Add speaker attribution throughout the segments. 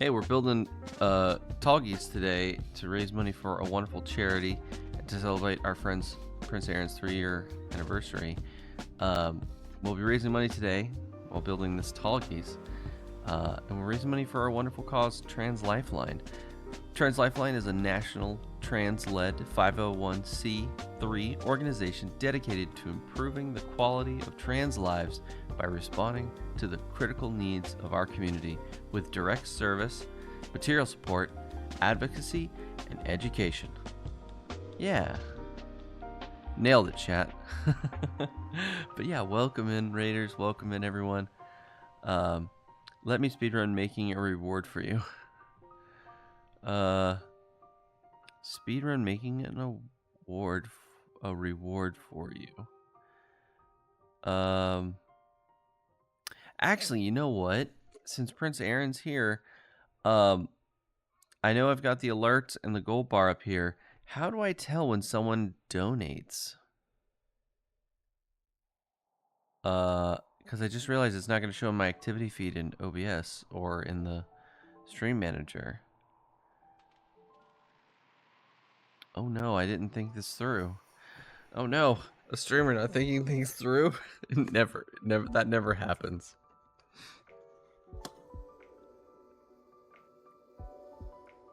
Speaker 1: Hey, we're building Tallgeese today to raise money for a wonderful charity and to celebrate our friend's Prince Aaron's 3-year anniversary. We'll be raising money today while building this Tallgeese, and we're raising money for our wonderful cause, Trans Lifeline. Trans Lifeline is a national trans-led 501c3 organization dedicated to improving the quality of trans lives by responding to the critical needs of our community with direct service, material support, advocacy, and education. Yeah. Nailed it, chat. But yeah, welcome in, Raiders. Welcome in, everyone. Let me speedrun making a reward for you. Speedrun making an reward for you. Actually, you know what? Since Prince Aaron's here, I know I've got the alerts and the gold bar up here. How do I tell when someone donates? Because I just realized it's not going to show in my activity feed in OBS or in the stream manager. Oh no, I didn't think this through. Oh no, a streamer not thinking things through? Never, that never happens.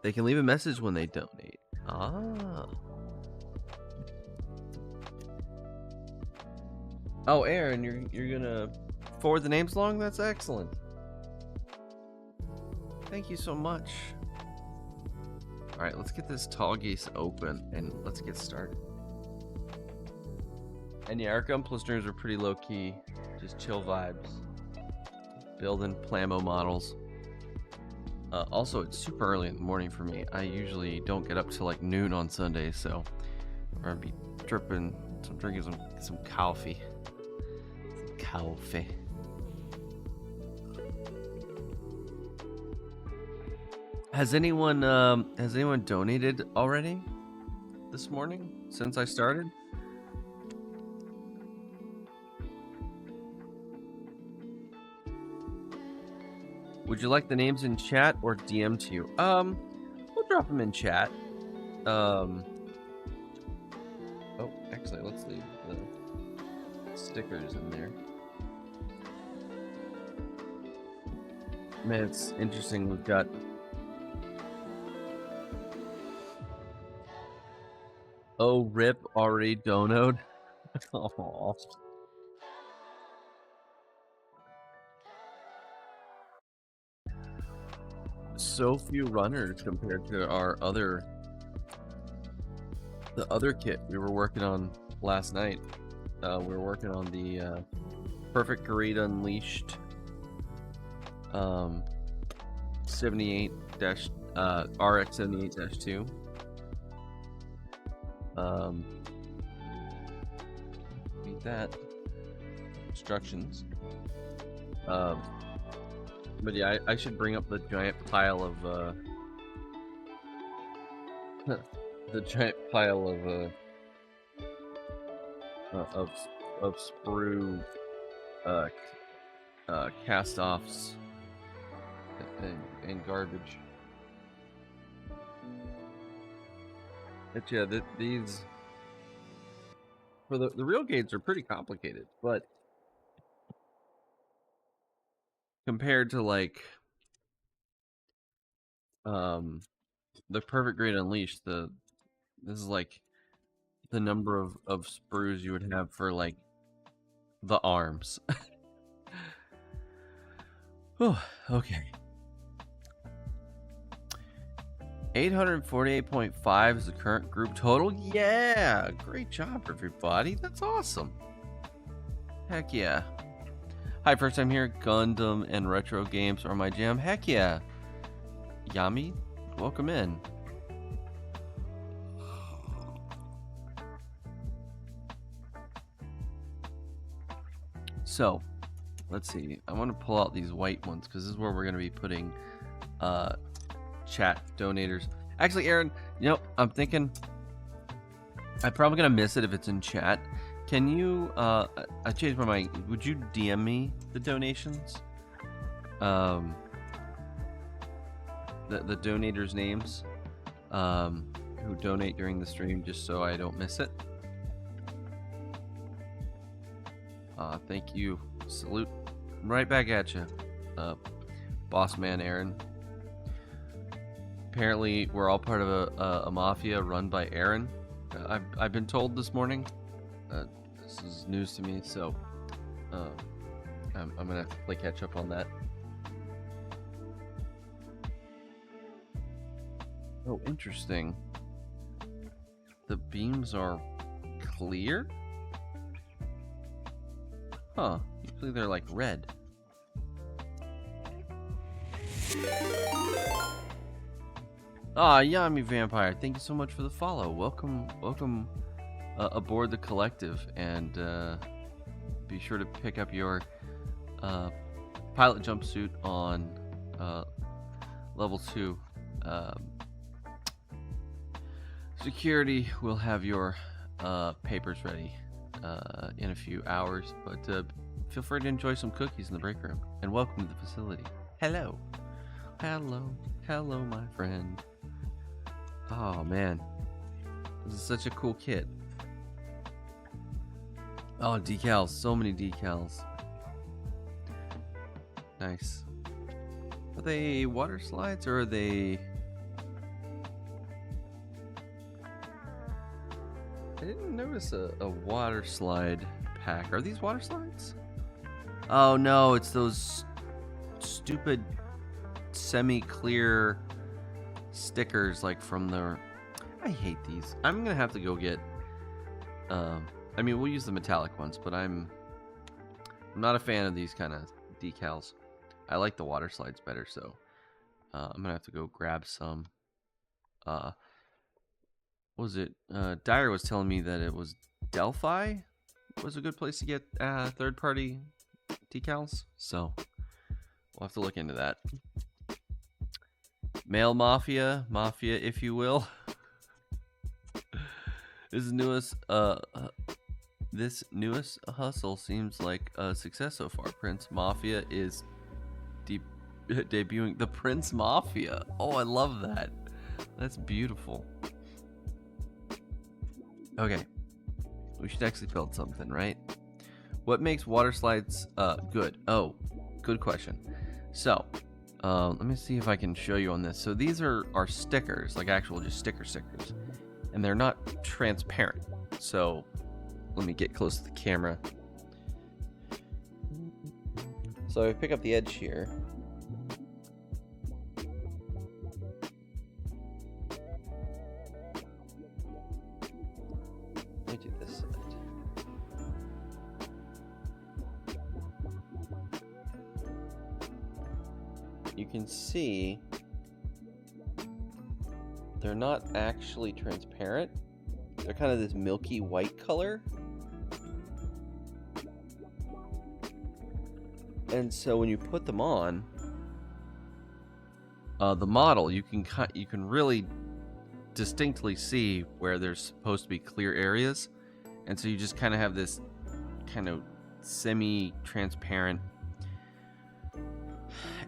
Speaker 1: They can leave a message when they donate. Ah. Oh, Aaron, you're gonna forward the names along? That's excellent. Thank you so much. All right, let's get this Tallgeese open and let's get started. And yeah, our Gunpla streams are pretty low key, just chill vibes. Building Plamo models. Also, it's super early in the morning for me. I usually don't get up till like noon on Sundays, so I'm gonna be drinking some coffee. Some coffee. Has anyone donated already this morning since I started? Would you like the names in chat or DM to you? We'll drop them in chat. Oh, actually, let's leave the stickers in there. Man, it's interesting. We've got Rip already donoed. Oh. So few runners compared to the other kit we were working on last night. We were working on the Perfect Greed Unleashed 78 RX 78-2. Need that instructions. But yeah, I should bring up the giant pile of of sprue cast-offs and garbage. But yeah, these for the real gates are pretty complicated, but compared to like the Perfect Greed Unleashed, this is like the number of sprues you would have for like the arms. Oh, okay. 848.5 is the current group total. Yeah, great job, everybody. That's awesome. Heck yeah. Hi, first time here. Gundam and retro games are my jam. Heck yeah. Yami, welcome in. So, let's see. I want to pull out these white ones because this is where we're going to be putting chat donators. Actually, Aaron, you know, I'm thinking I'm probably going to miss it if it's in chat. Can you, I changed my mind. Would you DM me the donations? the donators' names who donate during the stream, just so I don't miss it. Thank you. Salute. Right back at you, boss man Aaron. Apparently, we're all part of a mafia run by Aaron. I've been told this morning. This is news to me, so I'm gonna have to play catch up on that. Oh, interesting. The beams are clear? Huh. Usually they're like red. Ah, Yami Vampire, thank you so much for the follow. Welcome aboard the collective, and be sure to pick up your pilot jumpsuit on level 2. Security will have your papers ready in a few hours, but feel free to enjoy some cookies in the break room, and welcome to the facility. Hello, my friend. Oh man, this is such a cool kit. Oh, decals, so many decals. Nice. Are they water slides or are they... I didn't notice a water slide pack. Are these water slides? Oh no, it's those stupid semi-clear stickers like from the... I hate these. I'm gonna have to go get... I mean, we'll use the metallic ones, but I'm not a fan of these kind of decals. I like the water slides better, so I'm gonna have to go grab some. What was it? Dyer was telling me that it was Delphi was a good place to get third-party decals, so we'll have to look into that. Male mafia, if you will. This newest hustle seems like a success so far. Prince Mafia is debuting. The Prince Mafia. Oh, I love that. That's beautiful. Okay, we should actually build something, right? What makes water slides good? Oh, good question. So, let me see if I can show you on this. So these are stickers, like actual just stickers, and they're not transparent. So let me get close to the camera. So I pick up the edge here. Let me do this side. You can see they're not actually transparent. They're kind of this milky white color. And so when you put them on the model, you can really distinctly see where there's supposed to be clear areas, and so you just kind of have this kind of semi-transparent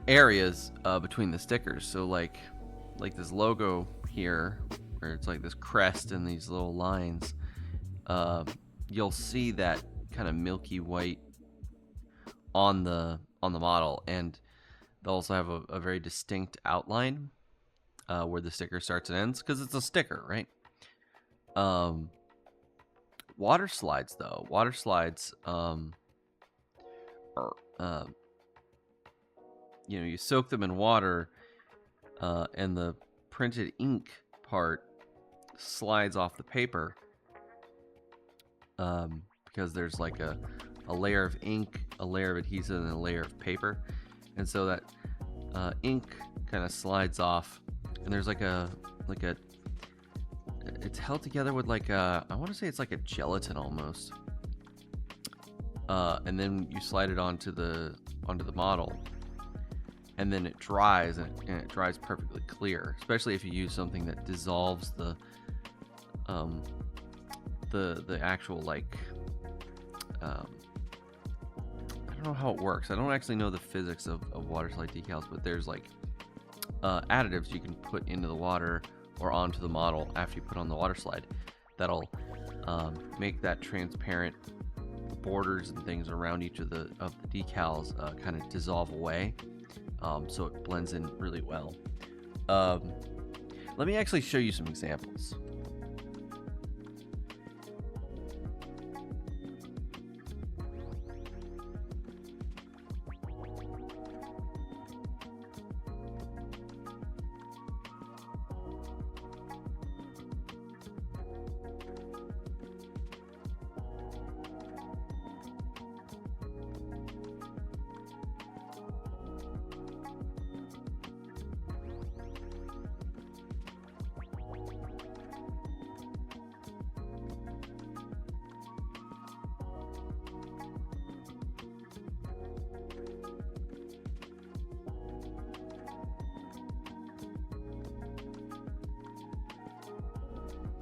Speaker 1: areas between the stickers. So like this logo here, where it's like this crest and these little lines, you'll see that kind of milky white on the model, and they'll also have a very distinct outline where the sticker starts and ends, because it's a sticker, right? Water slides though, are you soak them in water, and the printed ink part slides off the paper, because there's like a layer of ink, a layer of adhesive, and a layer of paper, and so that ink kind of slides off, and there's it's held together with I want to say it's like a gelatin almost, and then you slide it onto the model, and then it dries, and it dries perfectly clear, especially if you use something that dissolves the actual I don't know how it works. I don't actually know the physics of water slide decals, but there's additives you can put into the water or onto the model after you put on the water slide. That'll make that transparent borders and things around each of the decals kind of dissolve away, so it blends in really well. Let me actually show you some examples.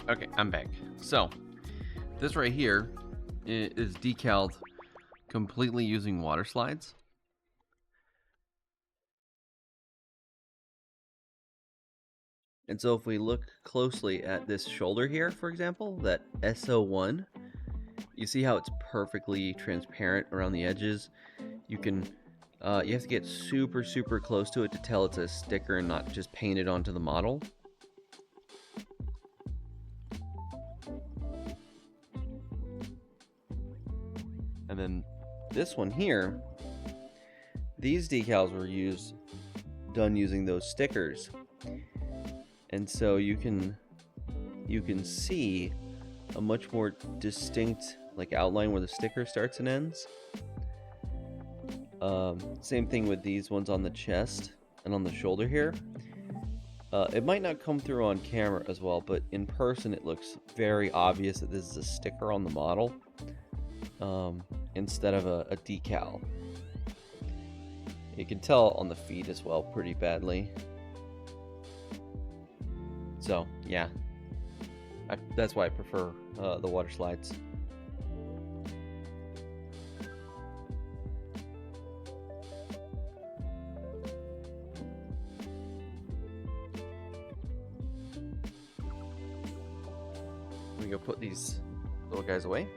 Speaker 1: Okay, I'm back. So, this right here is decaled completely using water slides. And so if we look closely at this shoulder here, for example, that SO1, you see how it's perfectly transparent around the edges. You can, you have to get super, super close to it to tell it's a sticker and not just painted onto the model. And then this one here, these decals were done using those stickers. And so you can see a much more distinct like outline where the sticker starts and ends. Same thing with these ones on the chest and on the shoulder here. It might not come through on camera as well, but in person it looks very obvious that this is a sticker on the model. Instead of a decal. You can tell on the feet as well pretty badly. So yeah, that's why I prefer the water slides. Let me go put these little guys away.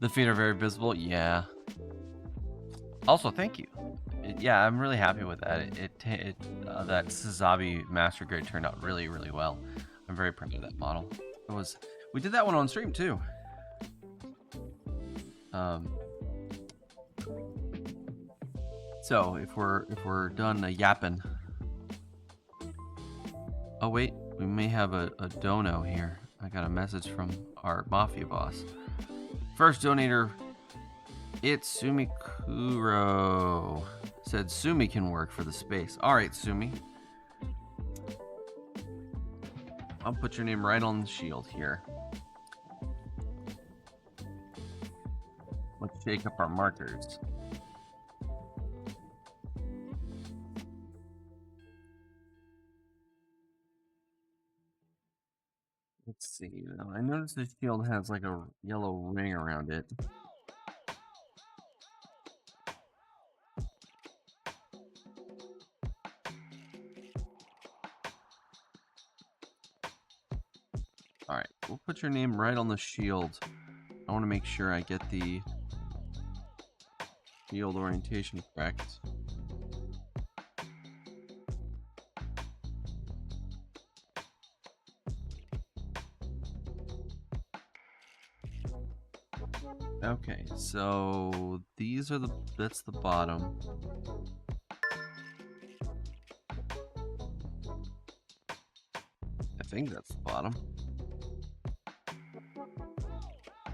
Speaker 1: The feet are very visible, yeah. Also, thank you. Yeah, I'm really happy with that. That Sazabi Master Grade turned out really, really well. I'm very proud of that model. We did that one on stream too. So if we're done yapping. Oh wait, we may have a dono here. I got a message from our mafia boss. First donator, it's Sumikuro. Said Sumi can work for the space. All right, Sumi. I'll put your name right on the shield here. Let's shake up our markers. Let's see. Now, I noticed the shield has like a yellow ring around it. All right, we'll put your name right on the shield. I want to make sure I get the shield orientation correct. Okay, so these are that's the bottom. I think that's the bottom.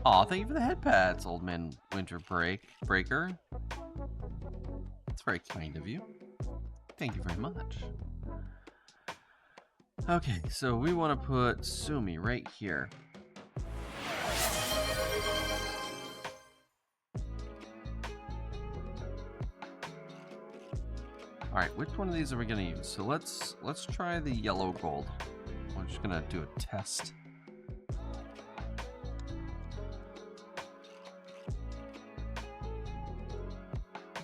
Speaker 1: Aw, thank you for the head pats, Old Man Winter Breaker. That's very kind of you. Thank you very much. Okay, so we want to put Sumi right here. All right, which one of these are we going to use? So let's try the yellow gold. We're just going to do a test.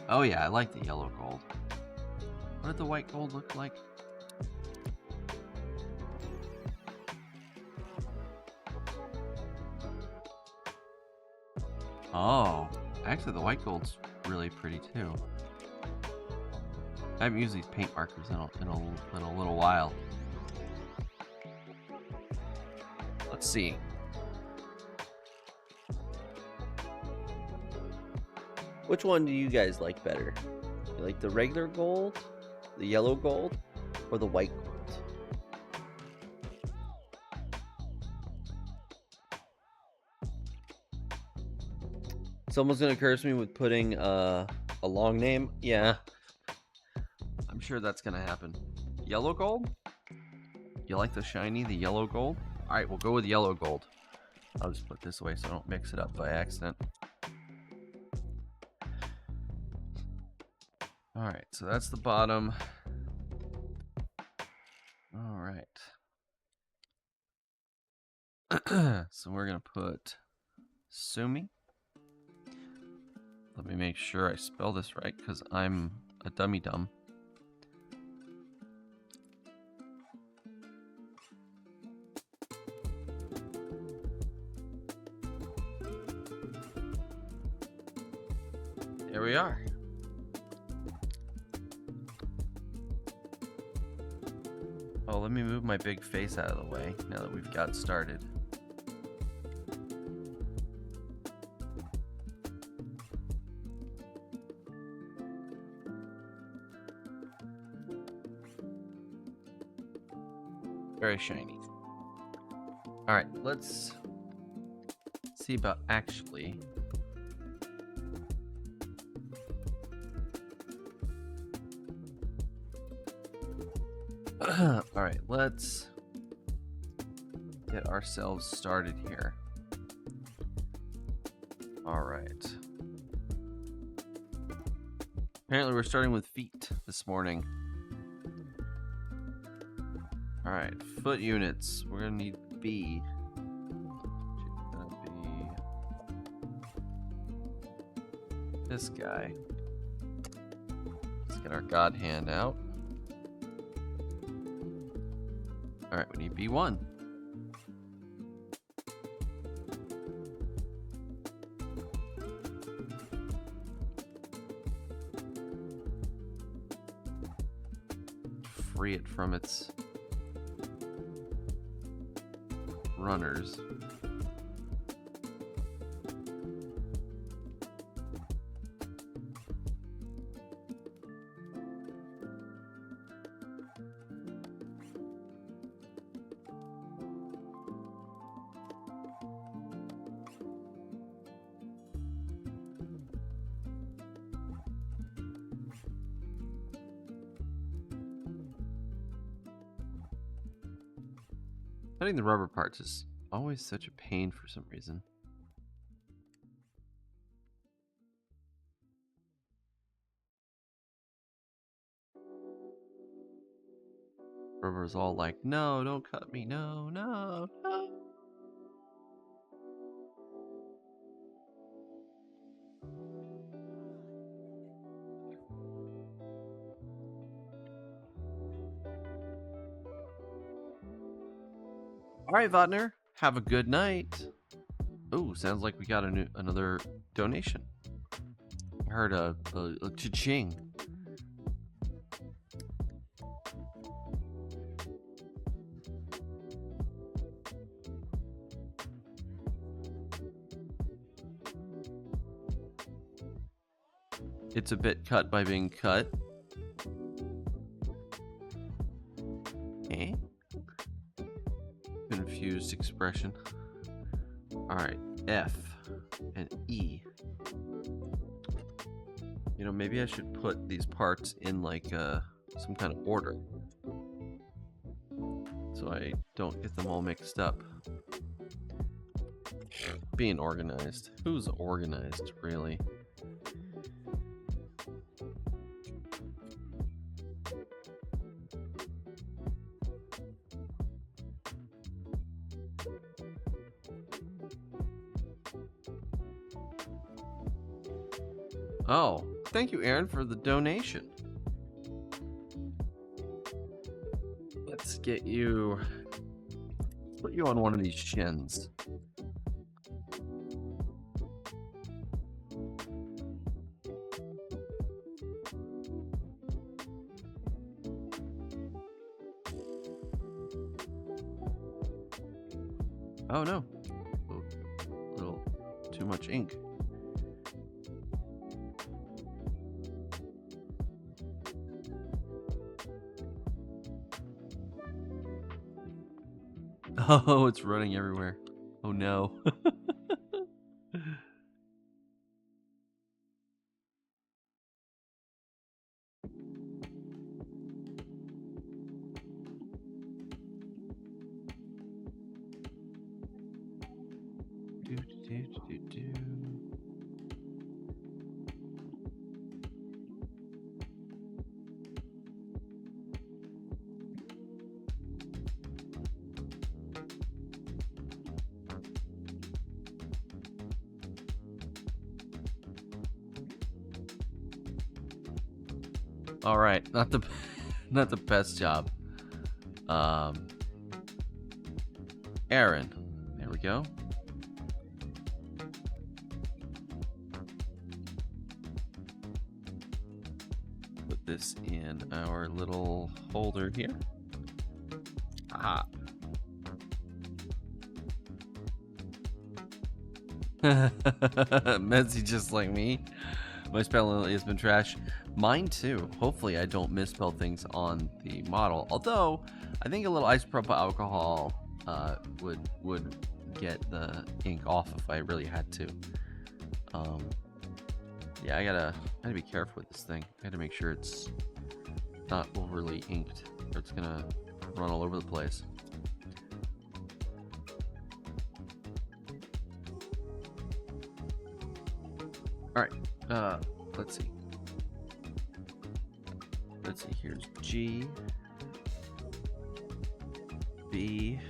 Speaker 1: Oh yeah, I like the yellow gold. What did the white gold look like? Oh, actually the white gold's really pretty too. I haven't used these paint markers in a little while. Let's see. Which one do you guys like better? You like the regular gold, the yellow gold, or the white gold? Someone's gonna curse me with putting a long name. Yeah, I'm sure that's gonna happen. Yellow gold? You like the shiny, the yellow gold? All right, we'll go with yellow gold. I'll just put this away so I don't mix it up by accident. All right, so that's the bottom. All right. So we're gonna put Sumi. Let me make sure I spell this right because I'm a dummy dumb. There we are. Oh, let me move my big face out of the way now that we've got started. Very shiny. All right, let's see about actually. All right, let's get ourselves started here. All right. Apparently we're starting with feet this morning. All right, foot units. We're gonna need B. Gonna be this guy. Let's get our God hand out. All right, we need B1. Free it from its runners. Cutting the rubber parts is always such a pain for some reason. Rubber's all like, no, don't cut me, no, no, no. All right, Vatner, have a good night. Oh, sounds like we got another donation. I heard a cha-ching. It's a bit cut by being cut. Eh? Confused expression. Alright, F and E. You know, maybe I should put these parts in like a some kind of order, so I don't get them all mixed up. Being organized. Who's organized, really? Oh, thank you, Aaron, for the donation. Let's get you... put you on one of these shins. Oh no, a little too much ink. Oh, it's running everywhere. Oh no. All right, not the best job. Aaron, there we go. Put this in our little holder here. Aha. Messy just like me. My spelling has been trash. Mine too. Hopefully I don't misspell things on the model. Although I think a little isopropyl alcohol would get the ink off if I really had to. Yeah, I gotta be careful with this thing. I gotta make sure it's not overly inked, or it's gonna run all over the place. All right. Let's see. Here's G, B.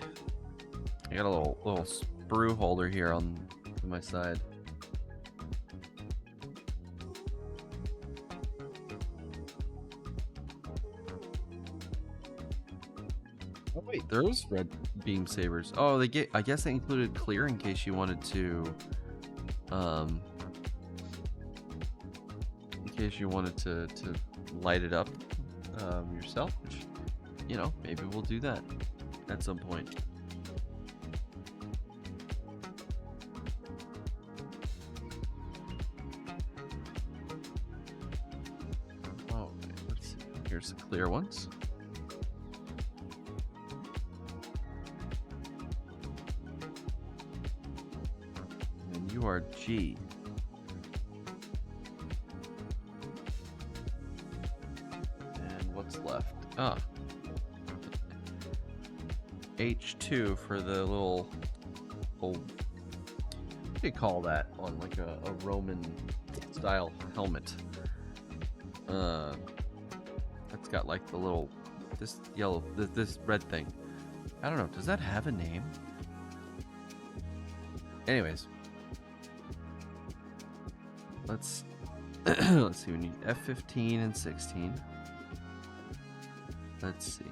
Speaker 1: I got a little sprue holder here on my side. Oh wait, there's red beam sabers. Oh, I guess they included clear in case you wanted to, to light it up yourself, which, you know, maybe we'll do that at some point. Oh, let's see. Here's the clear ones. And you are G. Left. H2 for the little what do you call that on like a Roman style helmet? That's got like the little this red thing. I don't know. Does that have a name? Anyways, let's see. We need F15 and 16. Let's see.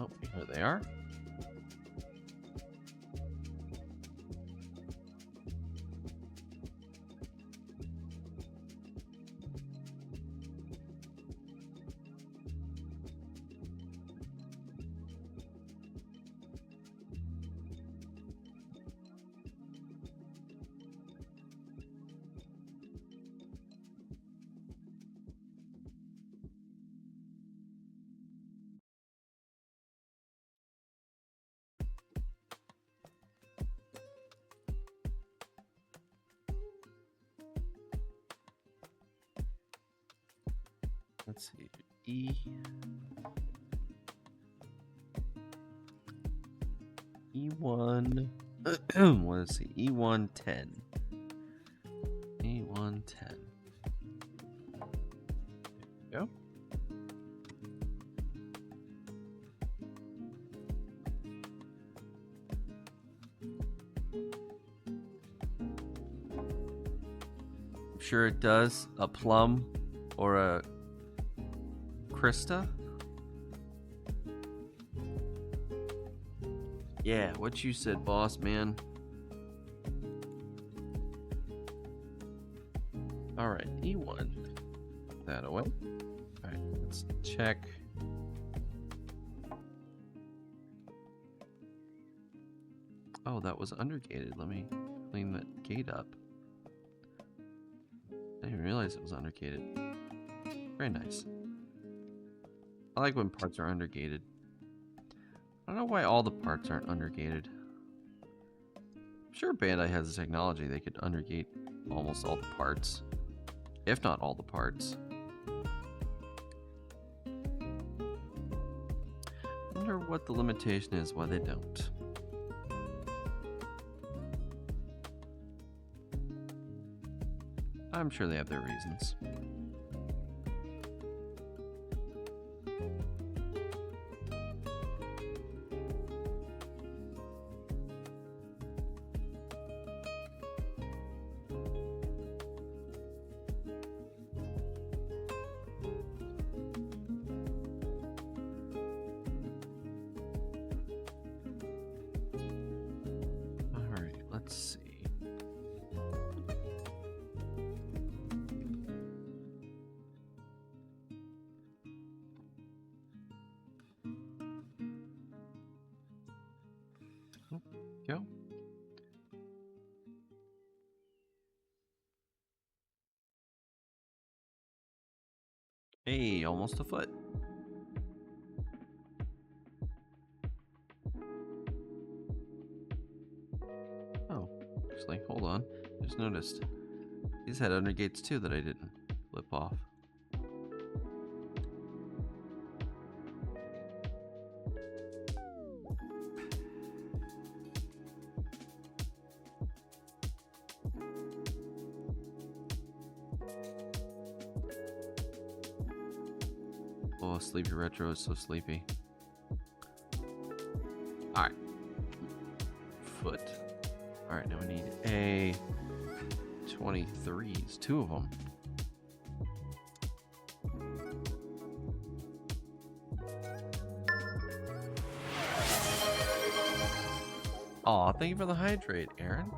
Speaker 1: Oh, here they are. let's see. E1. Let's see. E110. E110. There we go. I'm sure it does. A plum or a Krista. Yeah, what you said, boss man. Alright, E1. Put that away. Alright, let's check. Oh, that was undergated. Let me clean that gate up. I didn't realize it was undergated. Very nice. I like when parts are undergated. I don't know why all the parts aren't undergated. I'm sure Bandai has the technology they could undergate almost all the parts, if not all the parts. I wonder what the limitation is, why they don't. I'm sure they have their reasons. Let's see. Oh, go. Hey, almost a foot. Actually, hold on. I just noticed these had undergates too that I didn't flip off. Oh, Sleepy Retro is so sleepy. Alright. Foot. Alright, now we need a 23s, two of them. Aw, thank you for the hydrate, Aaron.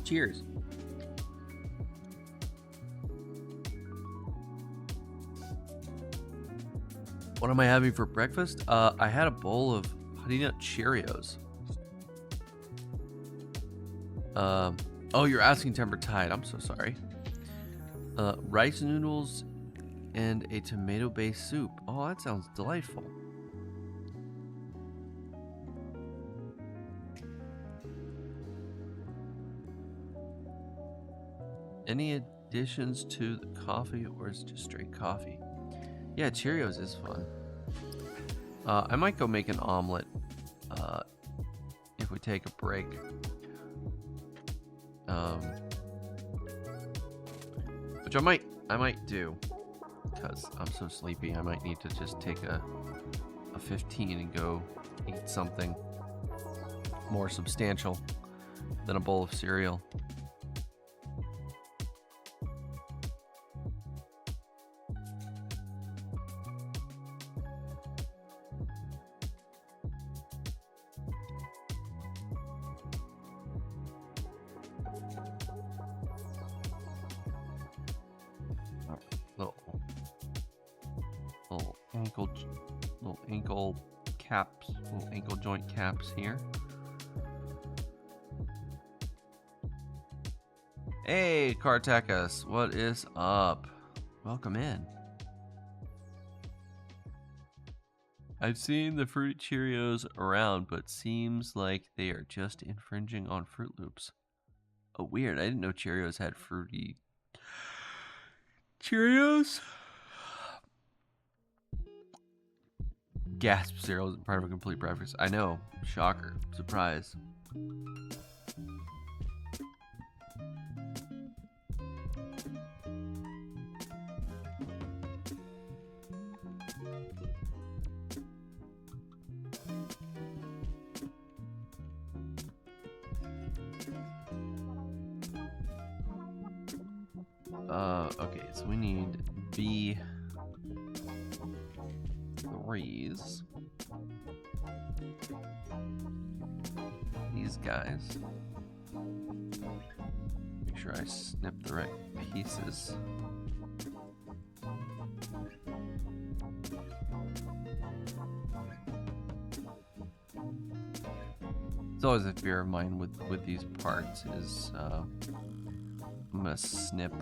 Speaker 1: Cheers. What am I having for breakfast? I had a bowl of Honey Nut Cheerios. Oh, you're asking Temper Tide. I'm so sorry. Rice noodles and a tomato-based soup. Oh, that sounds delightful. Any additions to the coffee, or is it just straight coffee? Yeah, Cheerios is fun. I might go make an omelet if we take a break. Which I might do, because I'm so sleepy. I might need to just take a 15 and go eat something more substantial than a bowl of cereal. Little ankle caps, little ankle joint caps here. Hey, Kartakas, what is up? Welcome in. I've seen the Fruit Cheerios around, but seems like they are just infringing on Fruit Loops. Oh, weird. I didn't know Cheerios had fruity Cheerios. Gasp, cereal isn't part of a complete breakfast. I know. Shocker. Surprise. Okay, so we need V3s. These guys. Make sure I snip the right pieces. It's always a fear of mine with these parts is I'm gonna snip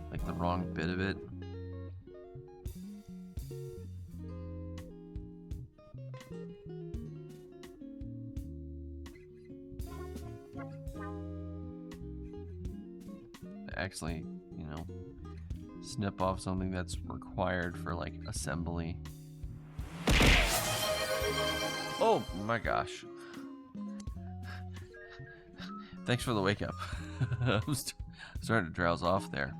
Speaker 1: like the wrong bit of it. Actually, you know, snip off something that's required for like assembly. Oh my gosh. Thanks for the wake up. I was starting to drowse off there.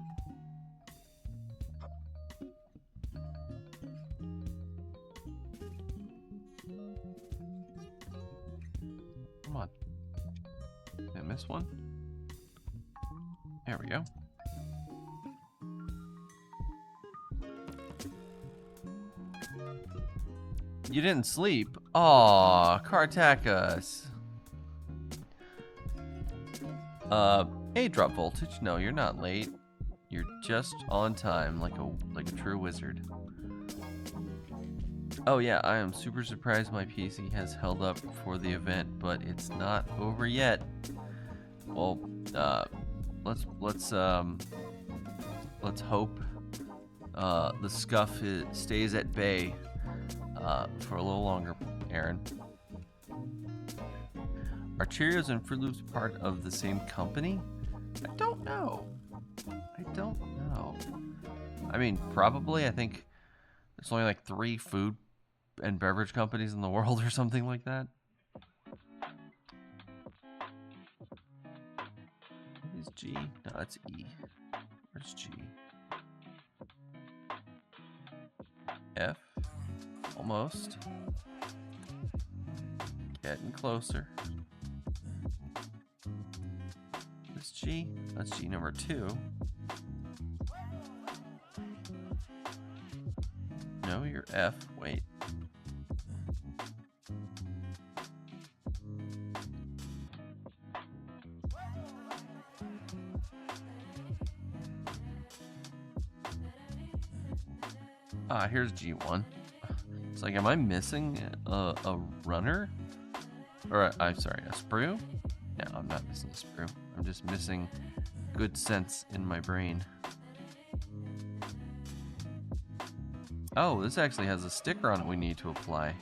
Speaker 1: Come on. Did I miss one? There we go. You didn't sleep? Aw, Kartakas. Hey, drop voltage. No, you're not late. You're just on time, like a true wizard. Oh yeah, I am super surprised my PC has held up for the event, but it's not over yet. Well, let's hope the scuff stays at bay for a little longer, Aaron. Are Cheerios and Fruit Loops part of the same company? I don't know. I mean, probably. I think there's only like 3 food and beverage companies in the world or something like that. What is G? No, that's E. Where's G? F. Almost. Getting closer. This G? That's G number 2. No, you're F. Wait. Ah, here's G1. It's like, am I missing a runner? Or, I'm sorry, a sprue? No, I'm not missing a sprue. I'm just missing good sense in my brain. Oh, this actually has a sticker on it we need to apply.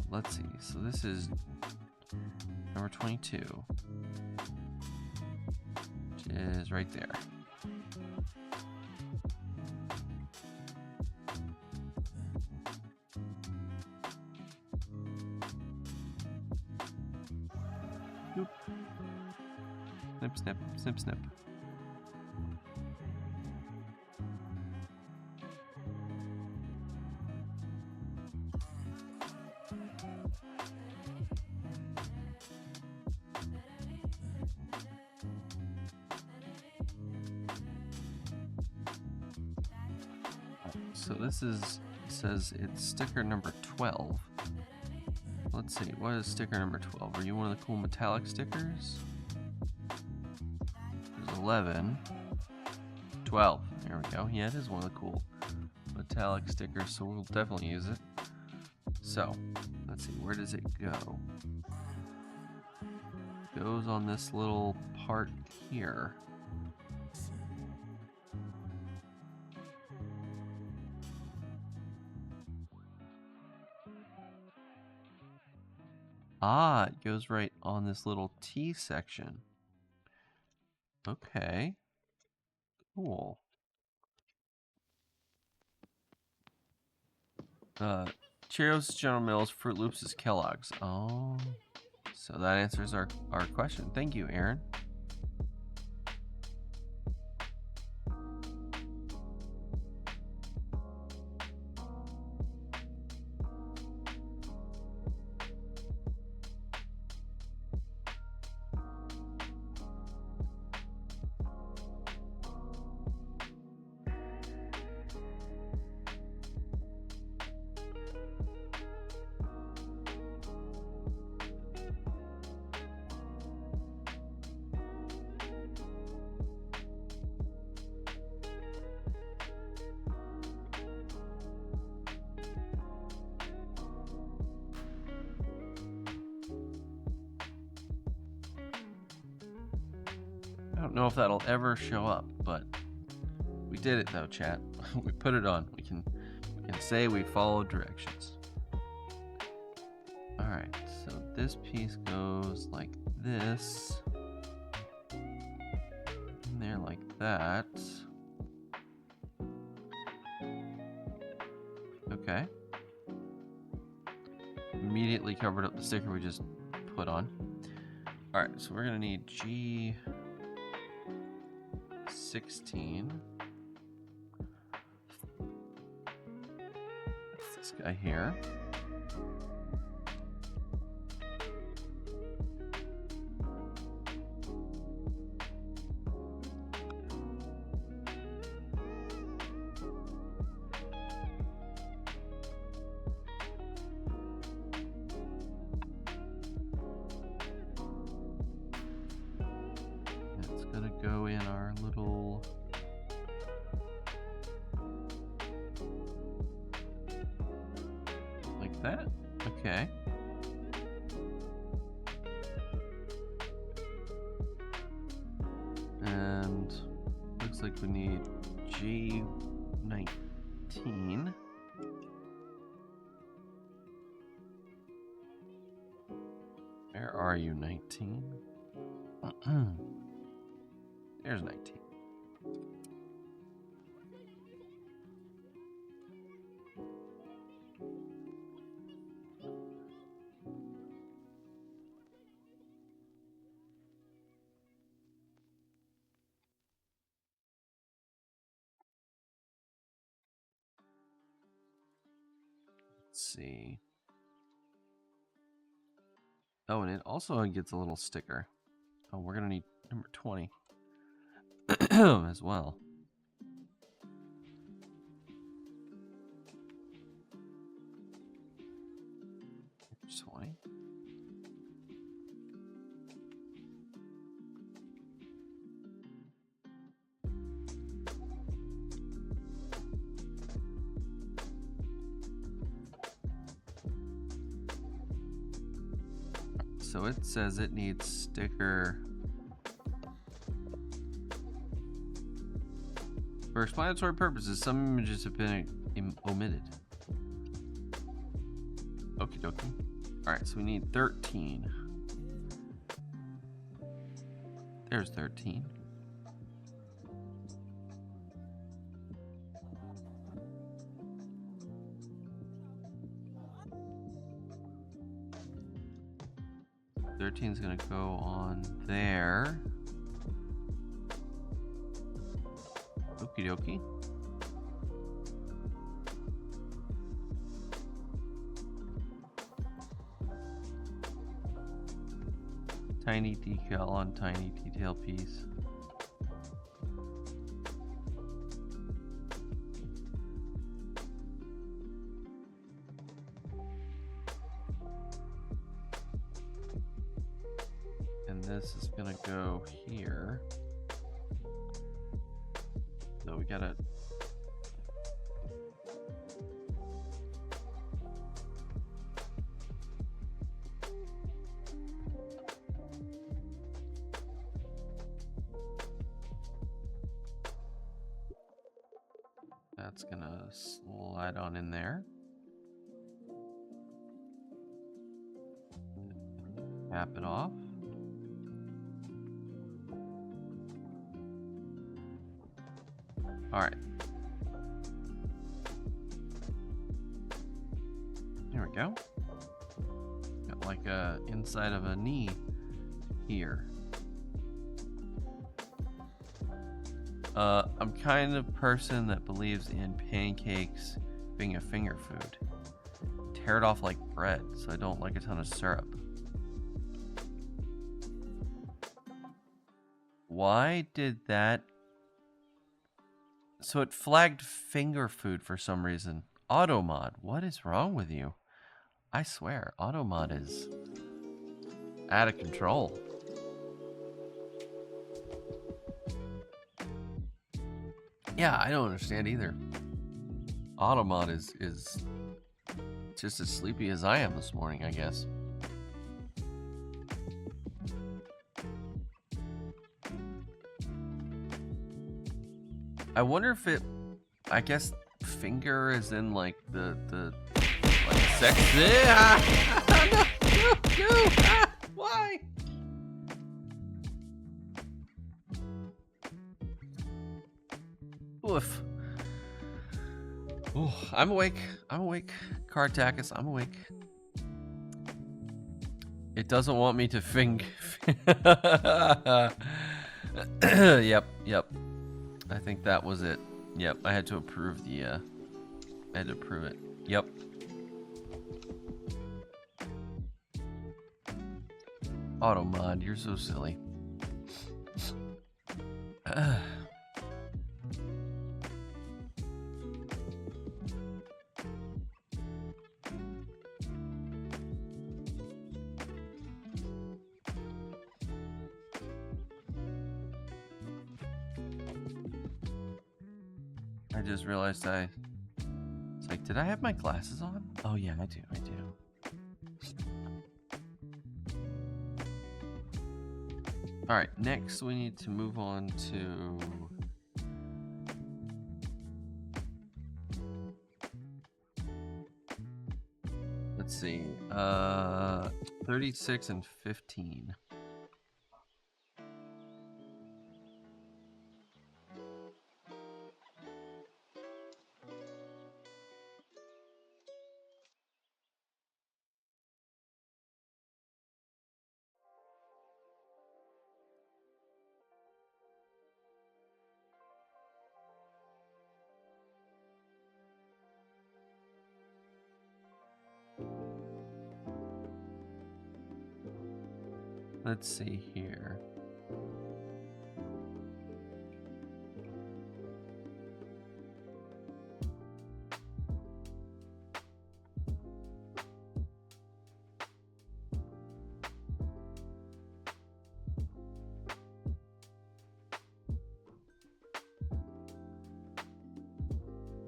Speaker 1: Let's see. So this is number 22. Which is right there. Boop. Snip, snip, snip, snip. So this says it's sticker number 12. Let's see, what is sticker number 12? Are you one of the cool metallic stickers? There's 11. 12. There we go. Yeah, it is one of the cool metallic stickers, so we'll definitely use it. So, let's see, where does it go? It goes on this little part here. Ah, it goes right on this little T section. Okay. Cool. Cheerios, General Mills, Fruit Loops is Kellogg's. Oh. So that answers our question. Thank you, Aaron. I don't know if that'll ever show up, but we did it though, chat. We put it on. We can say we followed directions. Alright, so this piece goes like this. In there like that. Okay. Immediately covered up the sticker we just put on. Alright, so we're gonna need G16. This guy here. It's gonna go in our little like that. Okay. And looks like we need G19. Where are you, 19? There's 19. Let's see. Oh, and it also gets a little sticker. Oh, we're gonna need number 20 as well. Here's 20. So it says it needs sticker. For explanatory purposes, some images have been omitted. Okie dokie. Alright, so we need 13. There's 13. Is gonna go on there. Okie dokie. Tiny decal on tiny detail piece. And this is gonna go here. So we gotta that's gonna slide on in there. tap it off. All right. There we go. Got like a inside of a knee here. I'm kind of person that believes in pancakes being a finger food. Tear it off like bread, so I don't like a ton of syrup. Why did that? So it flagged finger food for some reason. Automod, what is wrong with you? I swear, Automod is out of control. Yeah, I don't understand either. Automod is just as sleepy as I am this morning, I guess. I wonder if it, I guess finger is in like the like sex. Ah, no, ah, why? Oof. Oh, I'm awake. I'm awake. Cartacus, I'm awake. It doesn't want me to finger. Yep. I think that was it. Yep, I had to approve the, I had to approve it. Yep. Automod, you're so silly. I just realized it's like, did I have my glasses on? Oh yeah, I do. All right, next we need to move on to let's see, 36 and 15. Let's see here.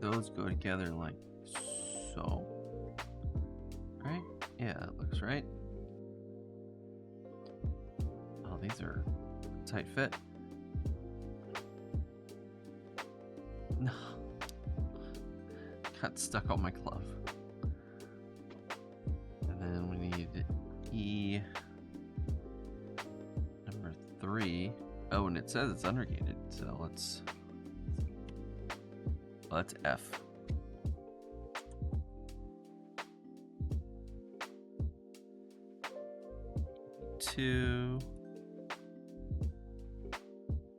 Speaker 1: Those go together like so. Right? Yeah, that looks right. Oh, these are tight fit. No. Got stuck on my glove. And then we need E number 3. Oh, and it says it's undergated, so let's F. Two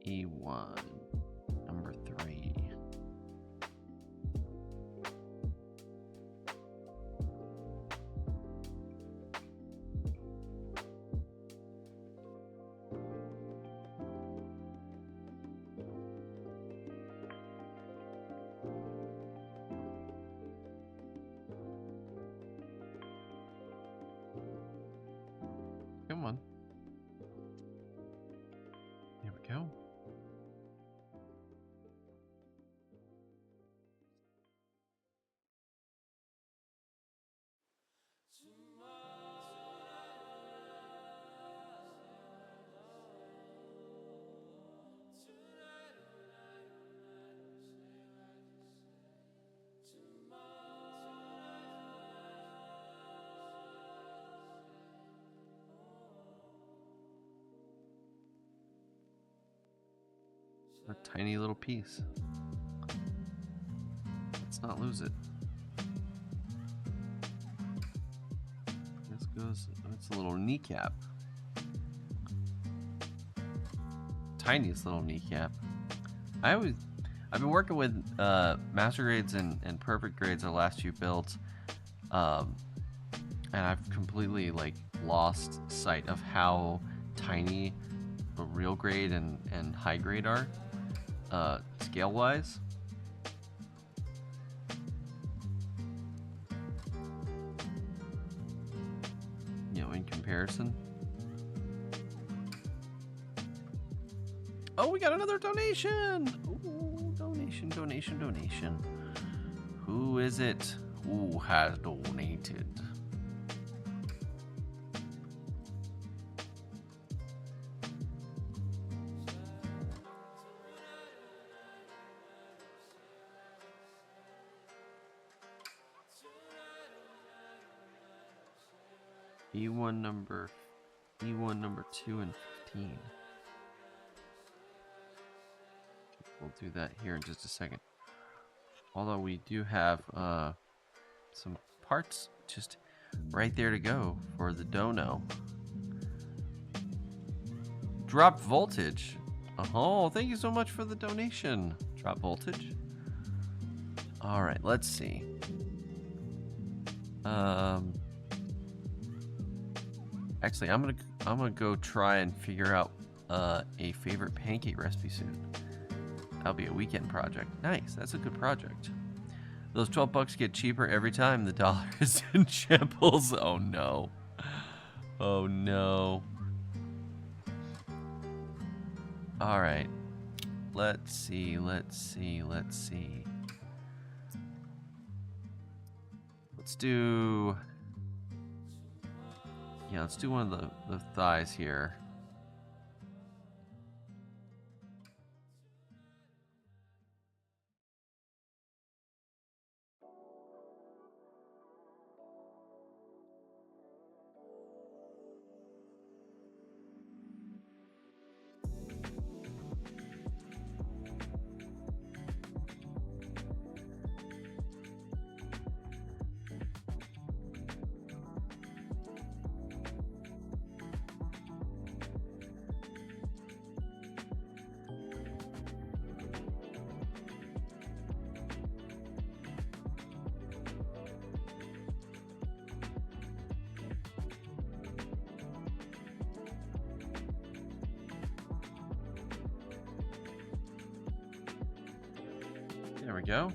Speaker 1: E1 number 3. Come on. There we go. A tiny little piece. Let's not lose it. This goes, it's a little kneecap. Tiniest little kneecap. I've been working with master grades and perfect grades the last few builds, and I've completely like lost sight of how tiny a real grade and high grade are, scale wise. You know, in comparison. Oh, we got another donation! Ooh, donation. Who is it? Who has donated? E1 number 2 and 15. We'll do that here in just a second. Although we do have some parts just right there to go for the dono. Drop voltage. Oh, thank you so much for the donation. Drop voltage. All right, let's see. Actually, I'm gonna go try and figure out a favorite pancake recipe soon. That'll be a weekend project. Nice, that's a good project. Those 12 bucks get cheaper every time the dollar is in shambles. Oh no. Oh no. All right. Let's see. Let's do... Yeah, let's do one of the thighs here. There we go.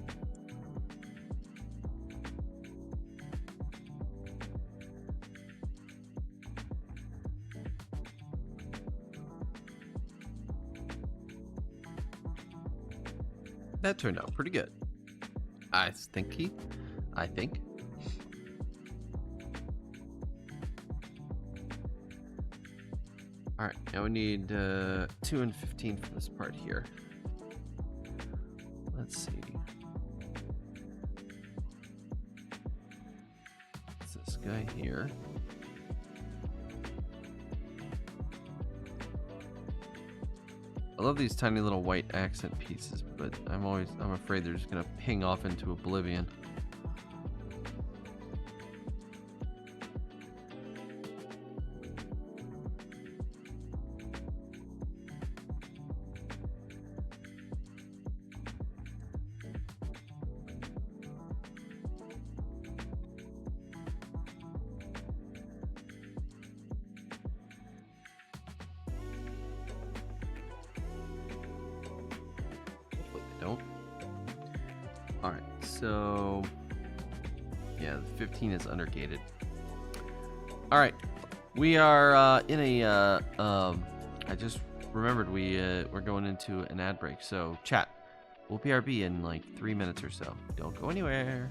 Speaker 1: That turned out pretty good. I think. All right, now we need 2 and 15 for this part here. Let's see. It's this guy here. I love these tiny little white accent pieces, but I'm afraid they're just gonna ping off into oblivion. Don't. Alright, so yeah, the 15 is undergated. Alright, we are in a I just remembered we're going into an ad break, so chat, we'll BRB in like 3 minutes or so. Don't go anywhere.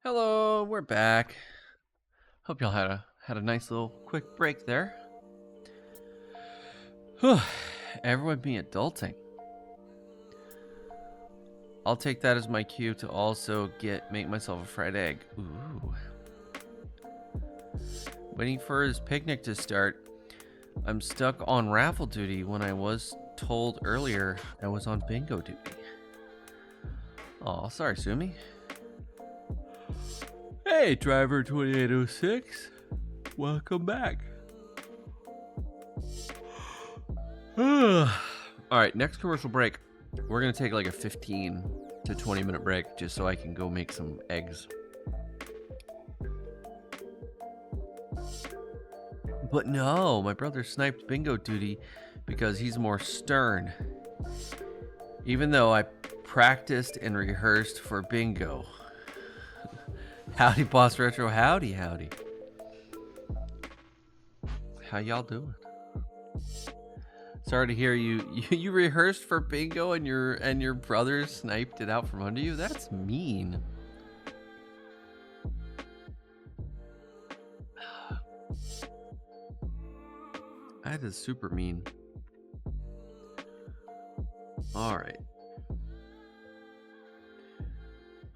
Speaker 1: Hello, we're back. Hope y'all had a nice little quick break there. Whew, everyone be adulting. I'll take that as my cue to also make myself a fried egg. Ooh. Waiting for his picnic to start. I'm stuck on raffle duty when I was told earlier I was on bingo duty. Aw, sorry, Sumi. Hey, driver 2806. Welcome back. Alright, next commercial break. We're going to take like a 15 to 20 minute break just so I can go make some eggs. But no, my brother sniped bingo duty because he's more stern. Even though I practiced and rehearsed for bingo. Howdy, Boss Retro. Howdy, howdy. How y'all doing? Sorry to hear you rehearsed for bingo and your brother sniped it out from under you. That's mean. That is super mean. All right.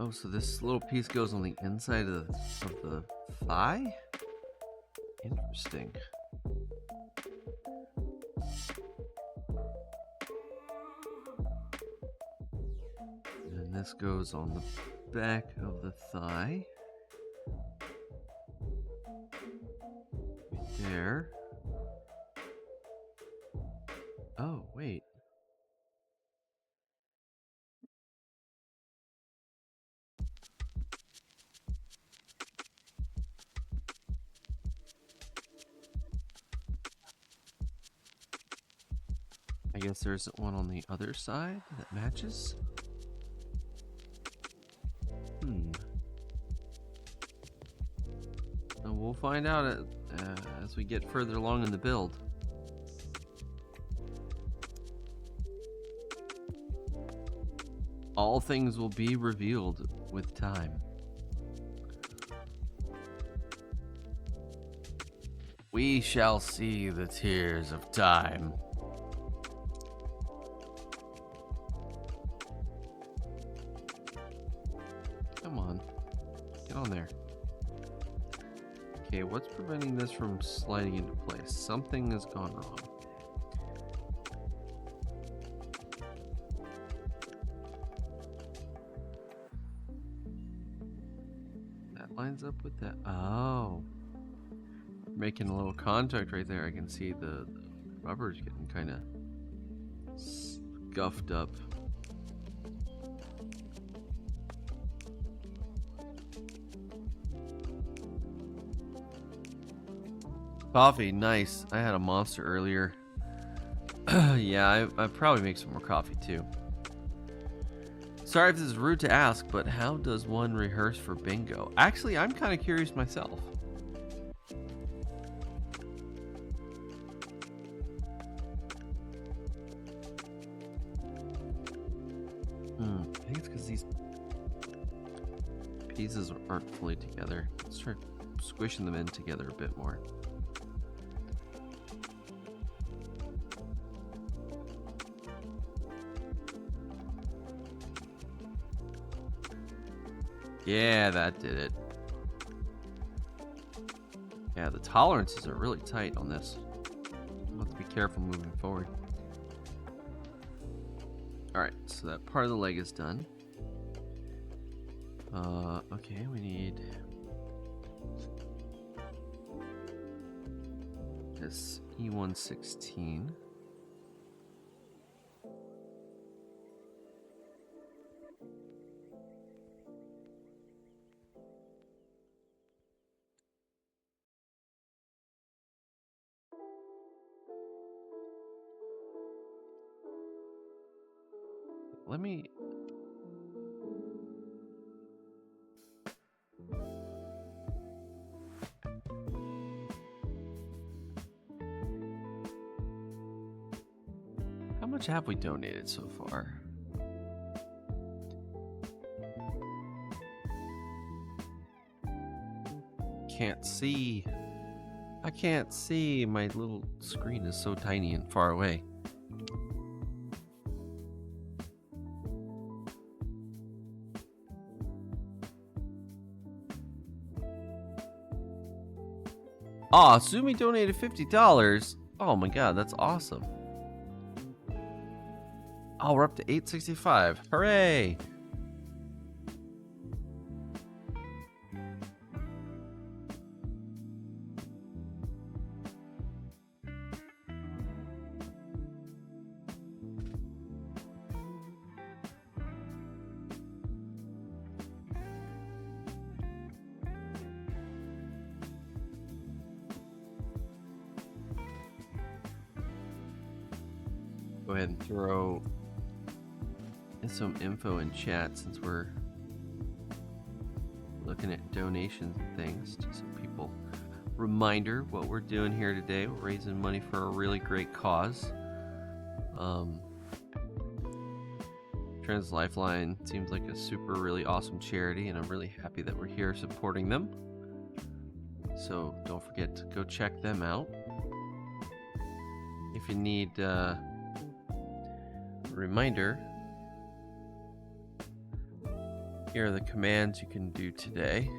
Speaker 1: Oh, so this little piece goes on the inside of the thigh? Interesting. And this goes on the back of the thigh. Right there. Oh, wait. I guess there's one on the other side that matches. And we'll find out as we get further along in the build. All things will be revealed with time. We shall see the tears of time. Come on. Get on there. Okay, what's preventing this from sliding into place? Something has gone wrong. That lines up with that. Oh. Making a little contact right there. I can see the rubber's getting kind of scuffed up. Coffee, nice. I had a monster earlier. Yeah, I probably make some more coffee too. Sorry if this is rude to ask, but how does one rehearse for bingo? Actually, I'm kind of curious myself. I think it's because these pieces aren't fully together. Let's try squishing them in together a bit more. Yeah, that did it. Yeah, the tolerances are really tight on this. I'll have to be careful moving forward. Alright, so that part of the leg is done. Okay, we need this E116. Let me... How much have we donated so far? Can't see. I can't see. My little screen is so tiny and far away. Aw, Sumi donated $50. Oh my god, that's awesome. Oh, we're up to 865. Hooray! Go ahead and throw some info in chat since we're looking at donations and things, just so people reminder what we're doing here today. We're raising money for a really great cause. Trans Lifeline seems like a super really awesome charity, and I'm really happy that we're here supporting them. So don't forget to go check them out. If you need a reminder, here are the commands you can do today.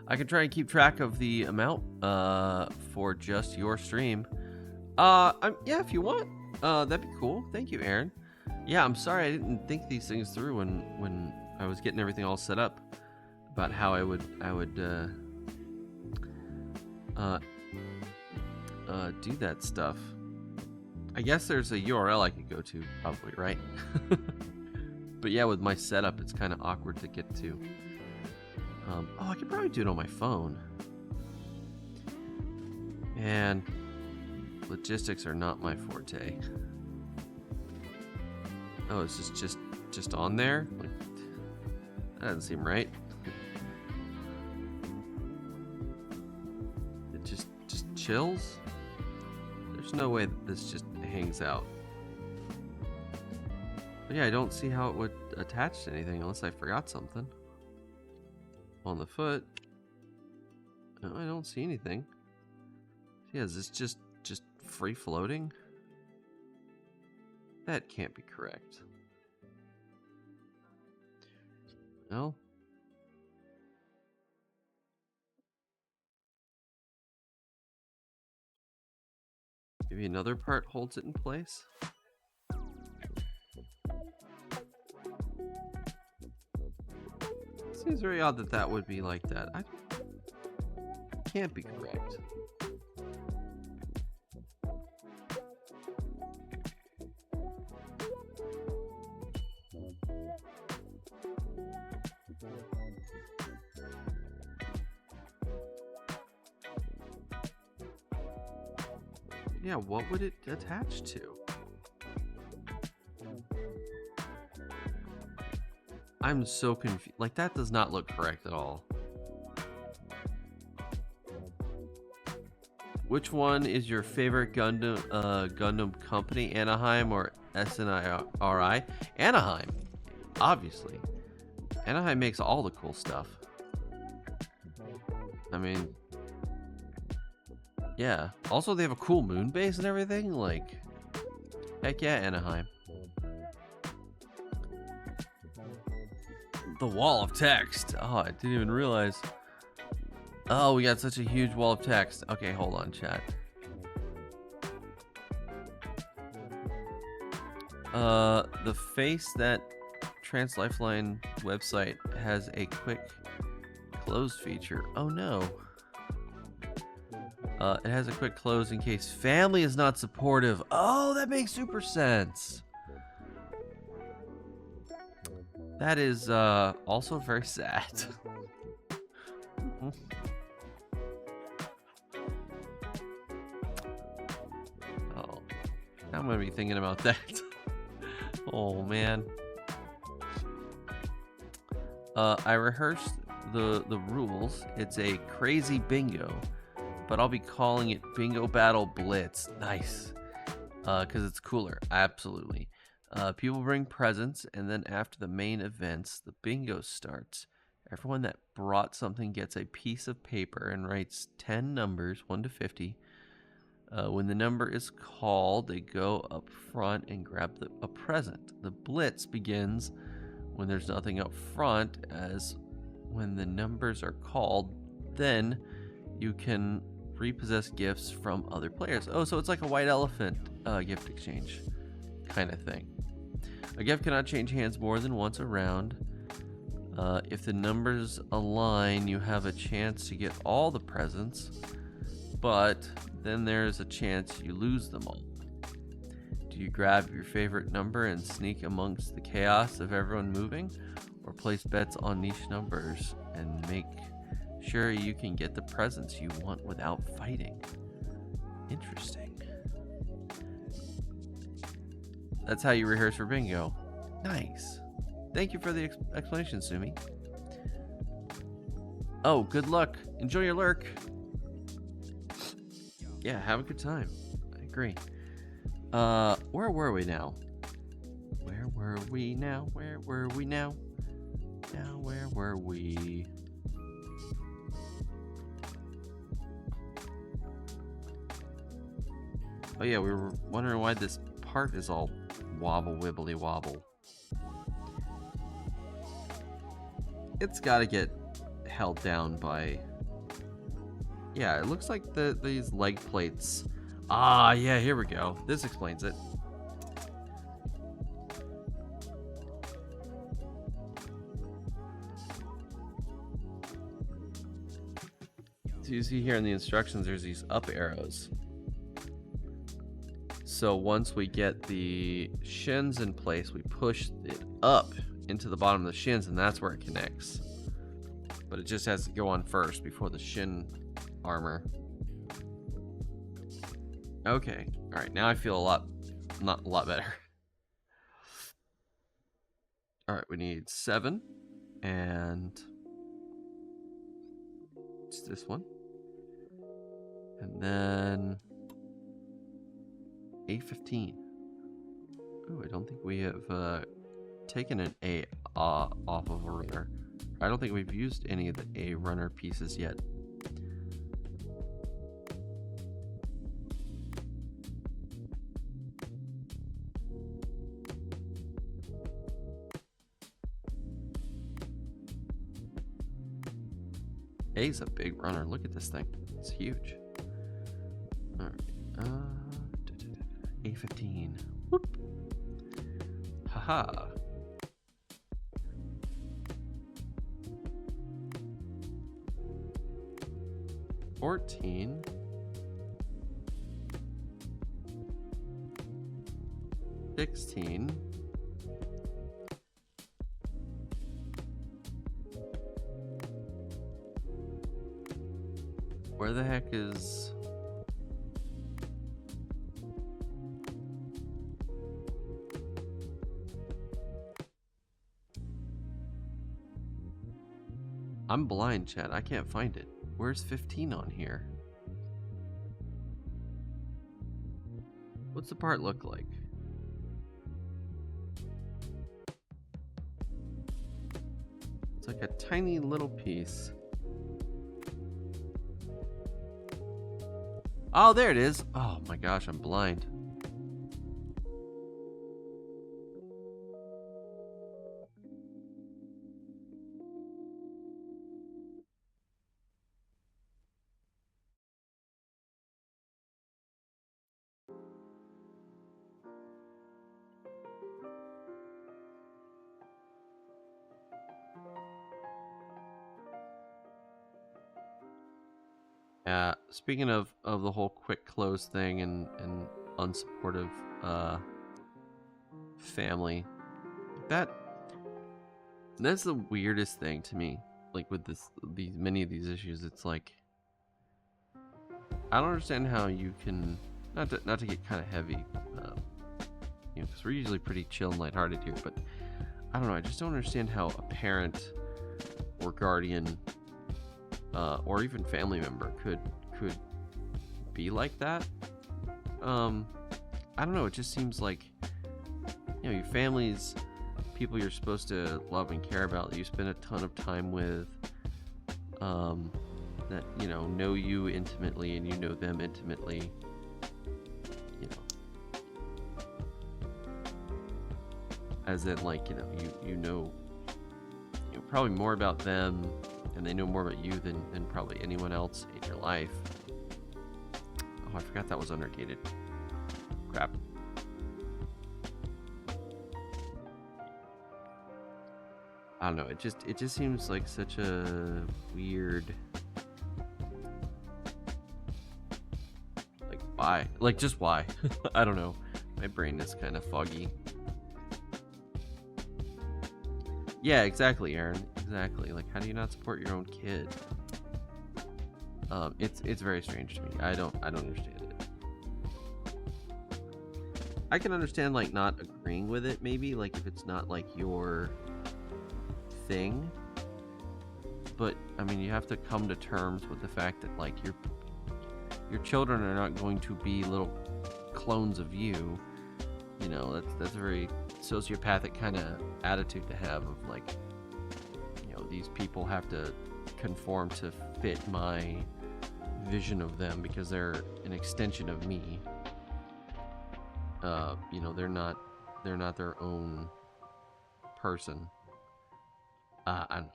Speaker 1: I can try and keep track of the amount for just your stream. Yeah, if you want, that'd be cool. Thank you, Aaron. Yeah, I'm sorry I didn't think these things through when I was getting everything all set up about how I would do that stuff. I guess there's a URL I could go to, probably, right? But yeah, with my setup, it's kind of awkward to get to. Oh, I could probably do it on my phone. And logistics are not my forte. Oh, it's just on there? Like, that doesn't seem right. It just chills? There's no way that this just hangs out. But yeah, I don't see how it would attach to anything unless I forgot something. On the foot. No, I don't see anything. Yeah, is this just free floating? That can't be correct. No? Maybe another part holds it in place? Seems very odd that that would be like that. Can't be correct. Yeah, what would it attach to? I'm so confused. Like, that does not look correct at all. Which one is your favorite Gundam company? Anaheim or SNIRI? Anaheim, obviously. Anaheim makes all the cool stuff. I mean, yeah. Also, they have a cool moon base and everything. Like, heck yeah, Anaheim. The wall of text. Oh, I didn't even realize. Oh, we got such a huge wall of text. Okay, hold on, chat. The face that Trans Lifeline website has a quick close feature. Oh no. It has a quick close in case family is not supportive. Oh, that makes super sense. That is also very sad. Oh, now I'm gonna be thinking about that. Oh man. I rehearsed the rules. It's a crazy bingo, but I'll be calling it Bingo Battle Blitz. Nice. Because it's cooler. Absolutely. People bring presents, and then after the main events, the bingo starts. Everyone that brought something gets a piece of paper and writes 10 numbers, 1 to 50. When the number is called, they go up front and grab a present. The blitz begins when there's nothing up front, as when the numbers are called, then you can repossess gifts from other players. Oh, so it's like a white elephant gift exchange kind of thing. A gift cannot change hands more than once a round. If the numbers align, you have a chance to get all the presents, but then there's a chance you lose them all. Do you grab your favorite number and sneak amongst the chaos of everyone moving, or place bets on niche numbers and make sure you can get the presents you want without fighting? Interesting. That's how you rehearse for bingo. Nice. Thank you for the explanation, Sumi. Oh, good luck. Enjoy your lurk. Yeah, have a good time. I agree. Where were we now? Where were we now? Where were we now? Now, where were we? Oh yeah, we were wondering why this part is all wobble wibbly wobble. It's gotta get held down by... Yeah, it looks like these leg plates. Ah, yeah, here we go. This explains it. So you see here in the instructions, there's these up arrows. So once we get the shins in place, we push it up into the bottom of the shins, and that's where it connects. But it just has to go on first before the shin armor. Okay, all right. Now I feel not a lot better. All right, we need 7, and it's this one, and then A15. Ooh, I don't think we have taken an A off of a runner. I don't think we've used any of the A runner pieces yet. A's a big runner. Look at this thing. It's huge. All right. A15. Whoop. Haha. $14. $16. Where the heck is... I'm blind, chat. I can't find it. Where's 15 on here? What's the part look like? It's like a tiny little piece. Oh, there it is. Oh my gosh, I'm blind. Speaking of the whole quick close thing and unsupportive family, that's the weirdest thing to me. Like with these many of these issues, it's like I don't understand how you can not to get kind of heavy, because we're usually pretty chill and lighthearted here, but I don't know. I just don't understand how a parent or guardian or even family member could be like that. I don't know. It just seems like your family's people you're supposed to love and care about, that you spend a ton of time with, that know you intimately and you know them intimately. As in, like, you know probably more about them, and they know more about you than probably anyone else in your life. Oh, I forgot that was undergated. Crap. I don't know. It just seems like such a weird. Like, why? Like, just why? I don't know. My brain is kind of foggy. Yeah, exactly, Aaron. Exactly. Like, how do you not support your own kid? It's very strange to me. I don't understand it. I can understand, like, not agreeing with it, maybe, like, if it's not, like, your thing. But I mean, you have to come to terms with the fact that, like, your children are not going to be little clones of you. That's a very sociopathic kind of attitude to have, of like, these people have to conform to fit my vision of them because they're an extension of me. They're not their own person. I'm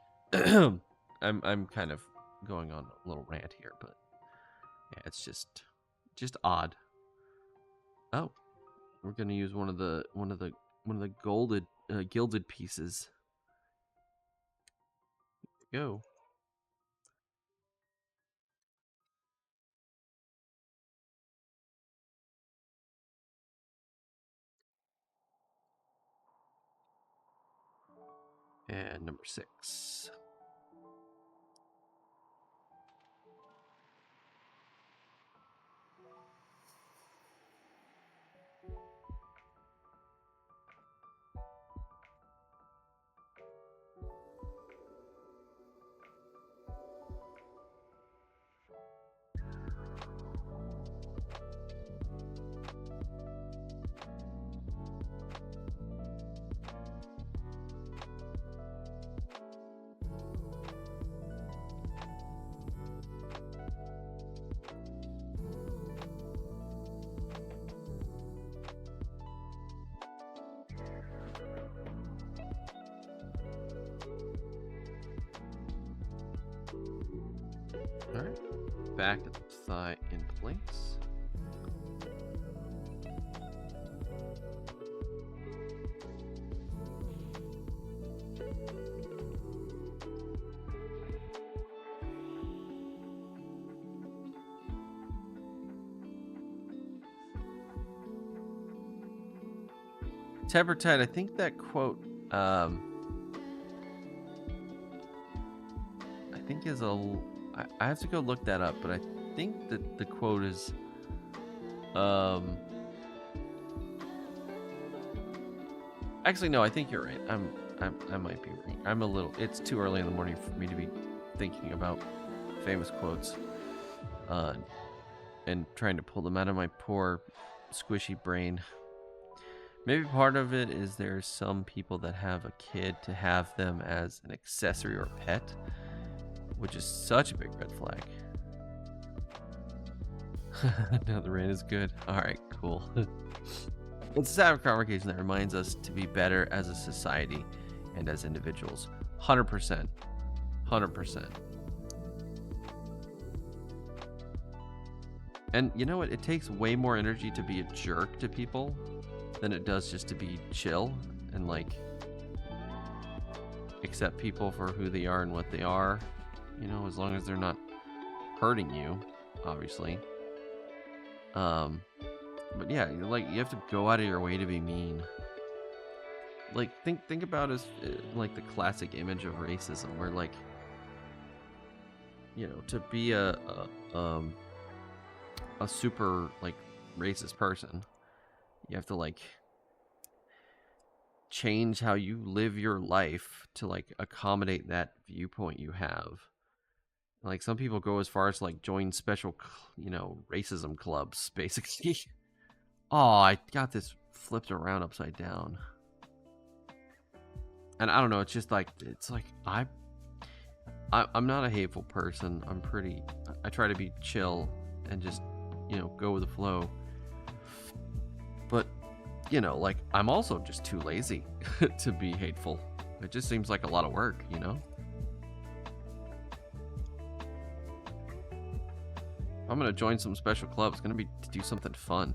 Speaker 1: I'm kind of going on a little rant here, but yeah, it's just odd. Oh, we're gonna use one of the gilded pieces. Go. And number 6. All right, back of the thigh in place. Temper Tide, I think that quote, I think is I have to go look that up, but I think that the quote is, actually, no, I think you're right. I might be right. It's too early in the morning for me to be thinking about famous quotes, and trying to pull them out of my poor, squishy brain. Maybe part of it is there's some people that have a kid to have them as an accessory or pet, which is such a big red flag. Now the rain is good. All right, cool. It's a sad conversation that reminds us to be better as a society and as individuals. 100%. 100%. And you know what? It takes way more energy to be a jerk to people than it does just to be chill and, like, accept people for who they are and what they are. As long as they're not hurting you. obviously. But yeah, like, you have to go out of your way to be mean. Like, think about as like the classic image of racism, where, like, you know, to be a super, like, racist person, you have to, like, change how you live your life to, like, accommodate that viewpoint you have. Like, some people go as far as, like, join special, you know, racism clubs, basically. Oh, I got this flipped around upside down. And I don't know, it's just like, it's like, I'm not a hateful person. I try to be chill and just, you know, go with the flow. But, you know, like, I'm also just too lazy to be hateful. It just seems like a lot of work, you know? If I'm gonna join some special club, it's gonna be to do something fun.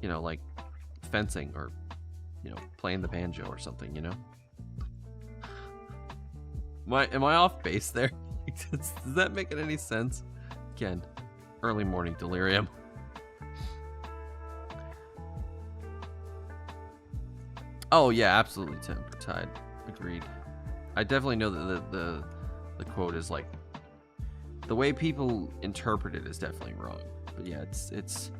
Speaker 1: You know, like fencing or, you know, playing the banjo or something, you know? Am I off base there? Does that make any sense? Again, early morning delirium. Oh yeah, absolutely, temper tide. Agreed. I definitely know that the quote is like, the way people interpret it is definitely wrong. But yeah, it's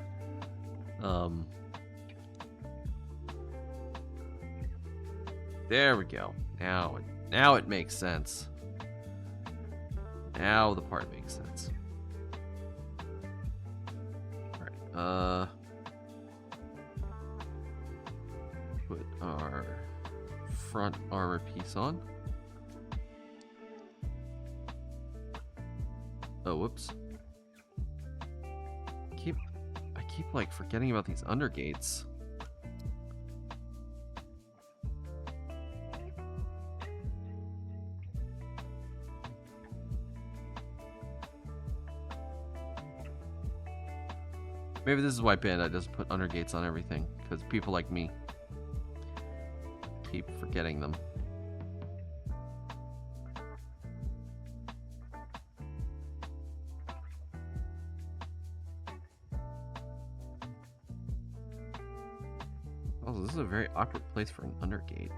Speaker 1: there we go. Now it makes sense. Now the part makes sense. Alright, put our front armor piece on. Oh, whoops. I keep like forgetting about these undergates. Maybe this is why Bandai doesn't put undergates on everything, because people like me keep forgetting them. Oh, this is a very awkward place for an undergate.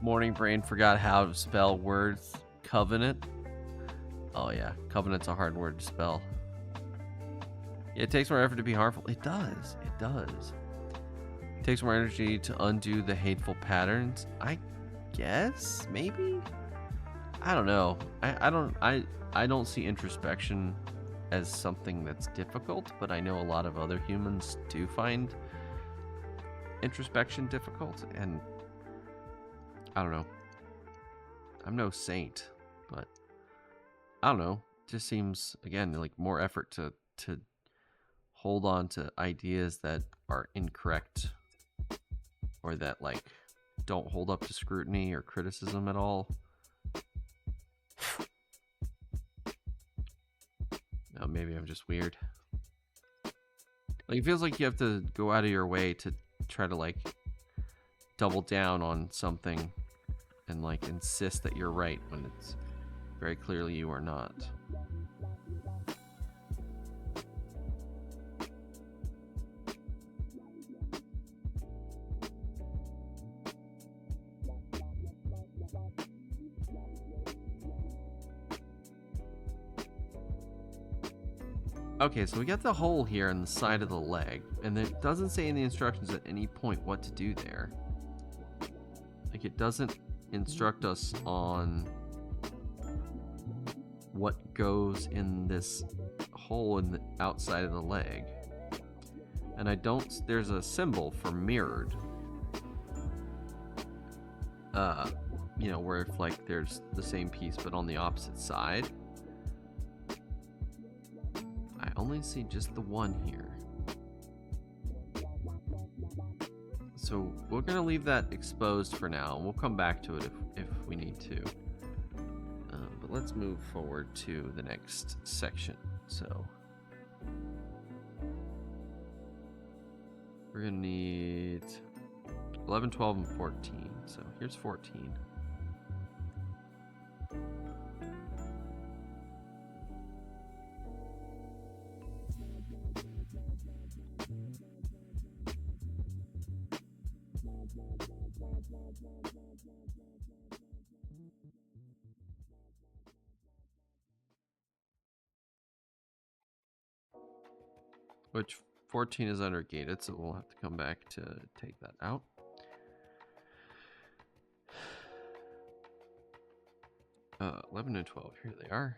Speaker 1: Morning brain forgot how to spell words. Covenant. Oh yeah, covenant's a hard word to spell. Yeah, it takes more effort to be harmful. It does. It does. It takes more energy to undo the hateful patterns. I guess, maybe. I don't know. I don't see introspection as something that's difficult, but I know a lot of other humans do find introspection difficult, and I don't know. I'm no saint, but I don't know. It just seems, again, like more effort to hold on to ideas that are incorrect or that, like, don't hold up to scrutiny or criticism at all. No, maybe I'm just weird. Like, it feels like you have to go out of your way to try to, like, double down on something and, like, insist that you're right when it's very clearly you are not. Okay, so we got the hole here in the side of the leg, and it doesn't say in the instructions at any point what to do there. Like, it doesn't instruct us on what goes in this hole in the outside of the leg. And there's a symbol for mirrored. You know, where if, like, there's the same piece but on the opposite side. I only see just the one here. So we're going to leave that exposed for now, and we'll come back to it if we need to. But let's move forward to the next section. So We're gonna need 11, 12, and 14. So here's 14. Which 14 is undergated, so we'll have to come back to take that out. Uh, 11 and 12, here they are.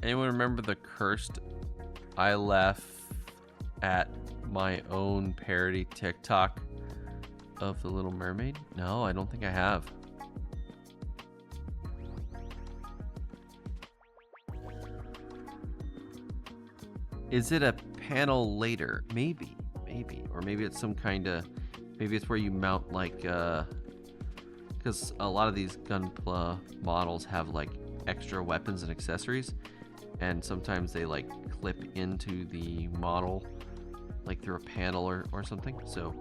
Speaker 1: Anyone remember the cursed I left at my own parody TikTok of The Little Mermaid? No, I don't think I have. Is it a panel later? Maybe. Or maybe it's some kind of, maybe it's where you mount like, because a lot of these Gunpla models have like extra weapons and accessories, and sometimes they like clip into the model like through a panel or something. So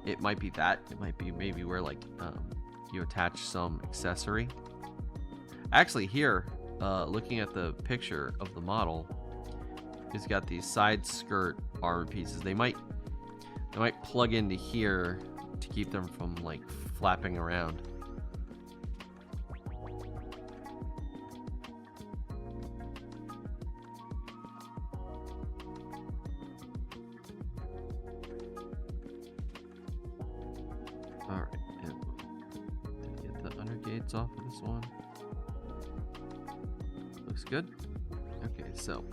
Speaker 1: it might be that. It might be maybe where like you attach some accessory. Actually here, looking at the picture of the model, it's got these side skirt armor pieces. They might plug into here to keep them from like flapping around. Off of this one. Looks good. Okay, so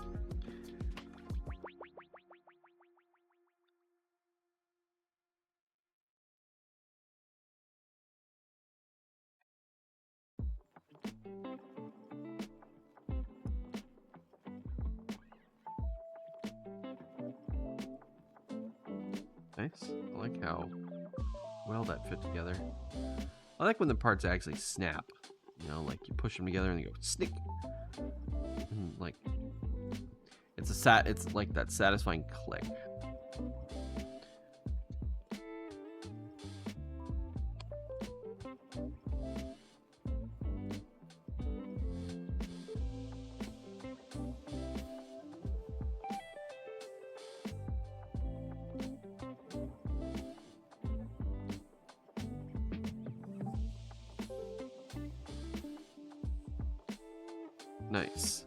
Speaker 1: nice. I like how well that fit together. I like when the parts actually snap, you know, like you push them together and they go snick. And like it's like that satisfying click. Nice.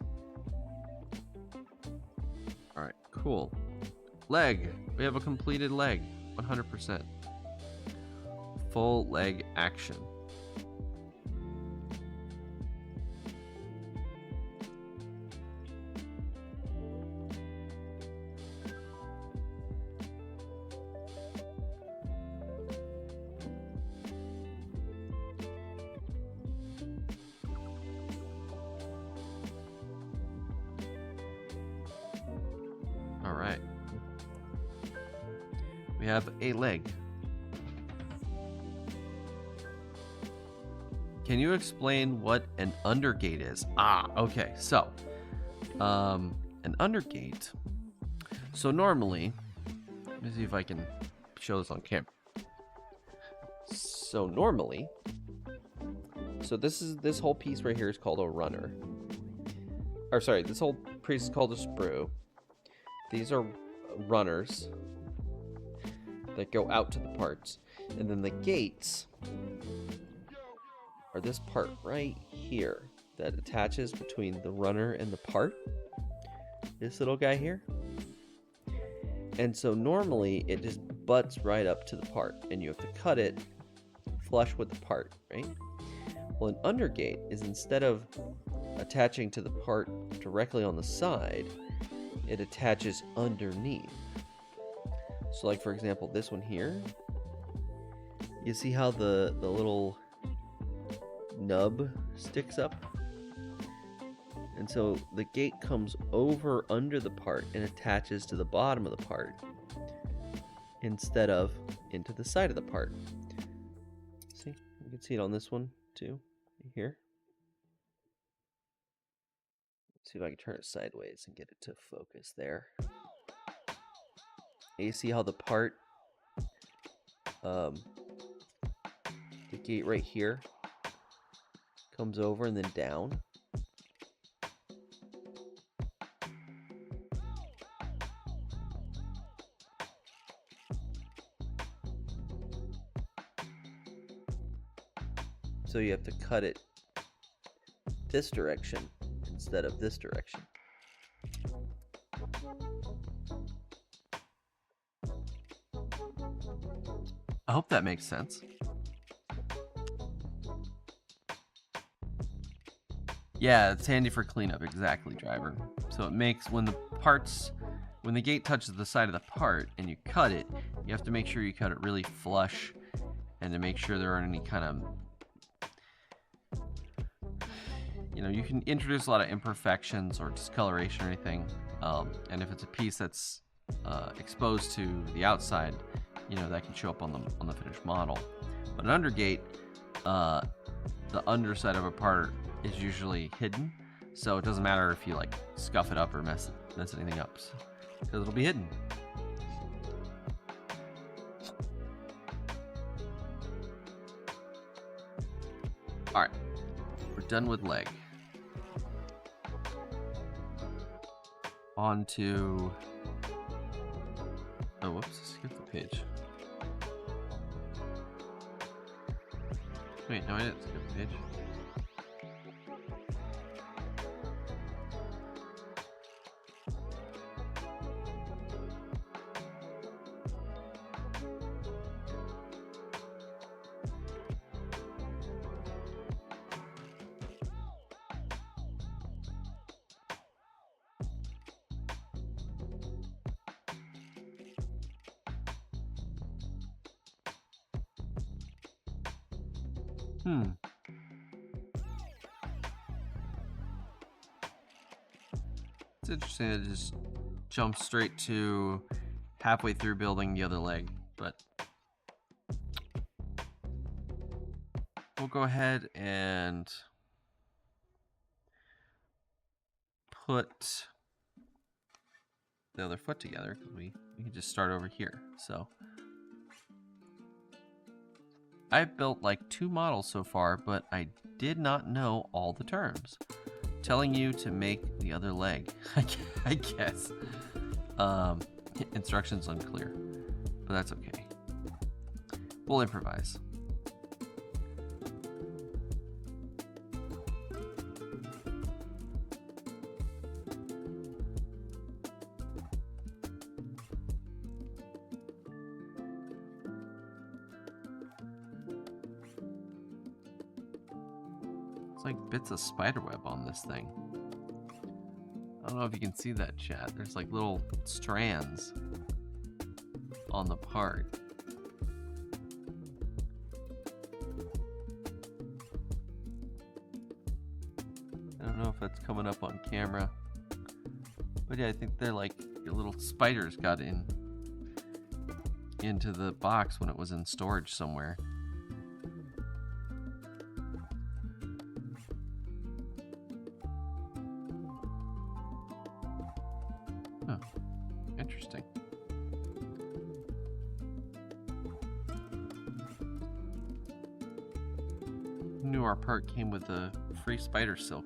Speaker 1: All right, cool. Leg. We have a completed leg. 100%. Full leg action. All right. We have a leg. Can you explain what an undergate is? Okay. So, an undergate. So normally, let me see if I can show this on camera. So normally, this whole piece right here is called a runner. Or sorry, this whole piece is called a sprue. These are runners that go out to the parts. And then the gates are this part right here that attaches between the runner and the part. This little guy here. And so normally it just butts right up to the part and you have to cut it flush with the part, right? Well, an undergate is instead of attaching to the part directly on the side, it attaches underneath. So like for example, this one here, you see how the little nub sticks up? And so the gate comes over under the part and attaches to the bottom of the part instead of into the side of the part. See, you can see it on this one too, here. Let's see if I can turn it sideways and get it to focus there. And you see how the part, the gate right here comes over and then down. So you have to cut it this direction instead of this direction. I hope that makes sense. Yeah, it's handy for cleanup, exactly, driver. So it makes, when the gate touches the side of the part and you cut it, you have to make sure you cut it really flush and to make sure there aren't any kind of, you can introduce a lot of imperfections or discoloration or anything. And if it's a piece that's exposed to the outside, that can show up on the finished model. But an undergate, the underside of a part is usually hidden, so it doesn't matter if you like scuff it up or mess anything up, because it'll be hidden. All right, we're done with leg. On to, oh whoops, skip the page. Wait, no, I didn't skip the page. It's interesting to just jump straight to halfway through building the other leg, but we'll go ahead and put the other foot together, because we can just start over here. So I've built like 2 models so far, but I did not know all the terms. Telling you to make the other leg, I guess. Instructions unclear, but that's okay. We'll improvise. It's like bits of spiderweb on this thing. I don't know if you can see that, chat. There's like little strands on the part. I don't know if that's coming up on camera. But yeah, I think they're like your little spiders got into the box when it was in storage somewhere. Interesting. Knew our part came with a free spider silk.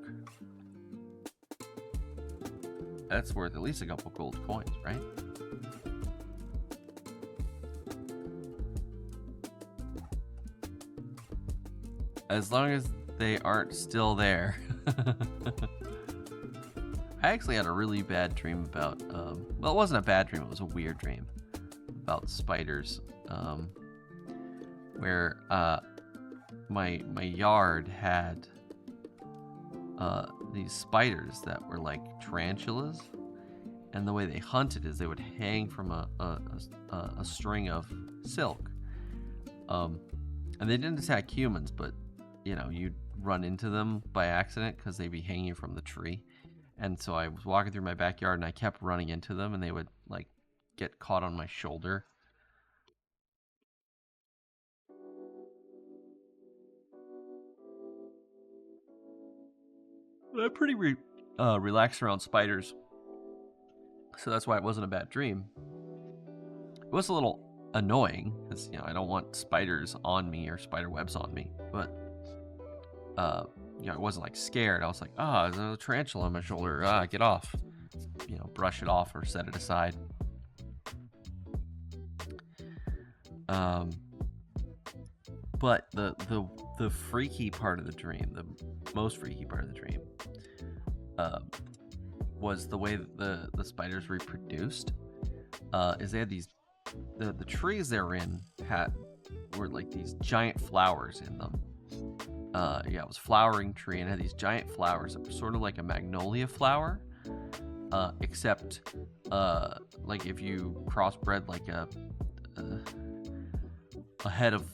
Speaker 1: That's worth at least a couple gold coins, right? As long as they aren't still there. I actually had a really bad dream about, well, it wasn't a bad dream, it was a weird dream about spiders, where my yard had these spiders that were like tarantulas, and the way they hunted is they would hang from a string of silk, and they didn't attack humans, but you'd run into them by accident because they'd be hanging from the tree. And so I was walking through my backyard and I kept running into them, and they would like get caught on my shoulder. I'm pretty relaxed around spiders, so that's why it wasn't a bad dream. It was a little annoying because I don't want spiders on me or spider webs on me, but I wasn't like scared. I was like, there's a tarantula on my shoulder. Get off. Brush it off or set it aside. But the freaky part of the dream, the most freaky part of the dream, was the way that the spiders reproduced. Is they had these the trees they were in were like these giant flowers in them. It was a flowering tree and had these giant flowers that were sort of like a magnolia flower, except like if you crossbred like a head of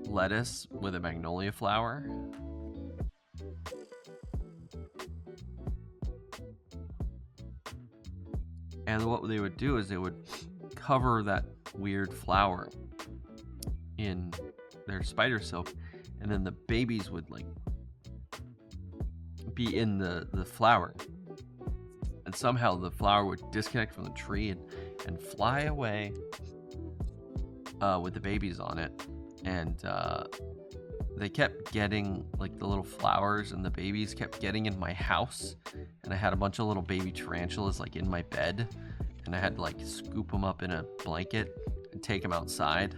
Speaker 1: lettuce with a magnolia flower. And what they would do is they would cover that weird flower in their spider silk, and then the babies would like be in the flower, and somehow the flower would disconnect from the tree and fly away with the babies on it. And they kept getting like the little flowers, and the babies kept getting in my house, and I had a bunch of little baby tarantulas like in my bed, and I had to like scoop them up in a blanket and take them outside.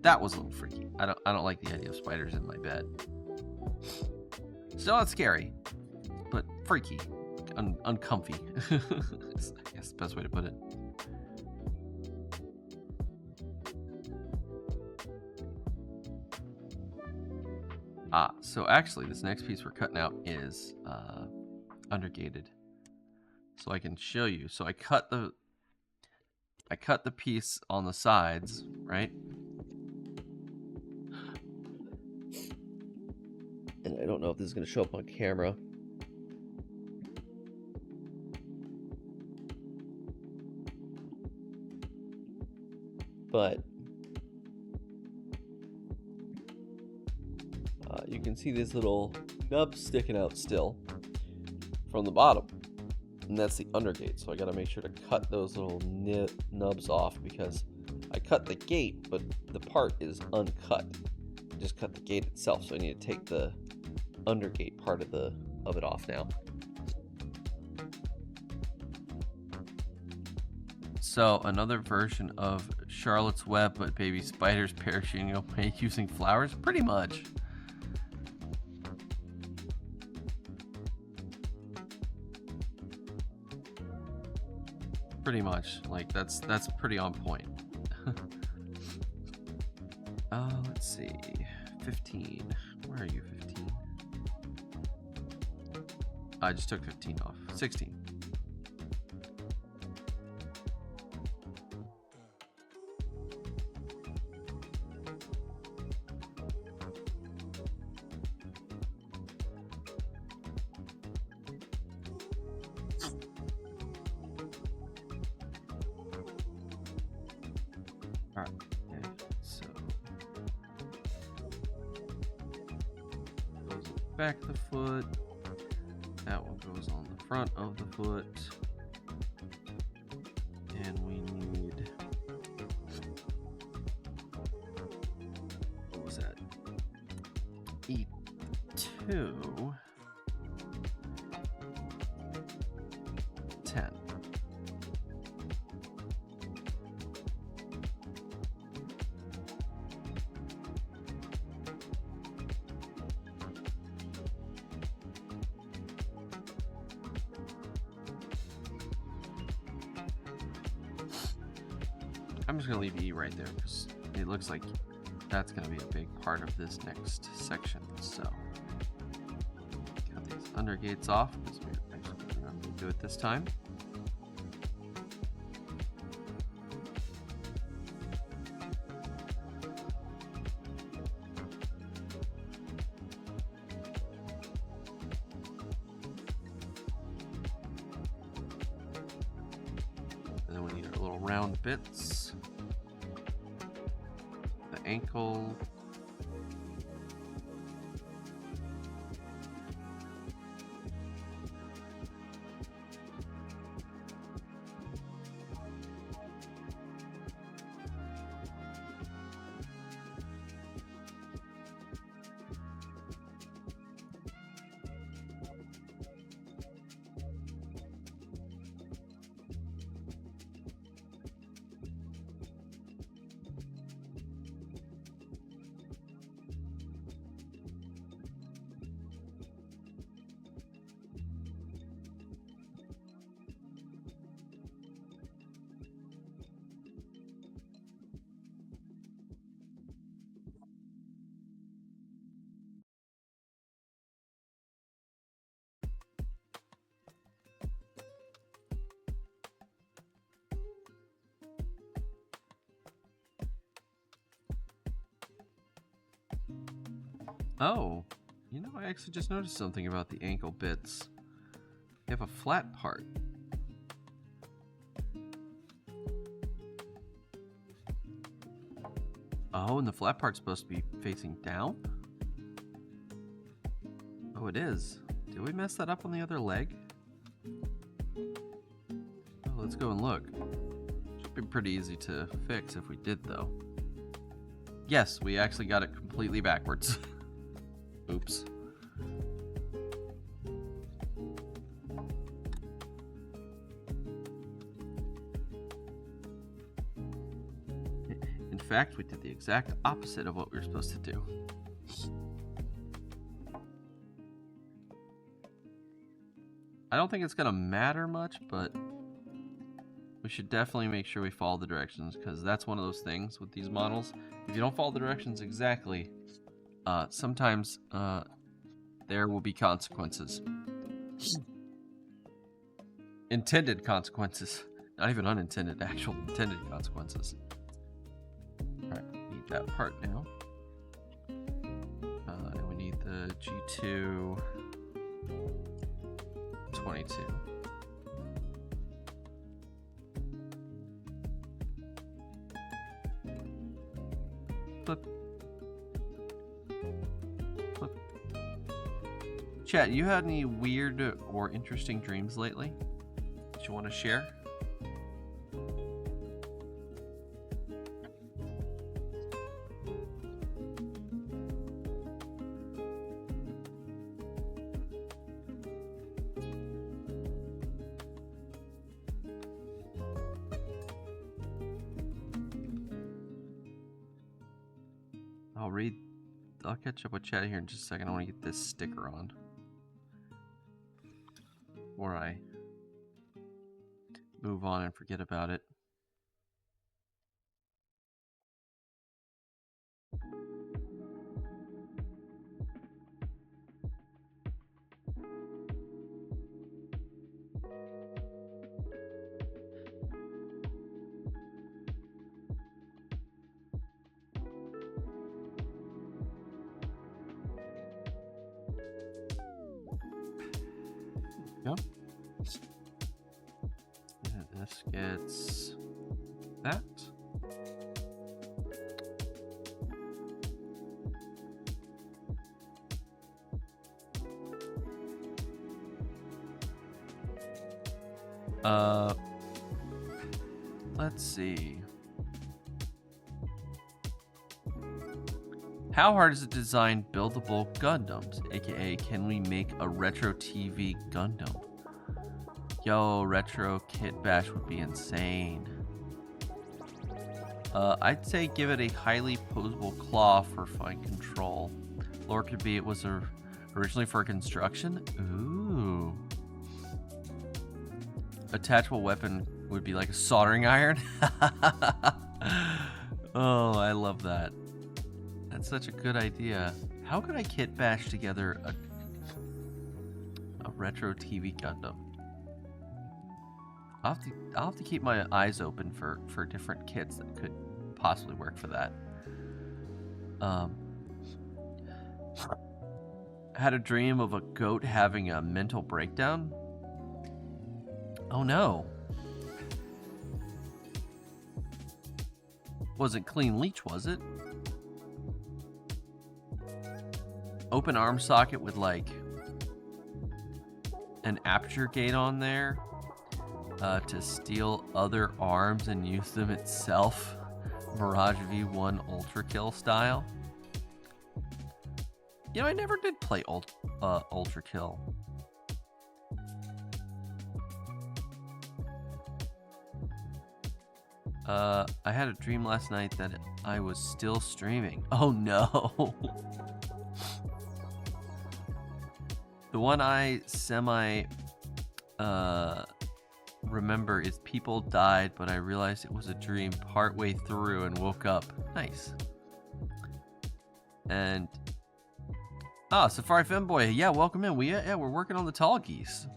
Speaker 1: That was a little freaky. I don't like the idea of spiders in my bed. Still not scary, but freaky, uncomfy. I guess the best way to put it. So actually this next piece we're cutting out is undergated, so I can show you. So I cut the piece on the sides, right? And I don't know if this is going to show up on camera. But you can see these little nubs sticking out still from the bottom, and that's the undergate. So I got to make sure to cut those little nubs off, because I cut the gate, but the part is uncut. I just cut the gate itself, so I need to take the undergate part of it off now. So another version of Charlotte's Web, but baby spiders parachuting away using flowers, pretty much. Pretty much, like that's pretty on point. Let's see, 15. Where are you, 15? I just took 15 off. 16. All right. Okay. So goes on the back of the foot. That one goes on the front of the foot. And we need, what was that? E2. 10. I'm just going to leave E right there because it looks like that's going to be a big part of this next section. So under gates off because we're actually going to do it this time. And then we need our little round bits. The ankle. Oh, you know, I actually just noticed something about the ankle bits. They have a flat part. Oh, and the flat part's supposed to be facing down? Oh, it is. Did we mess that up on the other leg? Oh, let's go and look. Should be pretty easy to fix if we did, though. Yes, we actually got it completely backwards. Oops. In fact, we did the exact opposite of what we were supposed to do. I don't think it's gonna matter much, but we should definitely make sure we follow the directions, because that's one of those things with these models. If you don't follow the directions exactly, sometimes there will be consequences. Intended consequences. Not even unintended, actual intended consequences. Alright, we need that part now. And we need the G2 22. Flip. Flip. Chat, you had any weird or interesting dreams lately that you want to share? I'll catch up with chat here in just a second. I want to get this sticker on before I move on and forget about it. Yep. And this gets that. Let's see. How hard is it to design buildable Gundams? AKA, can we make a retro TV Gundam? Yo, retro kit bash would be insane. I'd say give it a highly posable claw for fine control. Lore could be it was originally for construction. Ooh. Attachable weapon would be like a soldering iron. Oh, I love that. That's such a good idea. How could I kit bash together A retro TV Gundam. I'll have to keep my eyes open for different kits that could possibly work for that. I had a dream of a goat having a mental breakdown. Oh no. Wasn't clean leech, was it? Open arm socket with like an aperture gate on there to steal other arms and use them itself. Mirage V1 Ultra Kill style. You know, I never did play Ultra Kill. I had a dream last night that I was still streaming. Oh no. The one I remember is people died, but I realized it was a dream partway through and woke up. Nice. And Safari Femboy, yeah, welcome in. We're working on the Tallgeese.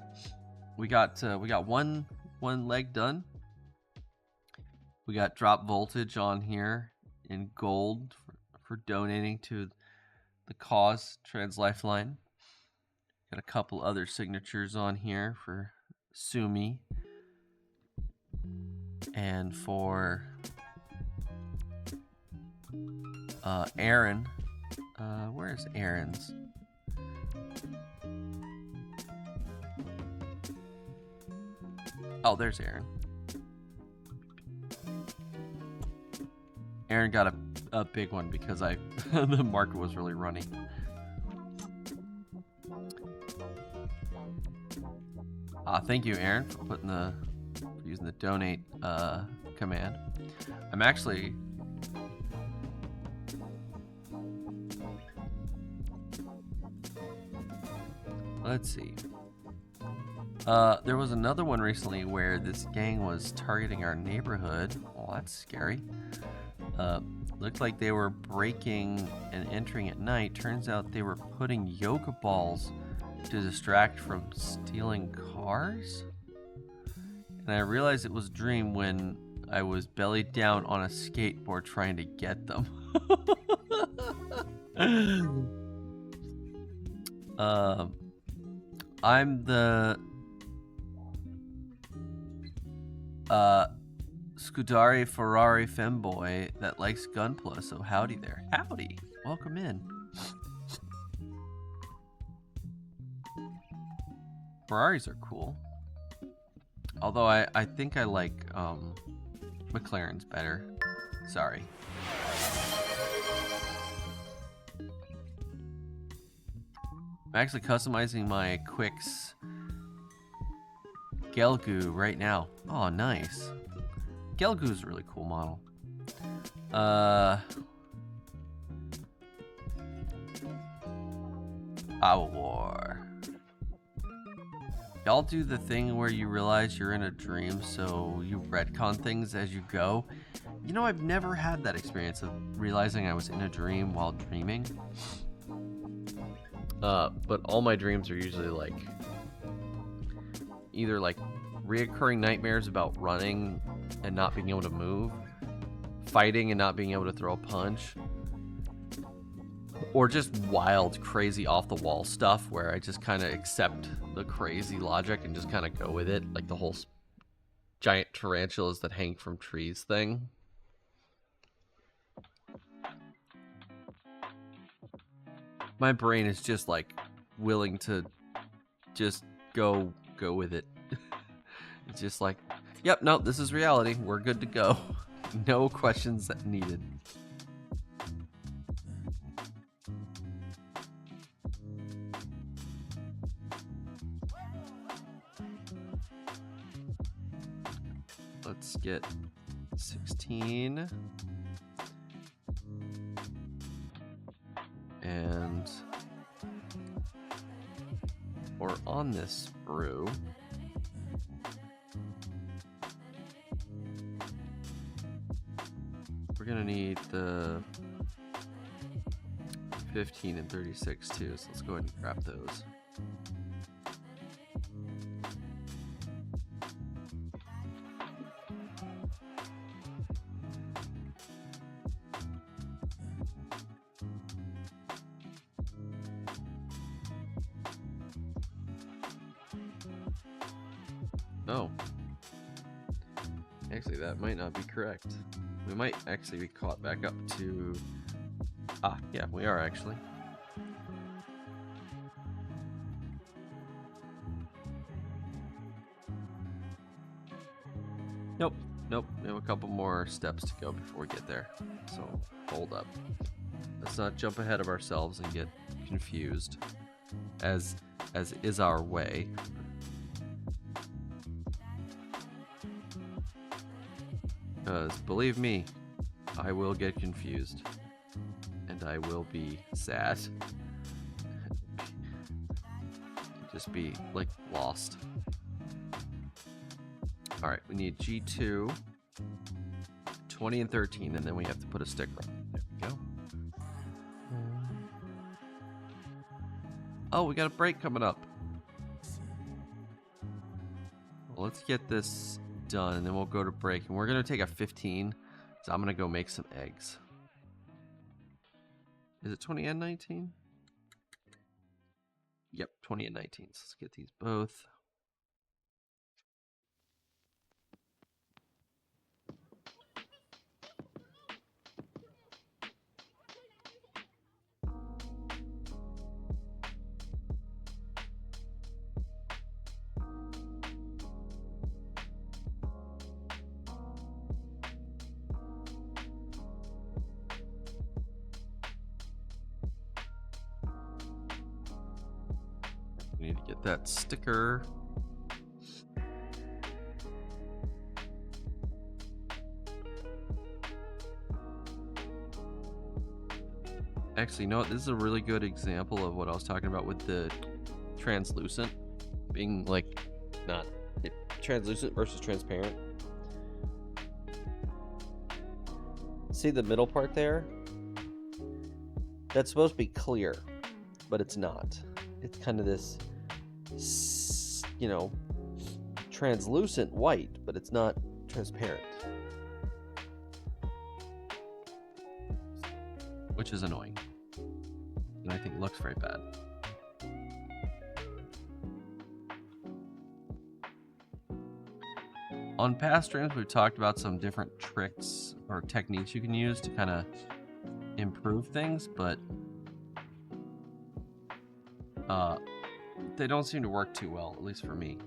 Speaker 1: We got one leg done. We got Drop Voltage on here in gold for donating to the cause, Trans Lifeline. Got a couple other signatures on here for Sumi and for Aaron. Where's Aaron's? Oh, there's Aaron. Aaron got a big one because the market was really running. Thank you, Aaron, for using the donate command. I'm actually let's see. There was another one recently where this gang was targeting our neighborhood. Oh, that's scary. Looked like they were breaking and entering at night. Turns out they were putting yoga balls to distract from stealing cars. And I realized it was a dream when I was belly down on a skateboard trying to get them. I'm the Scudari Ferrari femboy that likes Gunpla, so howdy there. Howdy. Welcome in. Ferraris are cool. Although I think I like McLaren's better. Sorry. I'm actually customizing my Quicks Gelgu right now. Oh, nice. Gelgu's a really cool model. Our War. Y'all do the thing where you realize you're in a dream, so you retcon things as you go. You know, I've never had that experience of realizing I was in a dream while dreaming. But all my dreams are usually like either like reoccurring nightmares about running and not being able to move, fighting and not being able to throw a punch, or just wild, crazy, off-the-wall stuff where I just kind of accept the crazy logic and just kind of go with it, like the whole giant tarantulas that hang from trees thing. My brain is just like willing to just go with it. It's just like, yep, no, this is reality. We're good to go. No questions needed. Let's get 16. And we're on this sprue. We're gonna need the 15 and 36 too, so let's go ahead and grab those. Oh. Actually, that might not be correct. We might actually be caught back up to... Ah, yeah, we are actually. Nope, nope. We have a couple more steps to go before we get there. So, hold up. Let's not jump ahead of ourselves and get confused, as is our way. Because, believe me, I will get confused. And I will be sad. Just be, like, lost. Alright, we need G2, 20 and 13, and then we have to put a sticker on it. There we go. Oh, we got a break coming up. Well, let's get this done, and then we'll go to break. And we're going to take a 15, so I'm going to go make some eggs. Is it 20 and 19? Yep, 20 and 19. So let's get these both. We need to get that sticker. Actually, you know what? This is a really good example of what I was talking about with the translucent being like not translucent versus transparent. See the middle part there? That's supposed to be clear, but it's not. It's kind of this, you know, translucent white, but it's not transparent. Which is annoying. And I think looks very bad. On past streams, we've talked about some different tricks or techniques you can use to kind of improve things, but they don't seem to work too well, at least for me.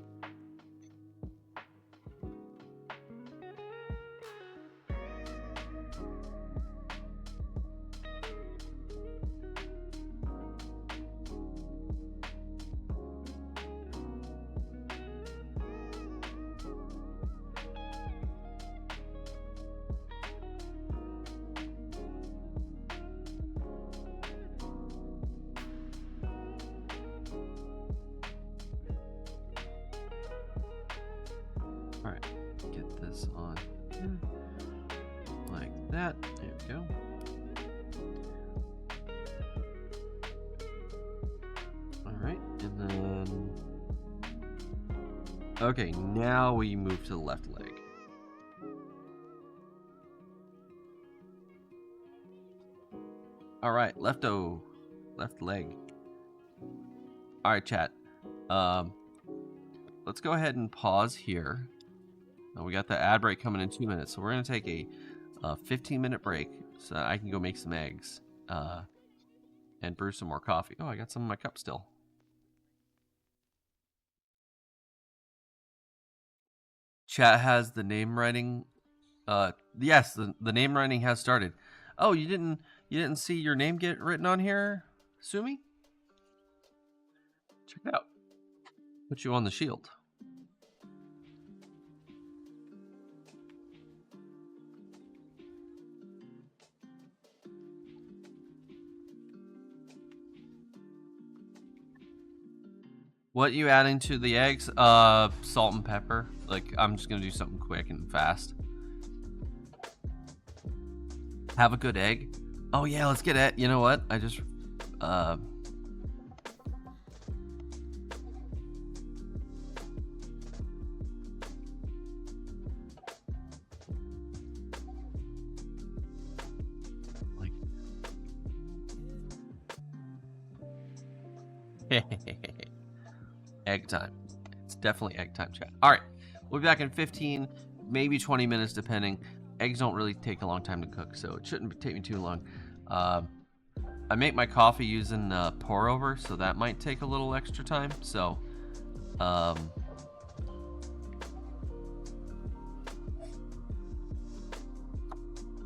Speaker 1: Alright, get this on here. Like that. There we go. Alright, and then... Okay, now we move to the left leg. Alright, left leg. Alright, chat. Let's go ahead and pause here. We got the ad break coming in 2 minutes, so we're going to take a 15-minute break so that I can go make some eggs and brew some more coffee. Oh, I got some in my cup still. Chat has the name writing. Yes, the name writing has started. Oh, you didn't see your name get written on here, Sumi? Check it out. Put you on the shield. What you adding to the eggs? Salt and pepper. Like, I'm just gonna do something quick and fast. Have a good egg. Oh yeah, let's get it. You know what? I just like egg time. It's definitely egg time, chat. All right, We'll be back in 15, maybe 20 minutes, depending. Eggs don't really take a long time to cook, so it shouldn't take me too long. I make my coffee using pour over, so that might take a little extra time. So, but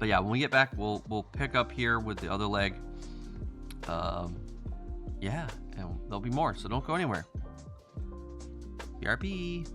Speaker 1: yeah, when we get back, we'll pick up here with the other leg. Yeah, and there'll be more, so don't go anywhere. BRB.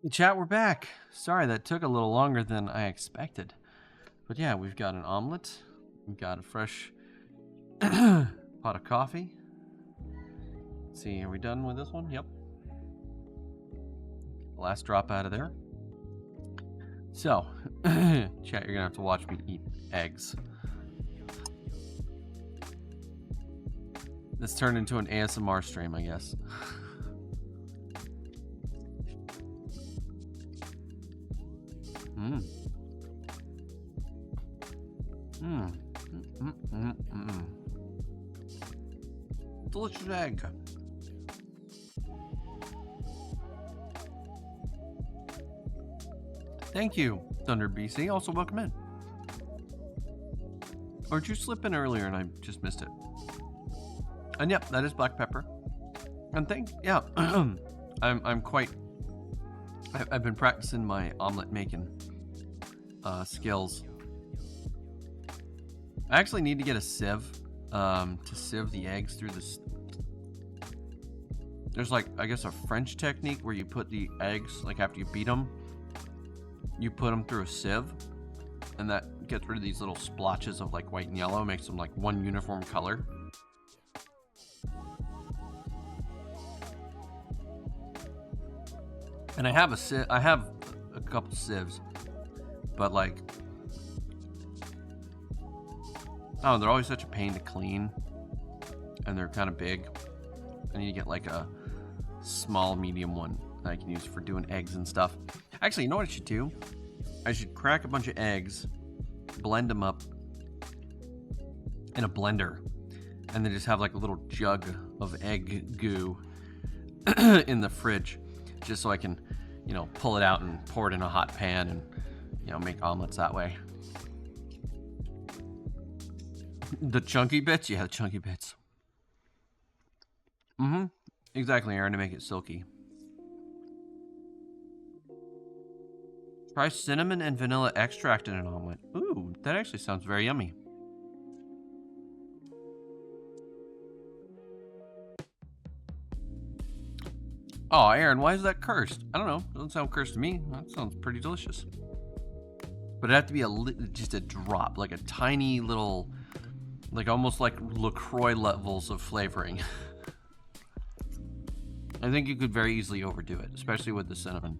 Speaker 1: Chat, we're back. Sorry, that took a little longer than I expected. But yeah, we've got an omelet. We've got a fresh pot of coffee. Let's see, are we done with this one? Yep. Last drop out of there. So, chat, you're gonna have to watch me eat eggs. This turned into an ASMR stream, I guess. Delicious egg. Thank you, Thunder BC. Also, welcome in. Or did you slip in earlier and I just missed it? And yep, that is black pepper. And yeah, I'm quite. I've been practicing my omelet making skills. I actually need to get a sieve to sieve the eggs through this. There's like, I guess, a French technique where you put the eggs, like after you beat them, you put them through a sieve, and that gets rid of these little splotches of like white and yellow, makes them like one uniform color. And I have a couple sieves, but like, oh, they're always such a pain to clean, and they're kind of big. I need to get like a small, medium one that I can use for doing eggs and stuff. Actually, you know what I should do? I should crack a bunch of eggs, blend them up in a blender, and then just have like a little jug of egg goo in the fridge, just so I can, you know, pull it out and pour it in a hot pan and, you know, make omelets that way. The chunky bits? Yeah, the chunky bits. Exactly, Aaron, to make it silky. Try cinnamon and vanilla extract in an omelet. Ooh, that actually sounds very yummy. Oh, Aaron, why is that cursed? I don't know. Doesn't sound cursed to me. That sounds pretty delicious. But it'd have to be just a drop, like a tiny little, like almost like LaCroix levels of flavoring. I think you could very easily overdo it, especially with the cinnamon.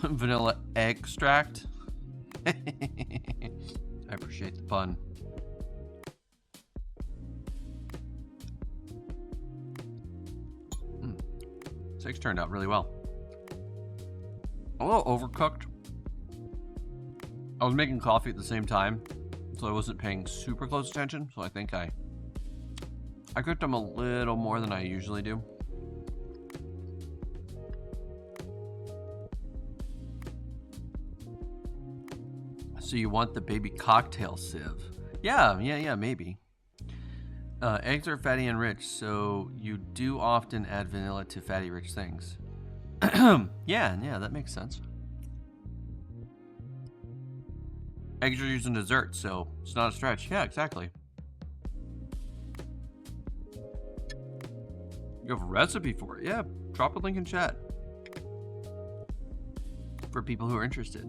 Speaker 1: Vanilla extract. I appreciate the pun. This eggs turned out really well. A little overcooked. I was making coffee at the same time, so I wasn't paying super close attention, so I think I cooked them a little more than I usually do. So you want the baby cocktail sieve? Yeah, maybe. Eggs are fatty and rich, so you do often add vanilla to fatty rich things. yeah, that makes sense. Eggs are used in dessert, so it's not a stretch. Yeah, exactly. You have a recipe for it? Yeah, drop a link in chat for people who are interested.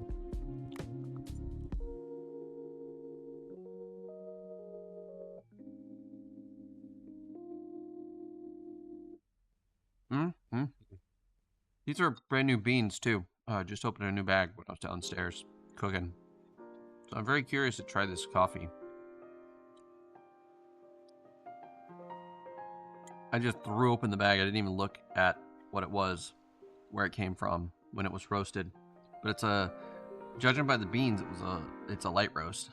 Speaker 1: These are brand new beans too. Just opened a new bag when I was downstairs cooking. So I'm very curious to try this coffee. I just threw open the bag. I didn't even look at what it was, where it came from, when it was roasted. But it's a, judging by the beans, it's a light roast.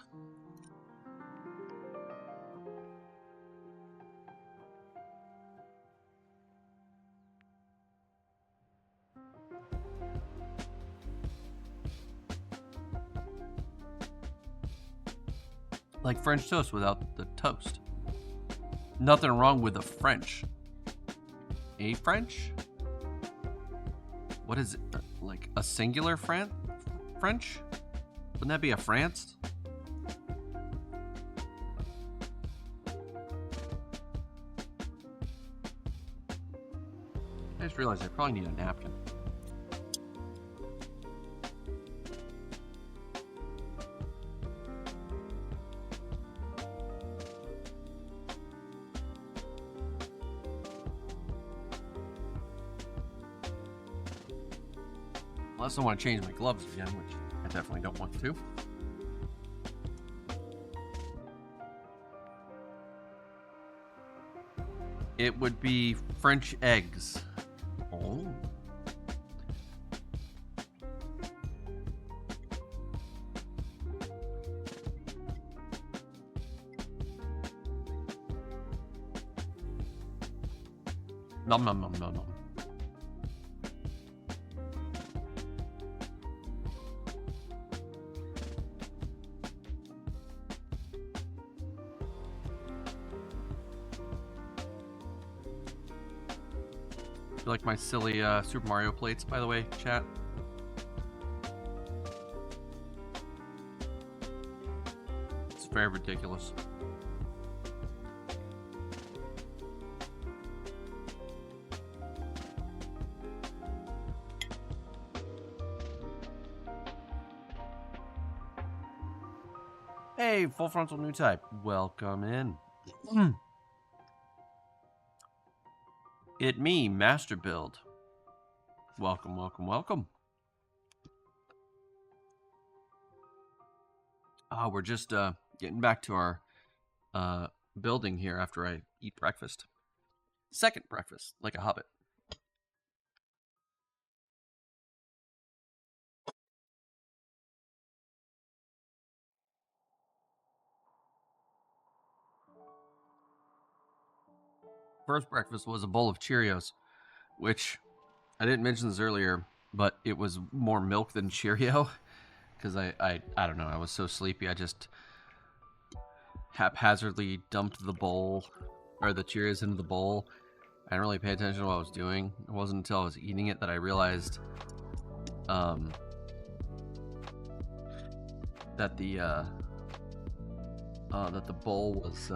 Speaker 1: Like French toast without the toast. Nothing wrong with the French. A French? What is it? Like a singular French? Wouldn't that be a France? I just realized I probably need a napkin. Unless I want to change my gloves again, which I definitely don't want to. It would be French eggs. Oh. Nom nom nom nom nom. You like my silly Super Mario plates, by the way, chat? It's very ridiculous. Hey, full frontal new type. Welcome in. It me, Master Build. Welcome, welcome, welcome. We're just getting back to our building here after I eat breakfast. Second breakfast, like a hobbit. First breakfast was a bowl of Cheerios, which I didn't mention this earlier, but it was more milk than Cheerio because I don't know, I was so sleepy. I just haphazardly dumped the bowl or the Cheerios into the bowl. I didn't really pay attention to what I was doing. It wasn't until I was eating it that I realized that the bowl was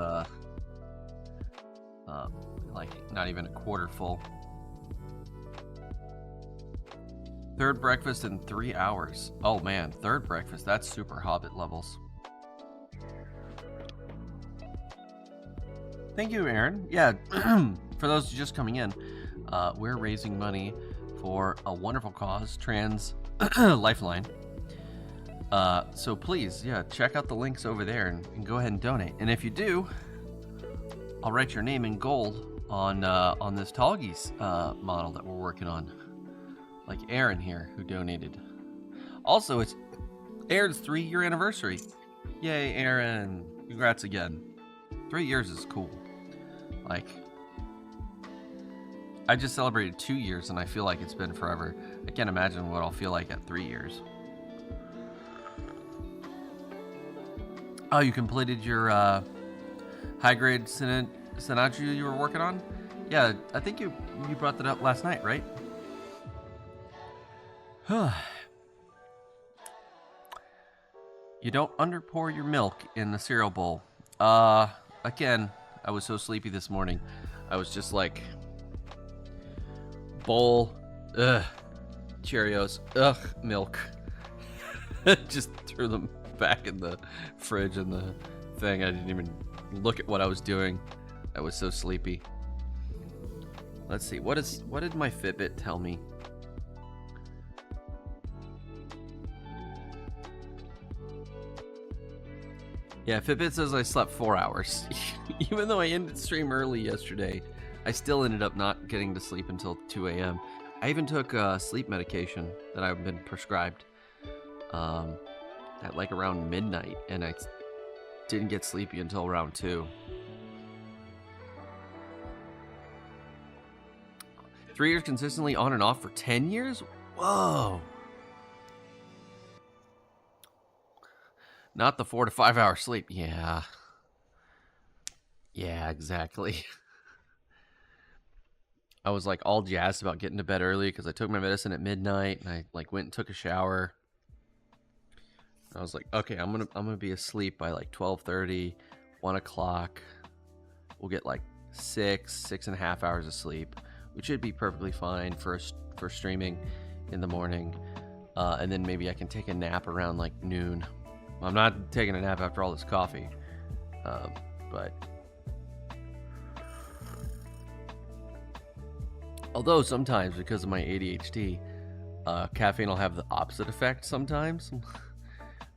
Speaker 1: like not even a quarter full. Third breakfast in 3 hours. Oh man, third breakfast. That's super Hobbit levels. Thank you, Aaron. Yeah, for those just coming in, we're raising money for a wonderful cause, Trans Lifeline. So please, yeah, check out the links over there and go ahead and donate. And if you do, I'll write your name in gold on this Tallgeese model that we're working on. Like Aaron here, who donated. Also, it's Aaron's 3-year anniversary. Yay, Aaron. Congrats again. 3 years is cool. Like, I just celebrated 2 years and I feel like it's been forever. I can't imagine what I'll feel like at 3 years. Oh, you completed your high-grade Sinatra you were working on? Yeah, I think you brought that up last night, right? You don't underpour your milk in the cereal bowl. Again, I was so sleepy this morning. I was just like, bowl, Cheerios, milk. Just threw them back in the fridge and the thing. I didn't even look at what I was doing. I was so sleepy. Let's see, what did my Fitbit tell me? Yeah, Fitbit says I slept 4 hours. Even though I ended stream early yesterday, I still ended up not getting to sleep until 2 a.m. I even took sleep medication that I've been prescribed at like around midnight, and I didn't get sleepy until around 2. 3 years consistently on and off for 10 years? Whoa. Not the 4 to 5 hour sleep. Yeah. Yeah, exactly. I was like all jazzed about getting to bed early because I took my medicine at midnight and I like went and took a shower. I was like, okay, I'm gonna be asleep by like 12:30, 1 o'clock. We'll get like 6.5 hours of sleep, which should be perfectly fine for streaming in the morning. And then maybe I can take a nap around like noon. I'm not taking a nap after all this coffee, but although sometimes because of my ADHD, caffeine will have the opposite effect sometimes,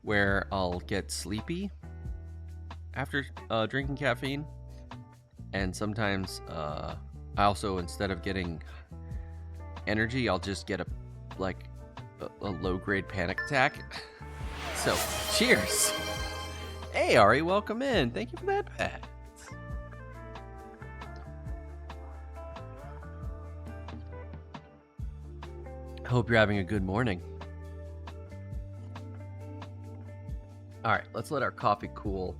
Speaker 1: where I'll get sleepy after drinking caffeine, and sometimes I also, instead of getting energy, I'll just get a low-grade panic attack. So, cheers! Hey, Ari, welcome in. Thank you for that pet. I hope you're having a good morning. All right, let's let our coffee cool.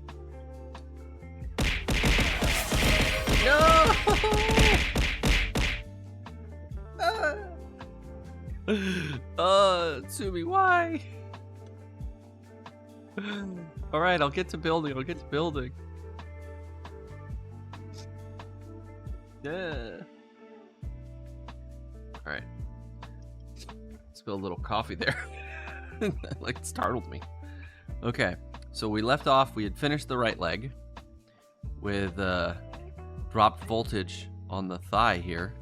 Speaker 1: No! Tsumi, why? All right, I'll get to building. Yeah. All right. Spilled a little coffee there. Like, it startled me. Okay, so we left off. We had finished the right leg with dropped voltage on the thigh here.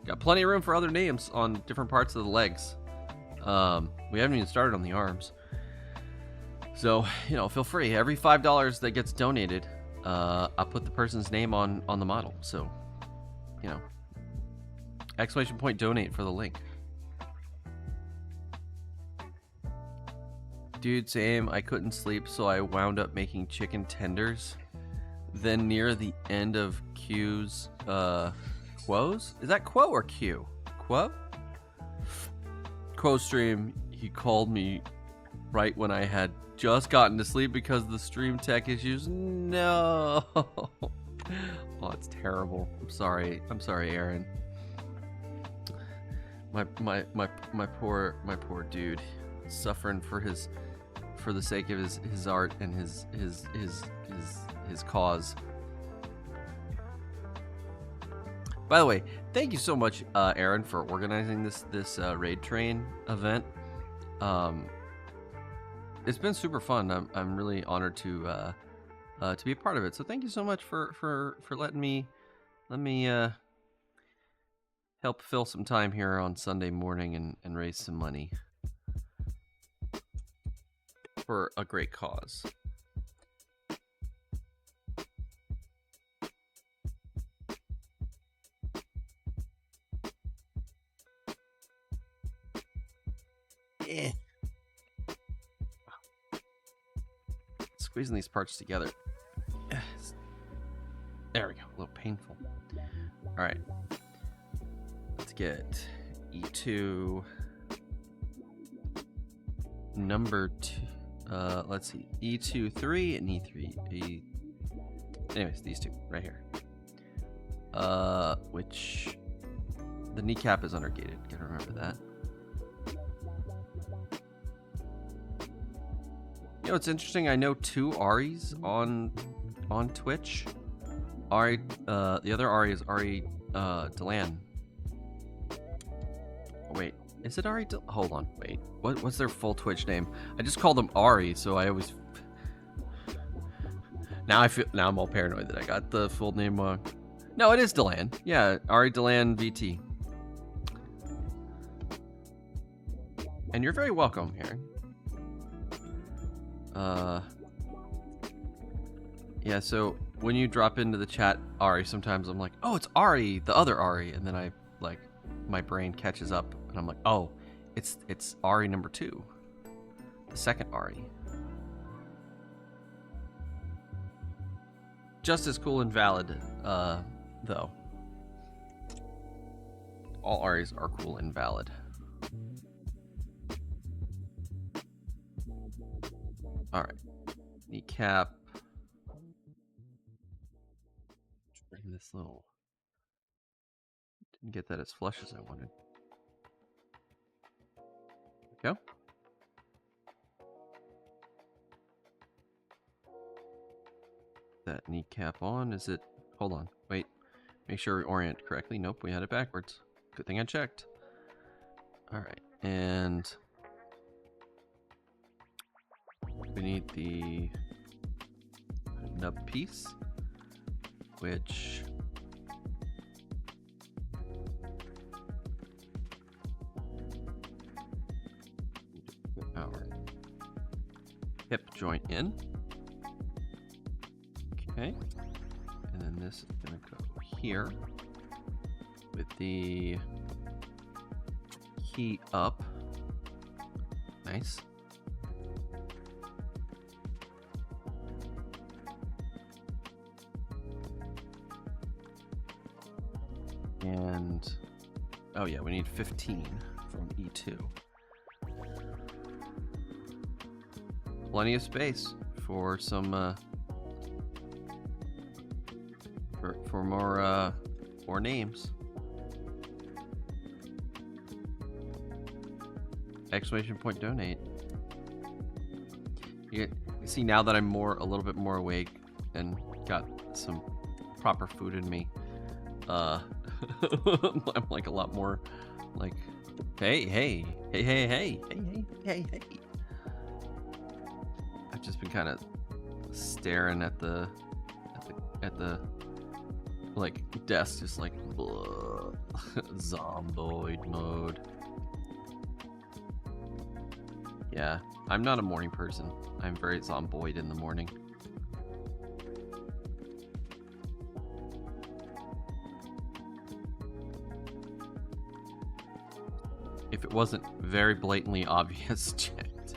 Speaker 1: Got plenty of room for other names on different parts of the legs. We haven't even started on the arms. So, feel free. Every $5 that gets donated, I'll put the person's name on the model. So, exclamation point donate for the link. Dude, same. I couldn't sleep, so I wound up making chicken tenders. Then near the end of Q's, Quo's? Is that Quo or Q? Quo? Quo stream, he called me right when I had just gotten to sleep because of the stream tech issues. No. Oh, it's terrible. I'm sorry, Aaron. My poor dude, suffering for the sake of his art and his cause. By the way, thank you so much, Aaron, for organizing this raid train event. It's been super fun. I'm really honored to be a part of it. So thank you so much for letting me help fill some time here on Sunday morning and raise some money for a great cause. Yeah. Squeezing these parts together. Yes. There we go. A little painful. All right. Let's get E2 number 2. Let's see. E2 3 and E3. Anyways, these two right here. Which the kneecap is undergated. Gotta remember that. It's interesting. I know 2 Aris on Twitch. Ari, the other Ari is Ari Delan. Oh, wait, is it Ari? Hold on, wait. What's their full Twitch name? I just called them Ari, so I always. Now I'm all paranoid that I got the full name wrong. No, it is Delan. Yeah, Ari Delan VT. And you're very welcome, Aaron. Yeah, so when you drop into the chat, Ari, sometimes I'm like, oh, it's Ari, the other Ari, and then my brain catches up, and I'm like, oh, it's Ari number 2, the second Ari. Just as cool and valid, though. All Aris are cool and valid. Alright. Kneecap. Bring this little... Didn't get that as flush as I wanted. There we go. That kneecap on. Is it... Hold on. Wait. Make sure we orient correctly. Nope, we had it backwards. Good thing I checked. Alright. And... we need the nub piece, which put our hip joint in. Okay, and then this is gonna go here with the key up. Nice. And, oh yeah, we need 15 from E2. Plenty of space for some, for more names. Exclamation point donate. You see, now that I'm a little bit more awake and got some proper food in me, I'm like a lot more like, hey. I've just been kind of staring at the like desk, just like zomboid mode. Yeah, I'm not a morning person. I'm very zomboid in the morning. If it wasn't very blatantly obvious, checked.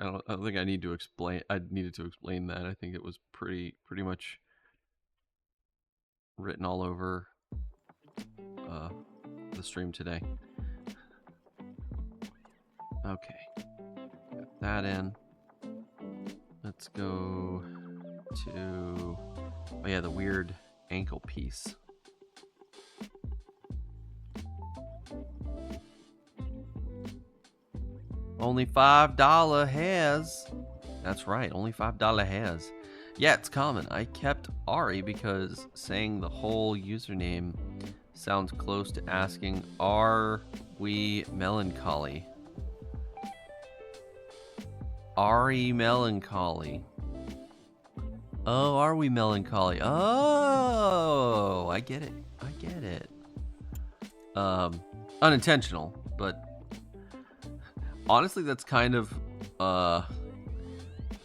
Speaker 1: I don't think I need to explain. I needed to explain that. I think it was pretty much written all over the stream today. Okay, got that in. Let's go to, oh yeah, the weird ankle piece. Only $5 hairs. That's right, only $5 hairs. Yeah, it's common. I kept Ari because saying the whole username sounds close to asking, are we melancholy? Ari melancholy. Oh, are we melancholy? Oh, I get it. I get it. Unintentional, but honestly, that's kind of,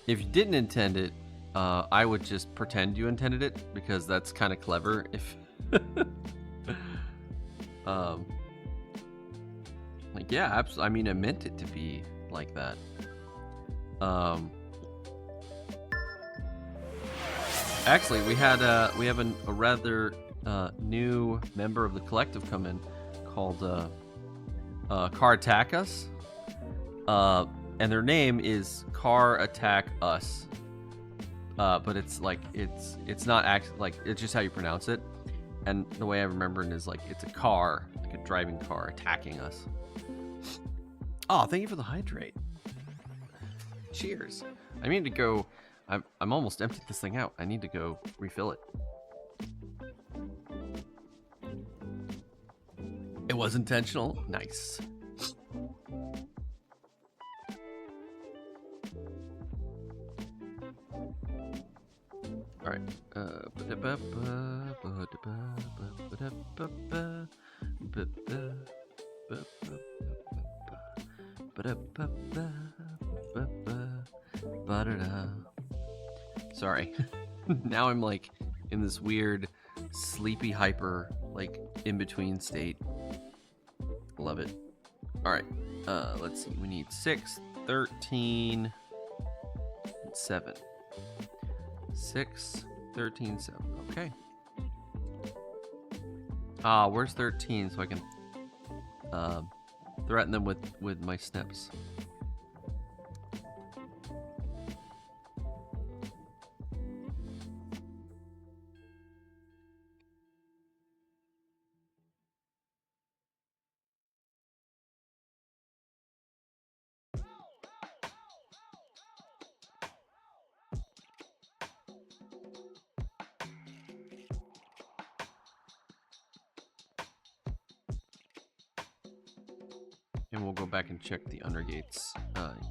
Speaker 1: if you didn't intend it, I would just pretend you intended it, because that's kind of clever. If, like, yeah, absolutely. I mean, I meant it to be like that. Actually, we have a rather new member of the collective come in called Car Attack Us, and their name is Car Attack Us, but it's like it's not like, it's just how you pronounce it, and the way I remember it is like it's a car, like a driving car attacking us. Oh, thank you for the hydrate. Cheers. I need to go. I'm almost emptied this thing out. I need to go refill it. It was intentional. Nice. All right. Sorry. Now I'm like in this weird sleepy hyper like in between state. Love it. All right. Let's see. We need 6, 13, and 7. 6, 13, 7. Okay. Where's 13 so I can threaten them with my snips. And we'll go back and check the undergates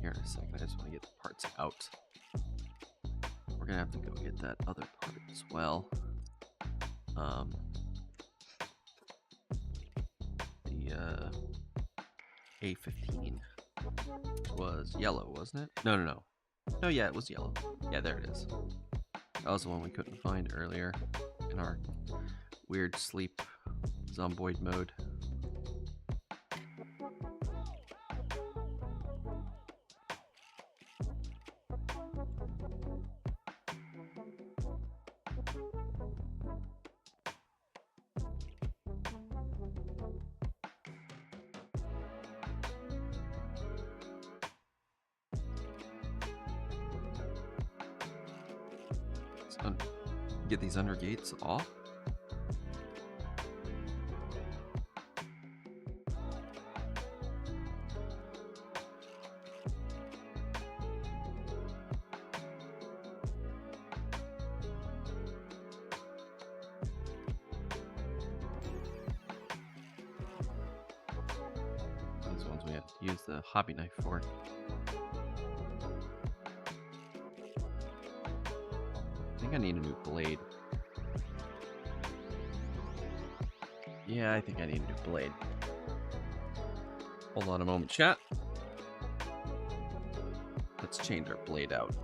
Speaker 1: here in a second. I just want to get the parts out. We're going to have to go get that other part as well. The A15 was yellow, wasn't it? No. No, yeah, it was yellow. Yeah, there it is. That was the one we couldn't find earlier in our weird sleep zomboid mode. Get these undergates off. These ones we have to use the hobby knife for. I think I need a new blade. Yeah, I think I need a new blade. Hold on a moment, chat. Let's change our blade out.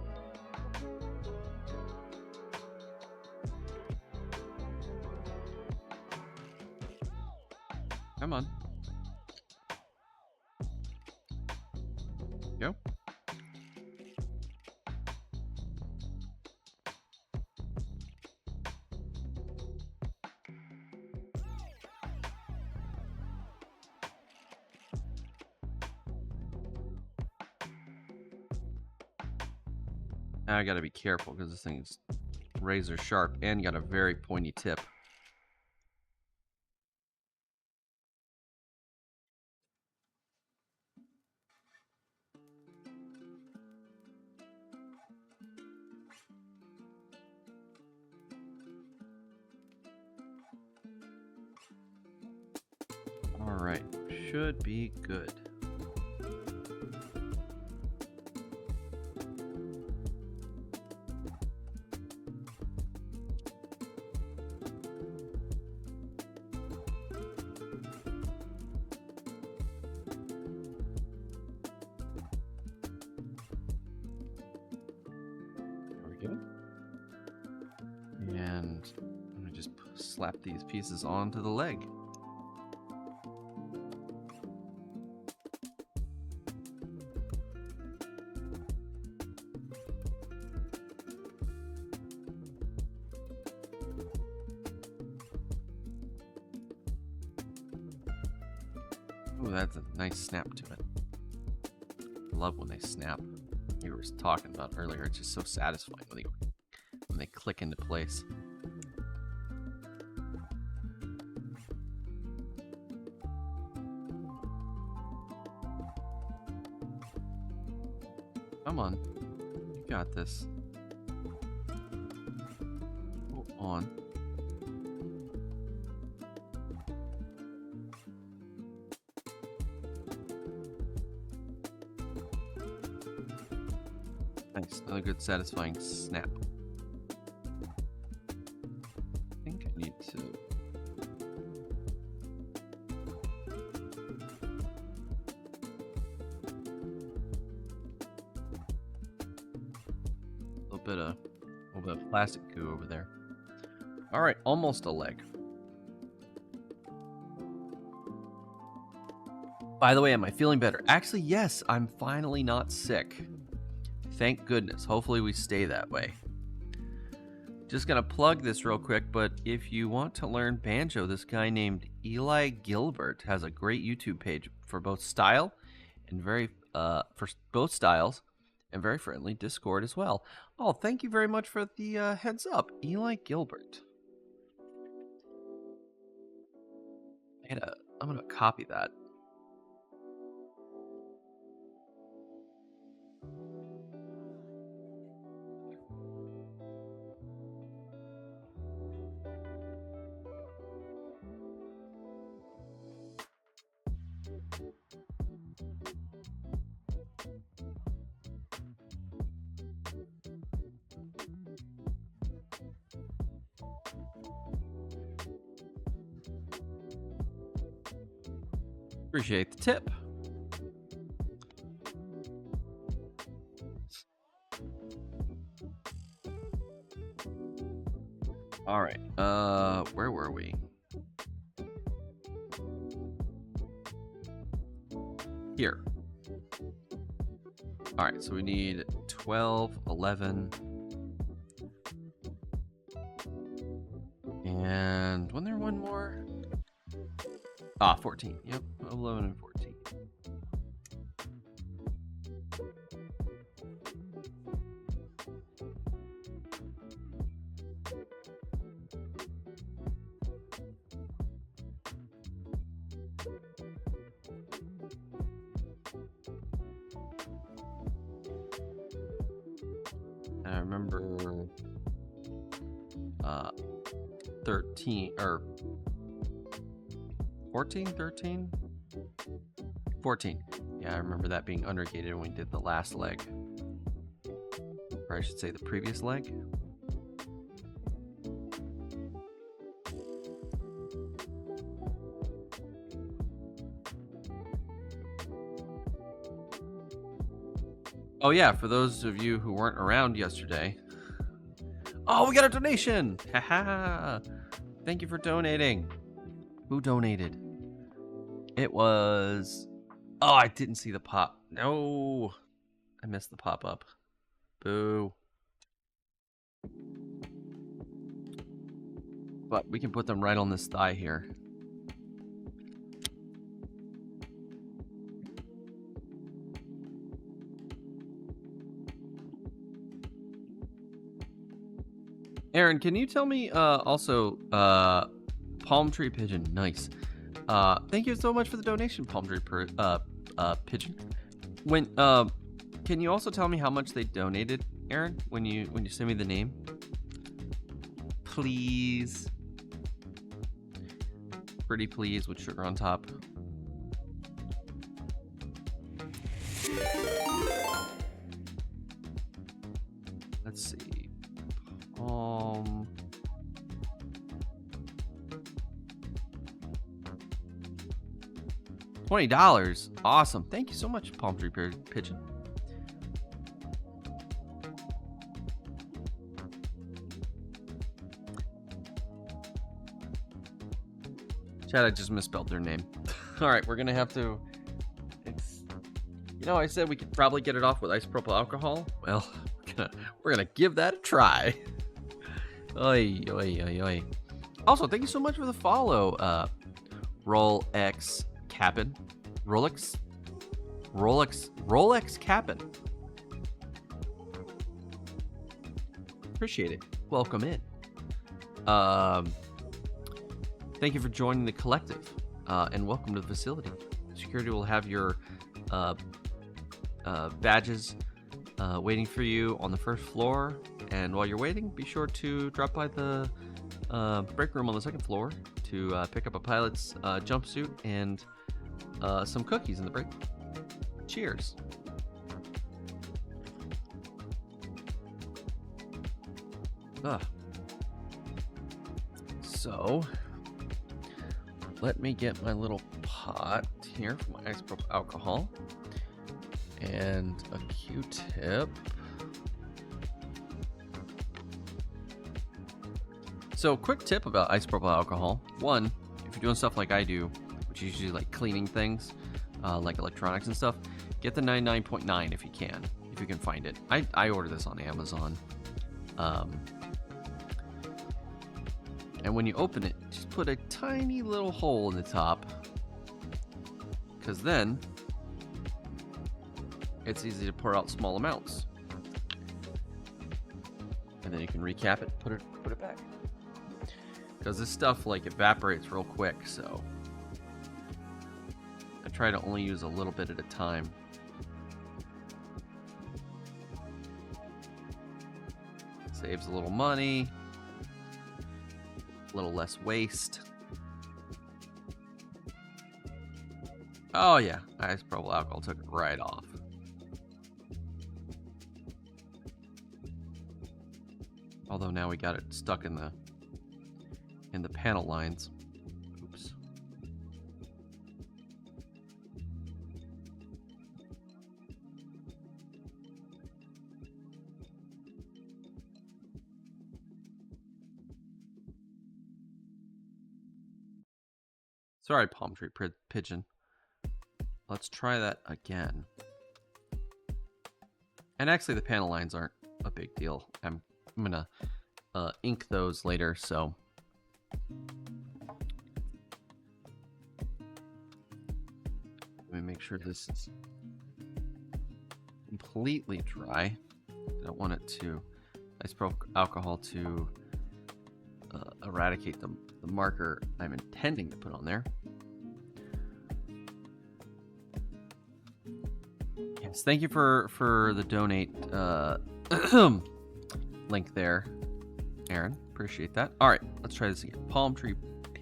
Speaker 1: Come on. Go. Now I gotta be careful because this thing's razor sharp and got a very pointy tip. All right, should be good. And I'm gonna just slap these pieces onto the leg. Ooh, that's a nice snap to it. I love when they snap. You were talking about earlier, it's just so satisfying when they click into place. Come on. You got this. Go on. Nice. Another good satisfying snap. I think I need to... A little bit of plastic goo over there. All right, almost a leg. By the way, am I feeling better? Actually, yes, I'm finally not sick. Thank goodness. Hopefully we stay that way. Just gonna plug this real quick, but if you want to learn banjo, this guy named Eli Gilbert has a great YouTube page for both style and for both styles, and very friendly Discord as well. Oh, thank you very much for the heads up, Eli Gilbert. I'm gonna copy that. Appreciate the tip. All right. Where were we? Here. All right, so we need 12, 11. And wasn't there one more? 14. Yep, 11 and 14. I remember 13 or 14, 13, 14. Yeah, I remember that being undergated when we did the last leg, or I should say the previous leg. Oh yeah, for those of you who weren't around yesterday. Oh, we got a donation! Haha! Thank you for donating. Who donated? It was... Oh, I didn't see the pop. No! I missed the pop-up. Boo. But we can put them right on this thigh here. Aaron, can you tell me also Palm Tree Pigeon? Nice. Thank you so much for the donation, Palm Tree Pigeon. When can you also tell me how much they donated, Aaron, when you send me the name? Please. Pretty please with sugar on top. Let's see. $20. Awesome. Thank you so much, Palm Tree Pigeon. Chad, I just misspelled their name. All right, we're going to have to... You know, I said we could probably get it off with isopropyl alcohol. Well, we're gonna give that a try. Oi, oi, oi, oi. Also, thank you so much for the follow, Rolex Cap'n. Rolex Cap'n. Appreciate it. Welcome in. Thank you for joining the collective, and welcome to the facility. Security will have your badges waiting for you on the first floor, and while you're waiting, be sure to drop by the break room on the second floor to pick up a pilot's jumpsuit and some cookies in the break. Cheers. So let me get my little pot here for my isopropyl alcohol and a Q-tip. So, quick tip about isopropyl alcohol. One, if you're doing stuff like I do, which is usually like cleaning things, like electronics and stuff, get the 99.9 if you can find it. I order this on Amazon. And when you open it, just put a tiny little hole in the top, because then it's easy to pour out small amounts. And then you can recap it, put it back. Because this stuff like evaporates real quick, so I try to only use a little bit at a time. Saves a little money, a little less waste. Oh yeah, isopropyl alcohol took it right off. Although now we got it stuck in the panel lines. Oops. Sorry, palm tree pigeon. Let's try that again. And actually, the panel lines aren't a big deal. I'm gonna ink those later, so. Let me make sure this is completely dry. I don't want it to isopropyl alcohol to eradicate the marker I'm intending to put on there. Yes, thank you for the donate link there, Aaron. Appreciate that. All right, let's try this again. Palm tree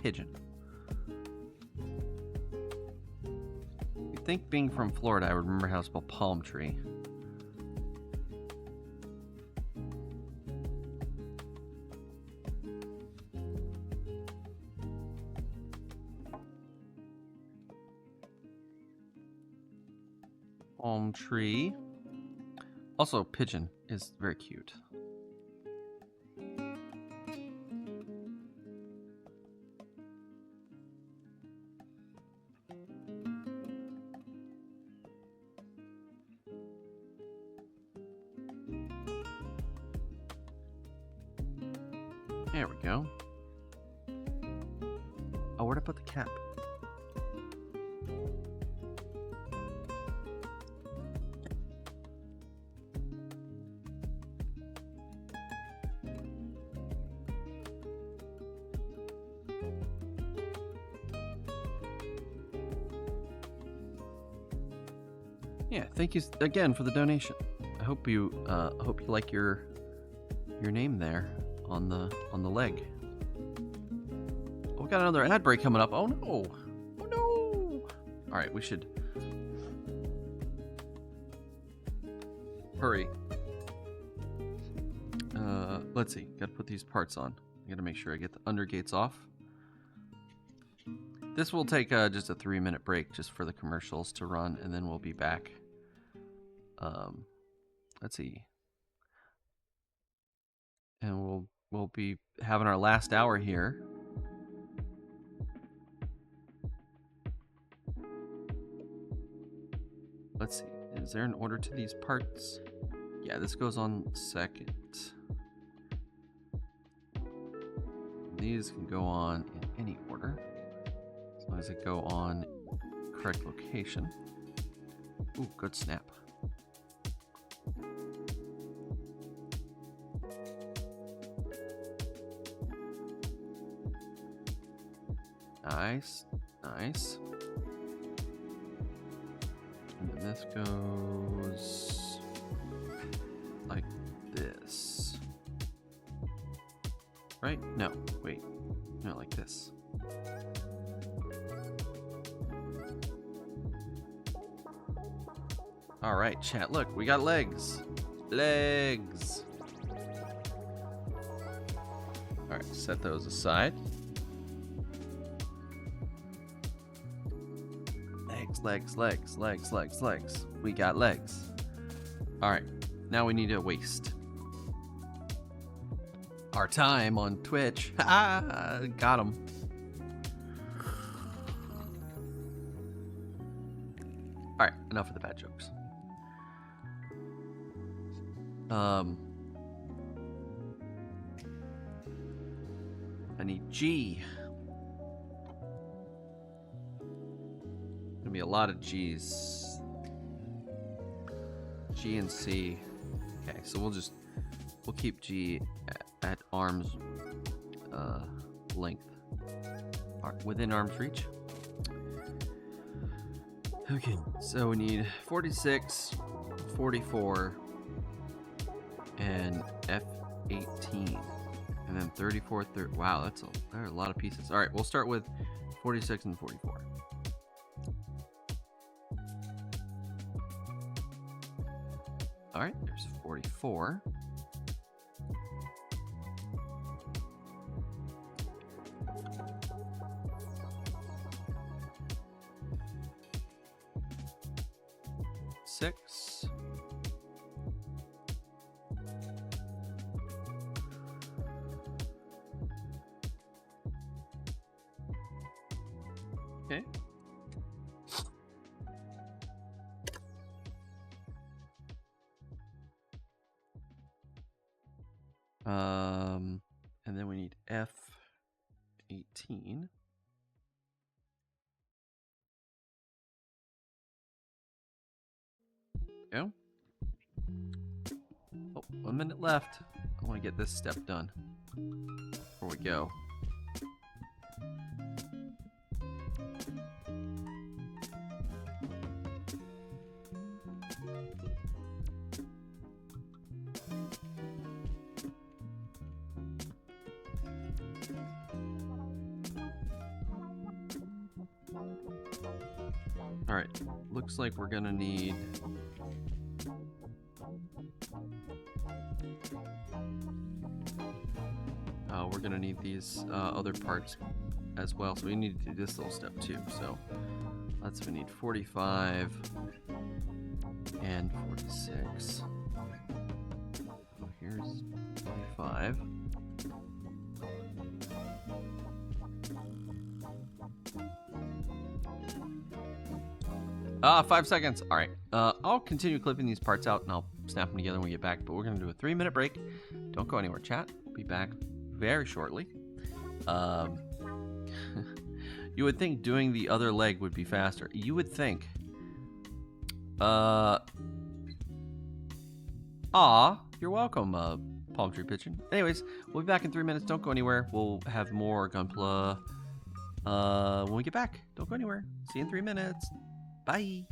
Speaker 1: pigeon. You'd think being from Florida, I would remember how to spell palm tree. Palm tree. Also, pigeon is very cute. There we go. Oh, where'd I put the cap? Yeah, thank you again for the donation. I hope you like your name there on the leg. Oh, we got another ad break coming up. Oh no! Oh no! All right, we should hurry. Let's see. Got to put these parts on. I got to make sure I get the undergates off. This will take just a 3-minute break just for the commercials to run, and then we'll be back. Let's see. And we'll be having our last hour here. Let's see. Is there an order to these parts? Yeah, this goes on second. These can go on in any order, as long as they go on correct location. Ooh, good snap. Nice, nice. And then this goes like this. Right? No, wait. No, like this. All right, chat. Look, we got legs. Legs. All right, set those aside. Legs, legs, legs, legs, legs. We got legs. All right, now we need to waste our time on Twitch. Ah, got him. All right, enough of the bad jokes. I need G. Gonna be a lot of G's. G and C. Okay, so we'll keep G at arm's length, within arm's reach. Okay, so we need 46, 44, and F18, and then 34. Wow, there are a lot of pieces. All right, we'll start with 46 and 44. All right, there's 44. Six. And then we need F18. Go. Oh, 1 minute left. I want to get this step done before we go. All right, looks like we're gonna need these other parts as well, so we need to do this little step too. So we need 45 and 46. So here's 45. Ah, 5 seconds. All right. I'll continue clipping these parts out and I'll snap them together when we get back. But we're going to do a 3-minute break. Don't go anywhere, chat. Be back very shortly. You would think doing the other leg would be faster. You would think. You're welcome, Palm Tree Pigeon. Anyways, we'll be back in 3 minutes. Don't go anywhere. We'll have more Gunpla when we get back. Don't go anywhere. See you in 3 minutes. Bye.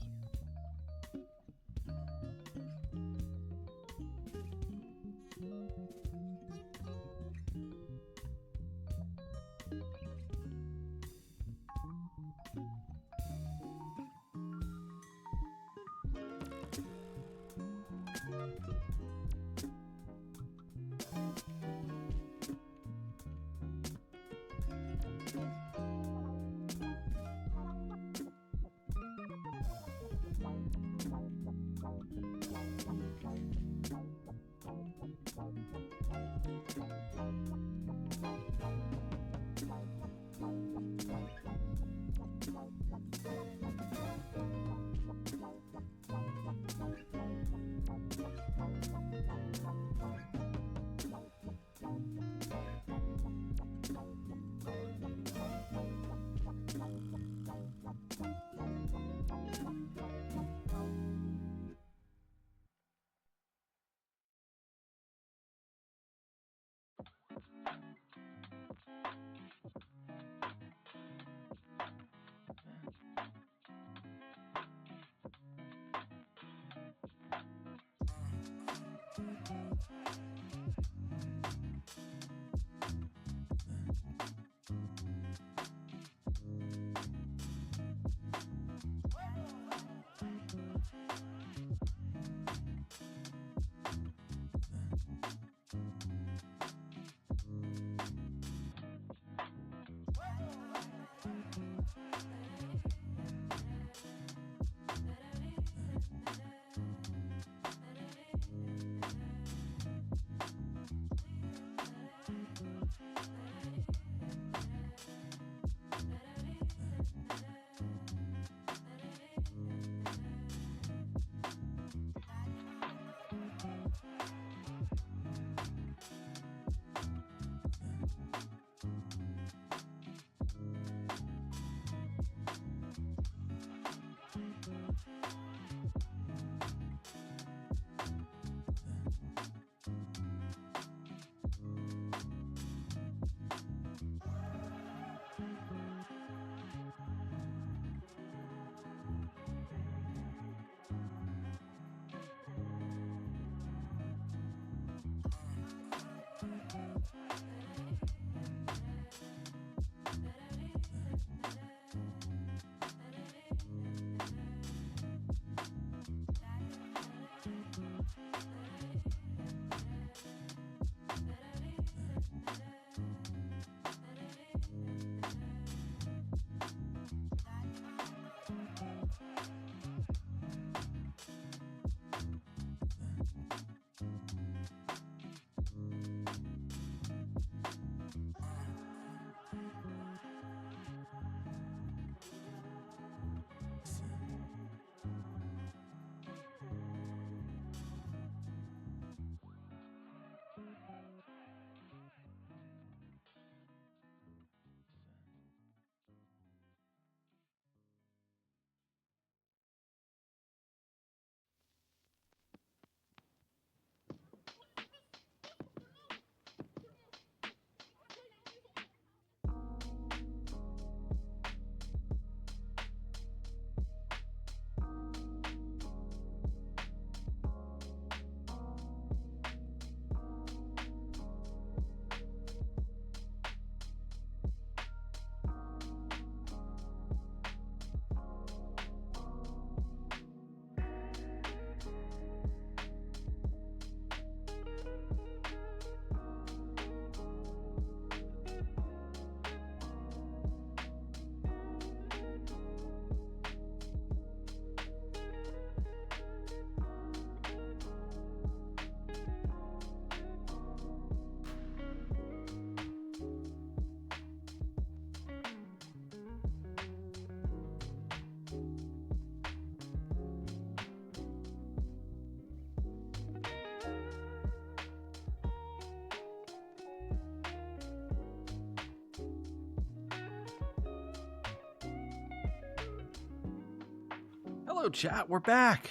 Speaker 1: Hello, chat. We're back.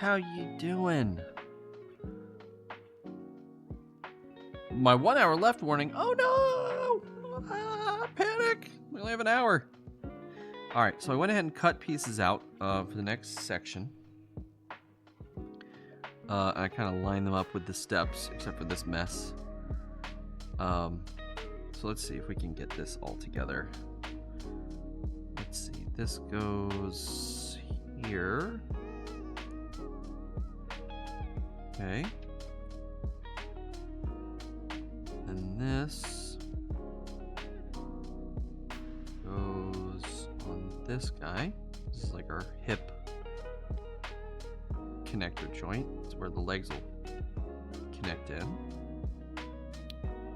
Speaker 1: How you doing? My 1 hour left warning. Oh no! Panic! We only have an hour. All right, so I went ahead and cut pieces out for the next section. I kind of lined them up with the steps, except for this mess. So let's see if we can get this all together. Let's see. This goes here. Okay. And this goes on this guy. This is like our hip connector joint. It's where the legs will connect in.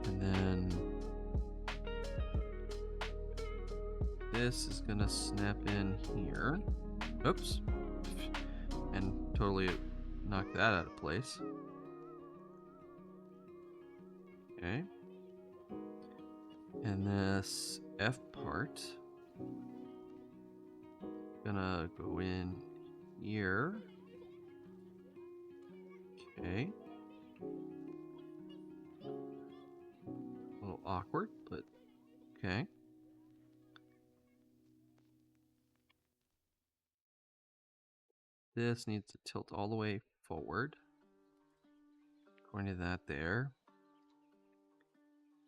Speaker 1: And then this is gonna snap in here. Oops. And totally knock that out of place. Okay. And this F part gonna go in here. Okay. A little awkward, but okay. This needs to tilt all the way forward. According to that there.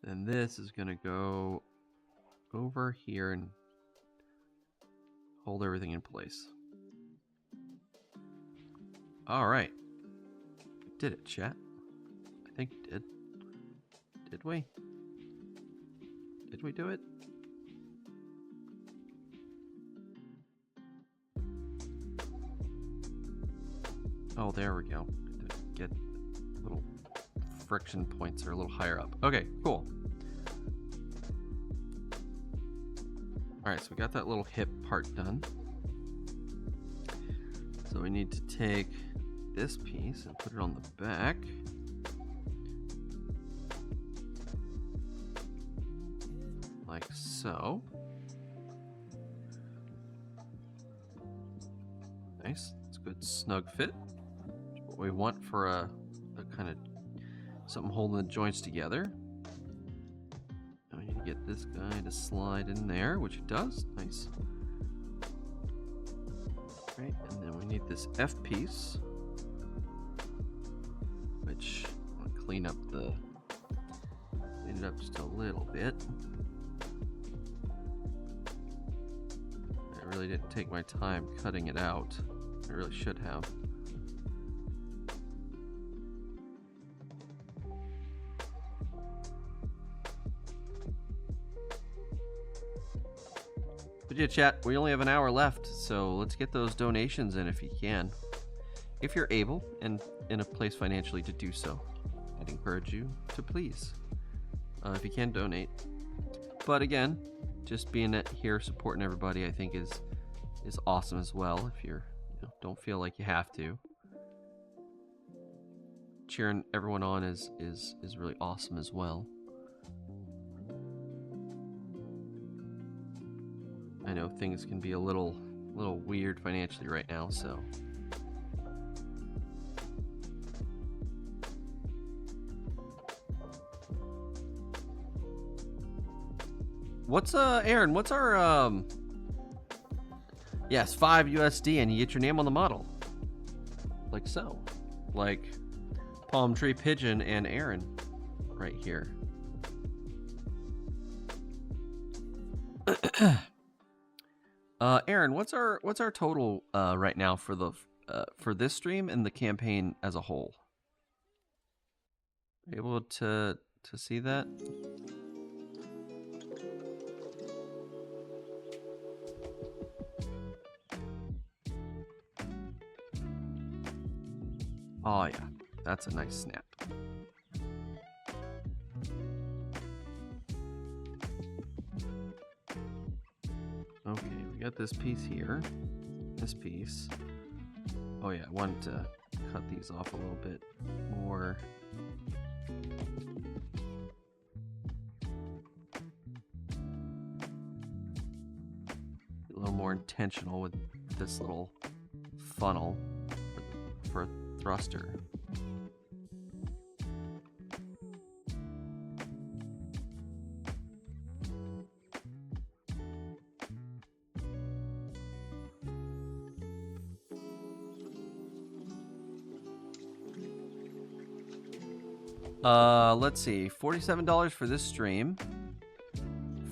Speaker 1: Then this is going to go over here and hold everything in place. All right. We did it, chat. I think we did. Did we? Did we do it? Oh, there we go. Get little friction points are a little higher up. Okay, cool. All right, so we got that little hip part done. So we need to take this piece and put it on the back. Like so. Nice. It's a good snug fit. What we want for a kind of something holding the joints together. Now we need to get this guy to slide in there, which it does. Nice. Right, and then we need this F piece, which I want to clean it up just a little bit. I really didn't take my time cutting it out. I really should have. But yeah, chat, we only have an hour left, so let's get those donations in if you can. If you're able and in a place financially to do so, I'd encourage you to please, if you can donate. But again, just being here supporting everybody, I think is awesome as well. If you're, don't feel like you have to. Cheering everyone on is really awesome as well. I know things can be a little weird financially right now, so. What's Aaron, what's our yes, 5 USD and you get your name on the model. Like so. Like Palm Tree Pigeon and Aaron right here. Aaron, what's our total right now for this stream and the campaign as a whole? Are you able to see that? Oh yeah, that's a nice snap. Okay, we got this piece here. This piece. Oh yeah, I wanted to cut these off a little bit more. A little more intentional with this little funnel for a thruster. Let's see, $47 for this stream.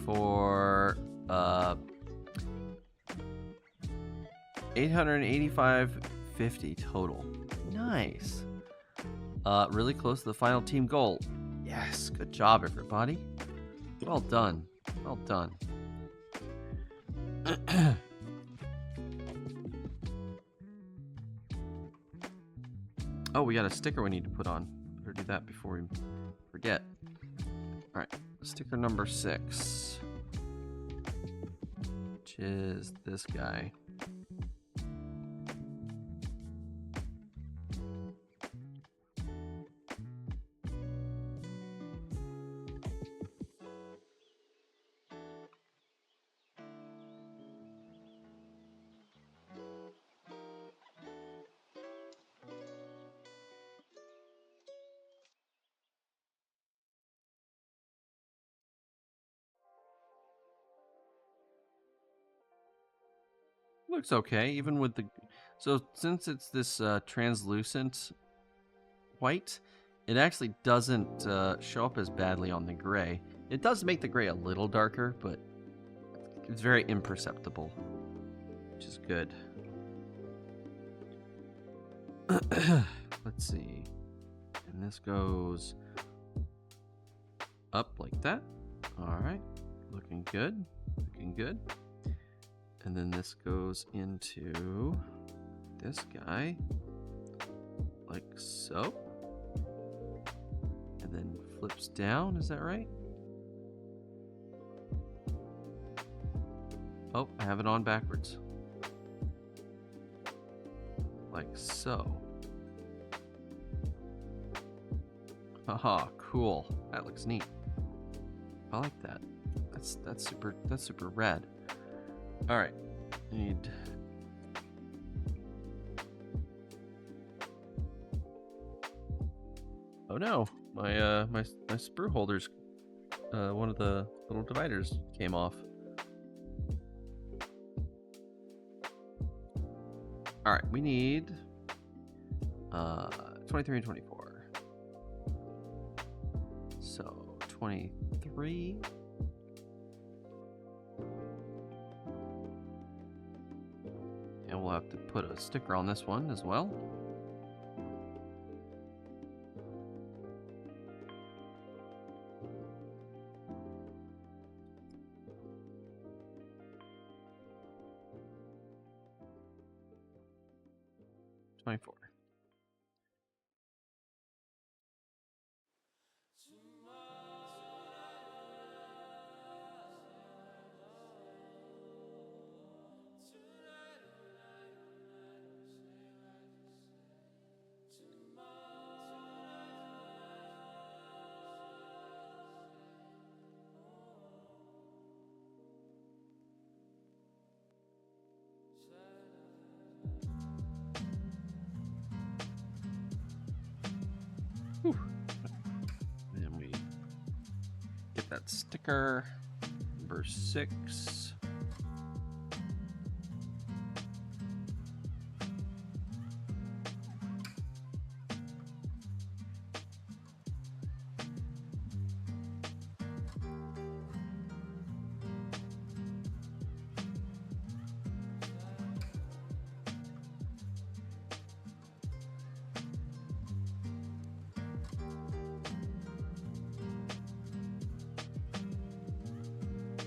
Speaker 1: For $885.50 total. Nice. Really close to the final team goal. Yes, good job, everybody. Well done. Well done. Oh, we got a sticker we need to put on. Better do that before we forget. All right, sticker number 6, which is this guy. Looks okay, even with the... So since it's this translucent white, it actually doesn't show up as badly on the gray. It does make the gray a little darker, but it's very imperceptible, which is good. Let's see. And this goes up like that. All right, looking good, looking good. And then this goes into this guy, like so. And then flips down, is that right? Oh, I have it on backwards. Like so. Haha, cool. That looks neat. I like that. That's super rad. All right, need... Oh no, my my sprue holders, one of the little dividers came off. All right, we need 23 and 24. So 23. And we'll have to put a sticker on this one as well. Whew. And we get that sticker, number 6.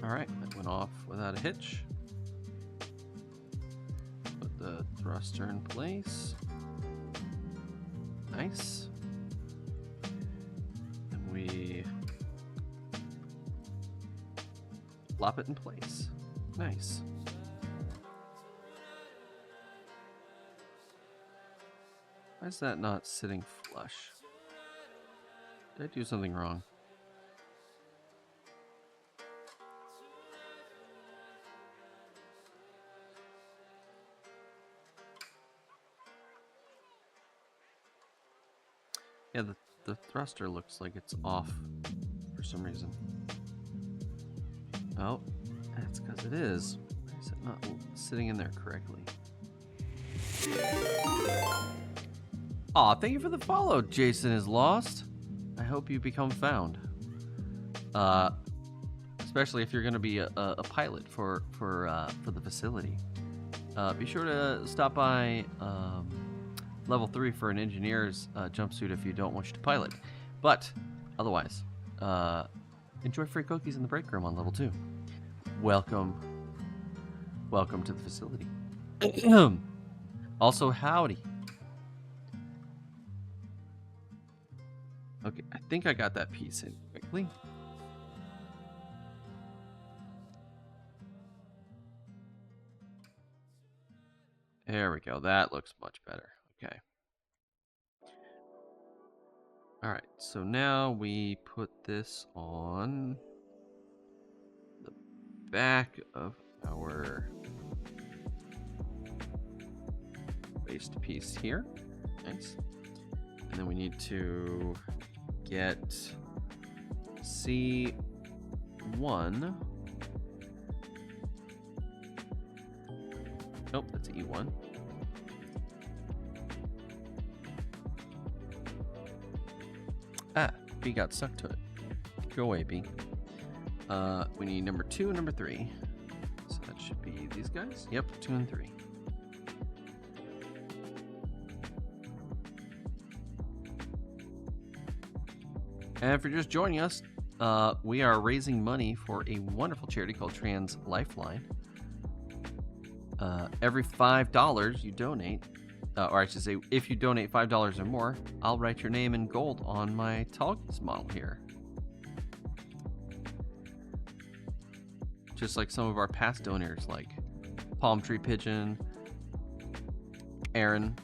Speaker 1: All right, that went off without a hitch. Put the thruster in place. Nice. And we plop it in place. Nice. Why is that not sitting flush? Did I do something wrong? Yeah, the thruster looks like it's off for some reason. Oh, that's because it is. Why is it not sitting in there correctly? Aw, thank you for the follow, Jason is lost. I hope you become found. Especially if you're going to be a pilot for the facility. Be sure to stop by level 3 for an engineer's jumpsuit if you don't wish to pilot. But otherwise, enjoy free cookies in the break room on level 2. Welcome to the facility. Also, howdy. Okay, I think I got that piece in quickly. There we go. That looks much better. Okay. All right. So now we put this on the back of our waist piece here. Nice. And then we need to get C1. Nope, that's E1. Ah, B got stuck to it. Go away, B. We need number 2 and number 3. So that should be these guys. Yep, 2 and 3. And if you're just joining us, we are raising money for a wonderful charity called Trans Lifeline. Every $5 you donate, or I should say, if you donate $5 or more, I'll write your name in gold on my Tallgeese model here. Just like some of our past donors, like Palm Tree Pigeon, Aaron,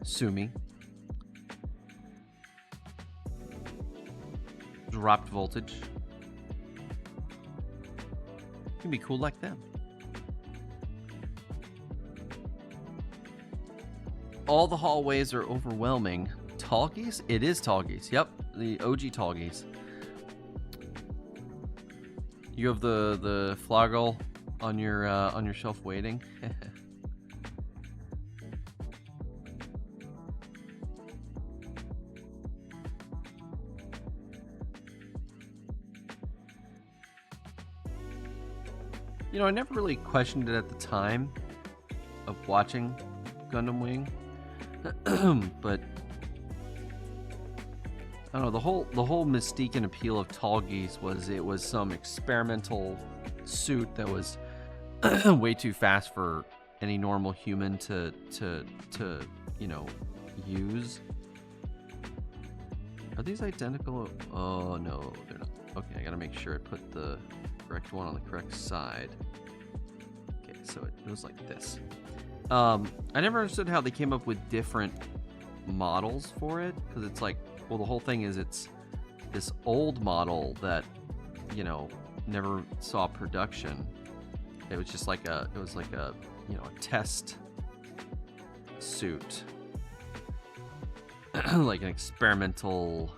Speaker 1: Sumi, Dropped Voltage. You can be cool like them. All the hallways are overwhelming. Tallgeese? It is Tallgeese. Yep, the OG Tallgeese. You have the flagel on your shelf waiting. You know, I never really questioned it at the time of watching Gundam Wing. But I don't know, the whole mystique and appeal of Tallgeese was it was some experimental suit that was way too fast for any normal human to you know, use. Are these identical? Oh no, they're not. Okay, I gotta make sure I put the correct one on the correct side. Okay, so it goes like this. I never understood how they came up with different models for it, because it's like, well, the whole thing is it's this old model that, you know, never saw production. It was just like a you know, a test suit, like an experimental,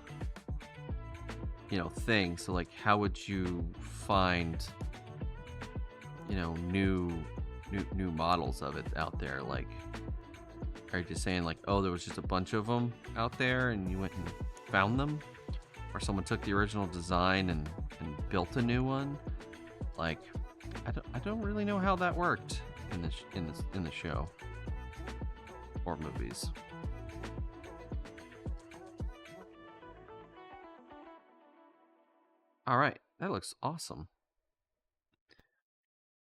Speaker 1: you know, thing. So like, how would you find, you know, new models of it out there? Like, are you just saying like, oh, there was just a bunch of them out there and you went and found them, or someone took the original design and built a new one? Like, I don't really know how that worked in the show or movies. All right, that looks awesome.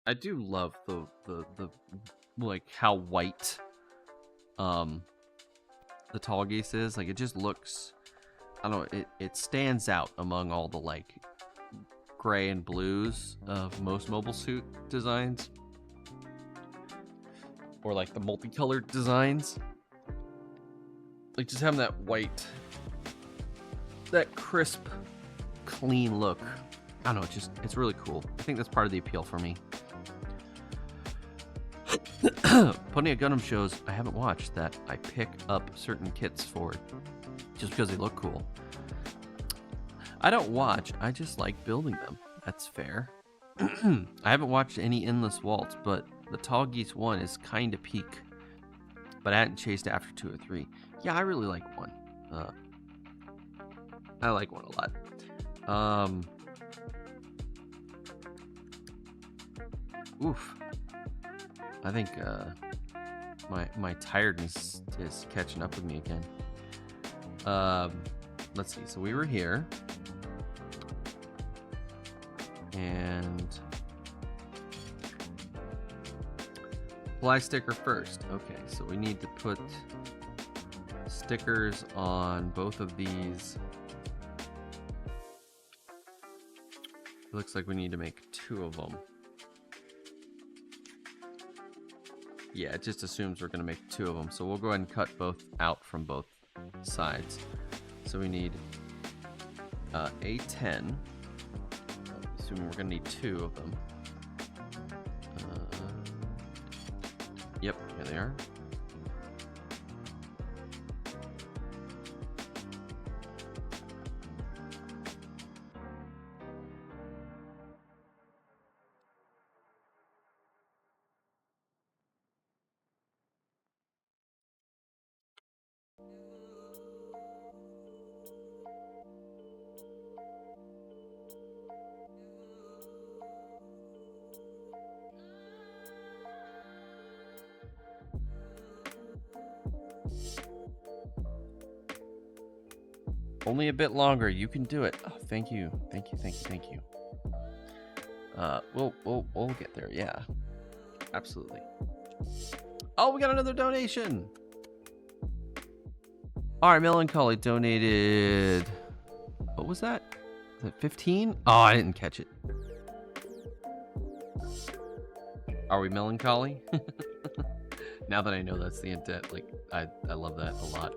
Speaker 1: I do love the like how white the Tallgeese is. Like, it just looks, I don't know, it stands out among all the like gray and blues of most mobile suit designs, or like the multicolored designs. Like, just having that white, that crisp, clean look. I don't know, it's really cool. I think that's part of the appeal for me. Plenty of Gundam shows I haven't watched that I pick up certain kits for. just because they look cool. I don't watch, I just like building them. That's fair. I haven't watched any Endless Waltz, but the Tallgeese one is kind of peak. But I hadn't chased after 2 or 3. Yeah, I really like 1. I like 1 a lot. Oof. I think my tiredness is catching up with me again. Let's see. So we were here. And apply sticker first. Okay, so we need to put stickers on both of these. It looks like we need to make 2 of them. Yeah, it just assumes we're going to make 2 of them. So we'll go ahead and cut both out from both sides. So we need A10. Assuming we're going to need 2 of them. Yep, here they are. Only a bit longer. You can do it. Oh, thank you. Thank you. Thank you. Thank you. We'll get there. Yeah, absolutely. Oh, we got another donation. All right, Melancholy donated. What was that? Was it 15? Oh, I didn't catch it. Are we Melancholy? Now that I know that's the intent, like I love that a lot.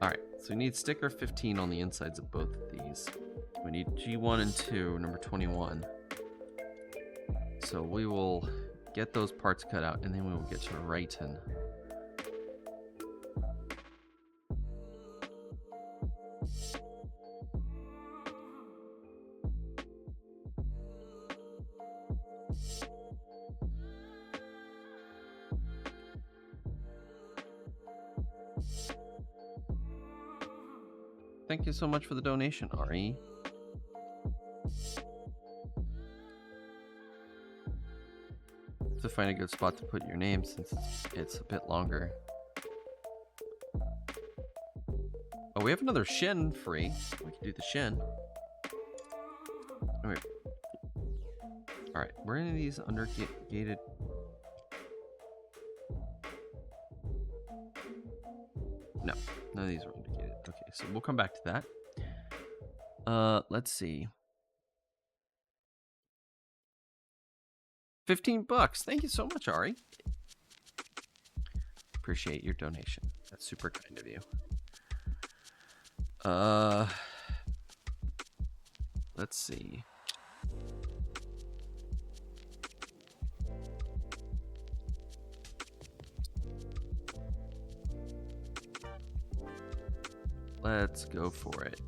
Speaker 1: All right, so we need sticker 15 on the insides of both of these. We need G1 and 2, number 21. So we will get those parts cut out, and then we will get to writing. Thank you so much for the donation, Ari. To find a good spot to put your name since it's a bit longer. Oh, we have another shin free. We can do the shin. All right, were any of these under gated? No, none of these were undergated. Okay, so we'll come back to that. Let's see. $15. Thank you so much, Ari. Appreciate your donation. That's super kind of you. Let's see. Let's go for it.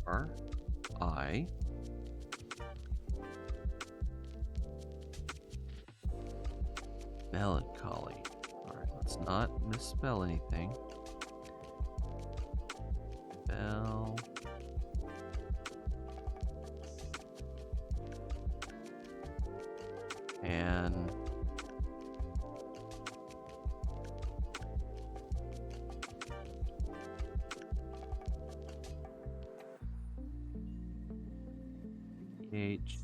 Speaker 1: R-I Melancholy. All right, let's not misspell anything. Bell. And H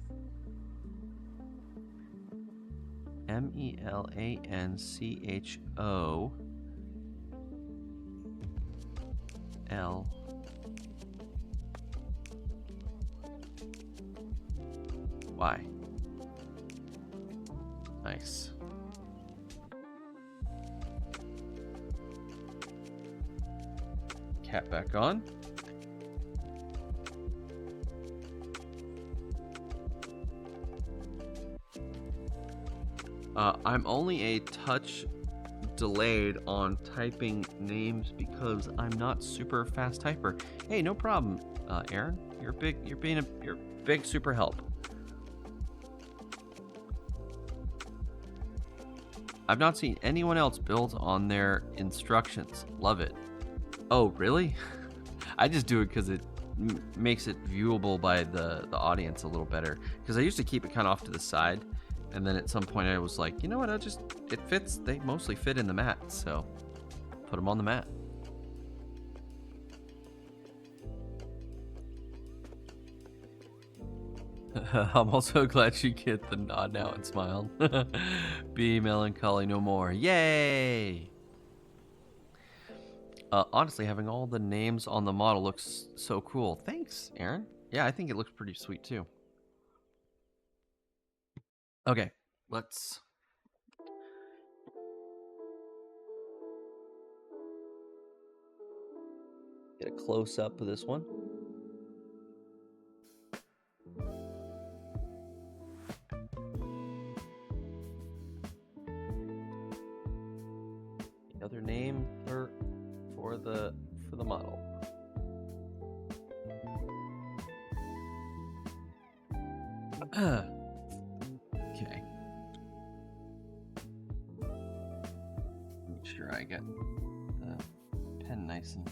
Speaker 1: Melancho L Y. Nice. Cap back on. I'm only a touch delayed on typing names because I'm not super fast typer. Hey, no problem, Aaron. You're big super help. I've not seen anyone else build on their instructions. Love it. Oh, really? I just do it because it makes it viewable by the audience a little better. Because I used to keep it kind of off to the side, and then at some point I was like, you know what? It fits. They mostly fit in the mat, so put them on the mat. I'm also glad you get the nod now and smiled. Be melancholy no more. Yay! Honestly, having all the names on the model looks so cool. Thanks, Aaron. Yeah, I think it looks pretty sweet too. Okay, let's get a close-up of this one. The other name for the model. Okay. Make sure I get the pen nice and.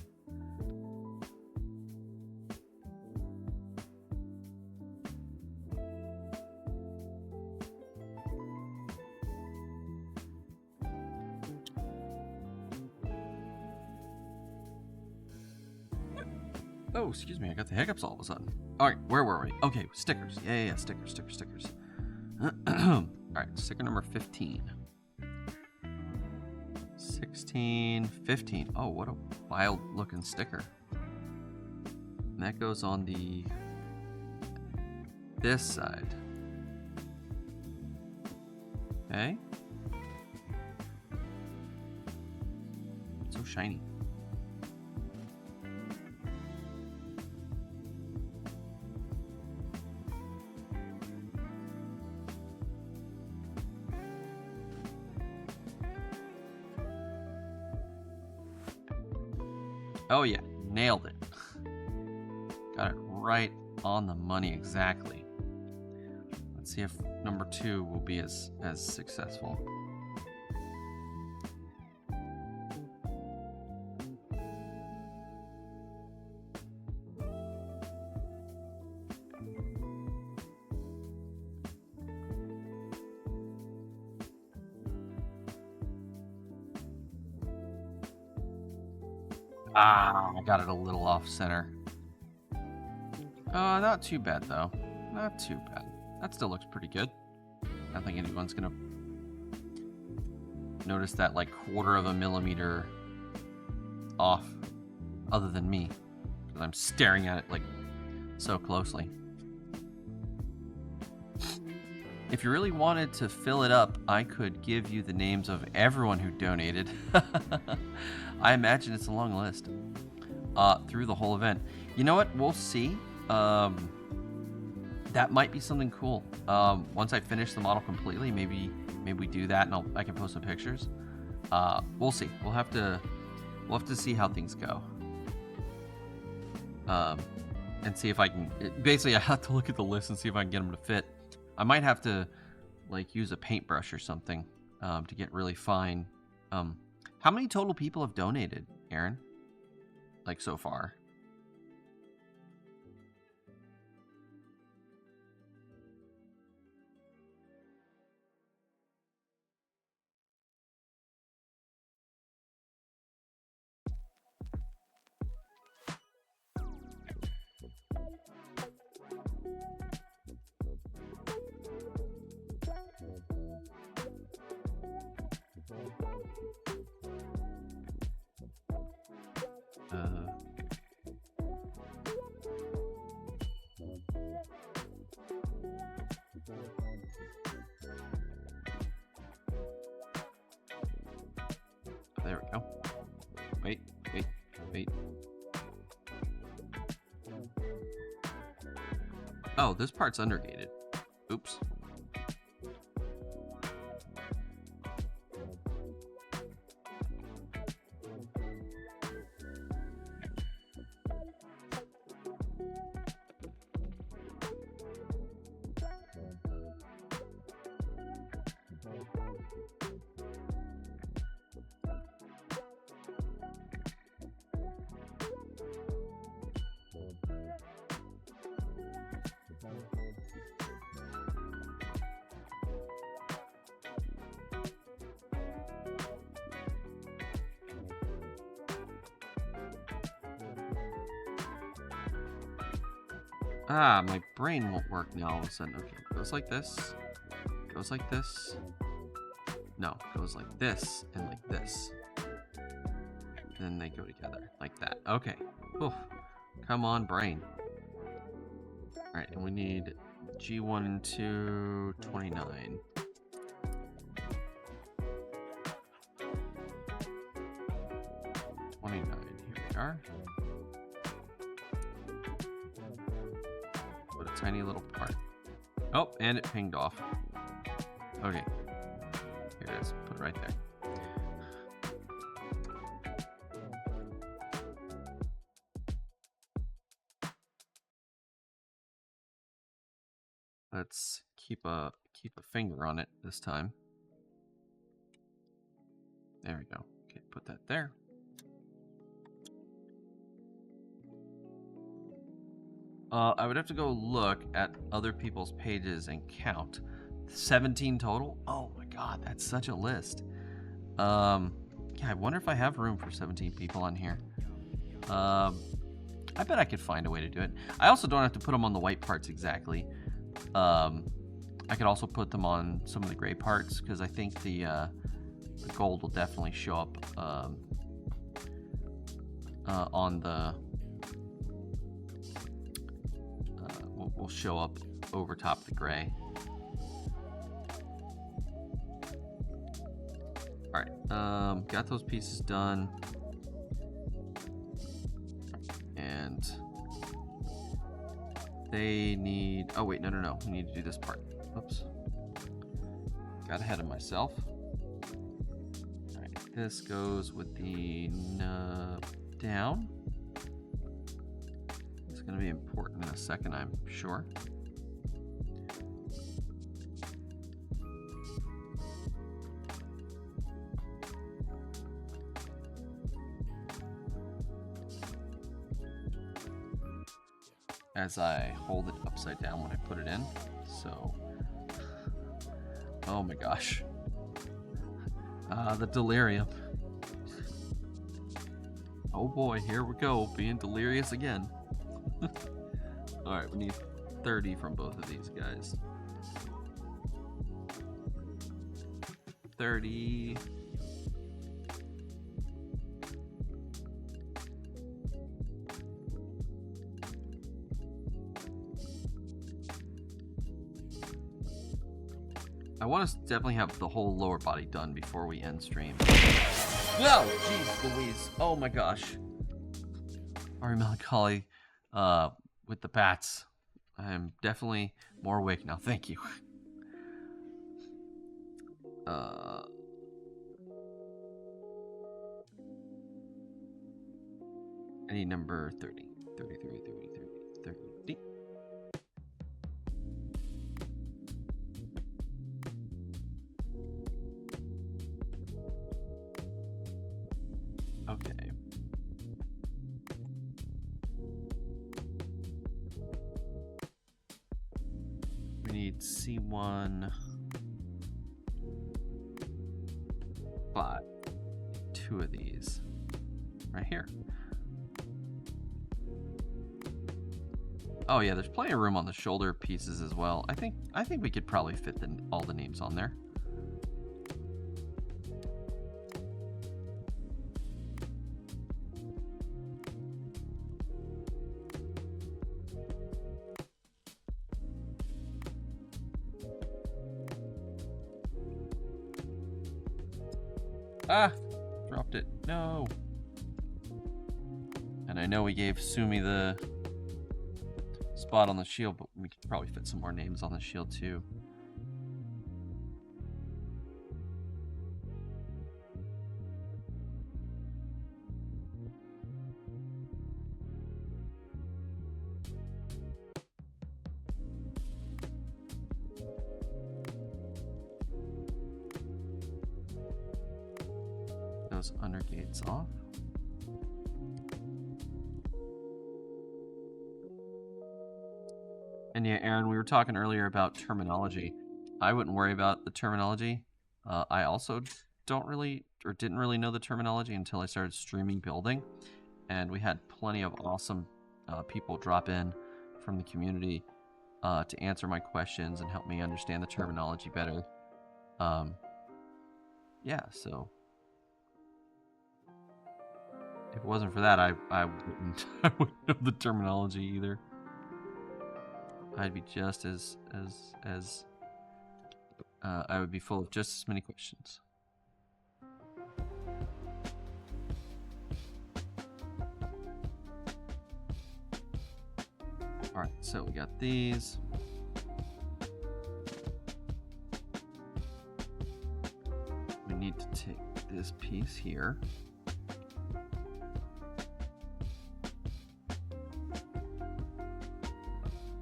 Speaker 1: Oh, excuse me, I got the hiccups all of a sudden. All right, where were we? Okay, stickers. Yeah, stickers. All right, sticker number 15. 16, 15. Oh, what a wild looking sticker. And that goes on this side. Okay. So shiny. Oh yeah, nailed it. Got it right on the money exactly. Let's see if number 2 will be as successful. Ah, I got it a little off center. Not too bad though. Not too bad. That still looks pretty good. I don't think anyone's gonna notice that like 1/4 of a millimeter off other than me, because I'm staring at it like so closely. If you really wanted to fill it up, I could give you the names of everyone who donated. I imagine it's a long list through the whole event. You know what? We'll see. That might be something cool. Once I finish the model completely, maybe we do that, and I can post some pictures. We'll see. We'll have to see how things go. And see if I can. Basically, I have to look at the list and see if I can get them to fit. I might have to like use a paintbrush or something to get really fine. How many total people have donated, Aaron? Like so far? There we go. Wait. Oh, this part's undergated. Oops. Ah, my brain won't work now all of a sudden. Okay, goes like this. Goes like this. No, goes like this and like this. Then they go together like that. Okay. Oof. Come on, brain. Alright, and we need G1 and 2, 29. Here we are. What a tiny little part. Oh, and it pinged off. Okay. Here it is. Put it right there. Let's keep a finger on it this time. There we go. Okay, put that there. I would have to go look at other people's pages and count. 17 total? Oh my god, that's such a list. Yeah, I wonder if I have room for 17 people on here. I bet I could find a way to do it. I also don't have to put them on the white parts exactly. I could also put them on some of the gray parts because I think the gold will definitely show up on the will show up over top of the gray. All right, got those pieces done, and they need. Oh wait, no. We need to do this part. Oops, got ahead of myself. All right, this goes with the nub down. It's going to be important in a second, I'm sure. As I hold it upside down when I put it in. So, oh my gosh. The delirium. Oh boy, here we go, being delirious again. Alright, we need 30 from both of these guys. 30. I want to definitely have the whole lower body done before we end stream. Oh, jeez Louise. Oh my gosh. Ari Melancholy with the bats. I'm definitely more awake now. Thank you. I need number 30. 30. Okay. We need C1 5. 2 of these right here. Oh yeah, there's plenty of room on the shoulder pieces as well. I think we could probably fit all the names on there. Ah, dropped it. No. And I know we gave Sumi the spot on the shield, but we could probably fit some more names on the shield too. those under gates off. And yeah, Aaron, we were talking earlier about terminology. I wouldn't worry about the terminology. I also didn't really know the terminology until I started streaming building. And we had plenty of awesome people drop in from the community to answer my questions and help me understand the terminology better. Yeah, so if it wasn't for that, I wouldn't know the terminology either. I'd be just as I would be full of just as many questions. All right, so we got these. We need to take this piece here.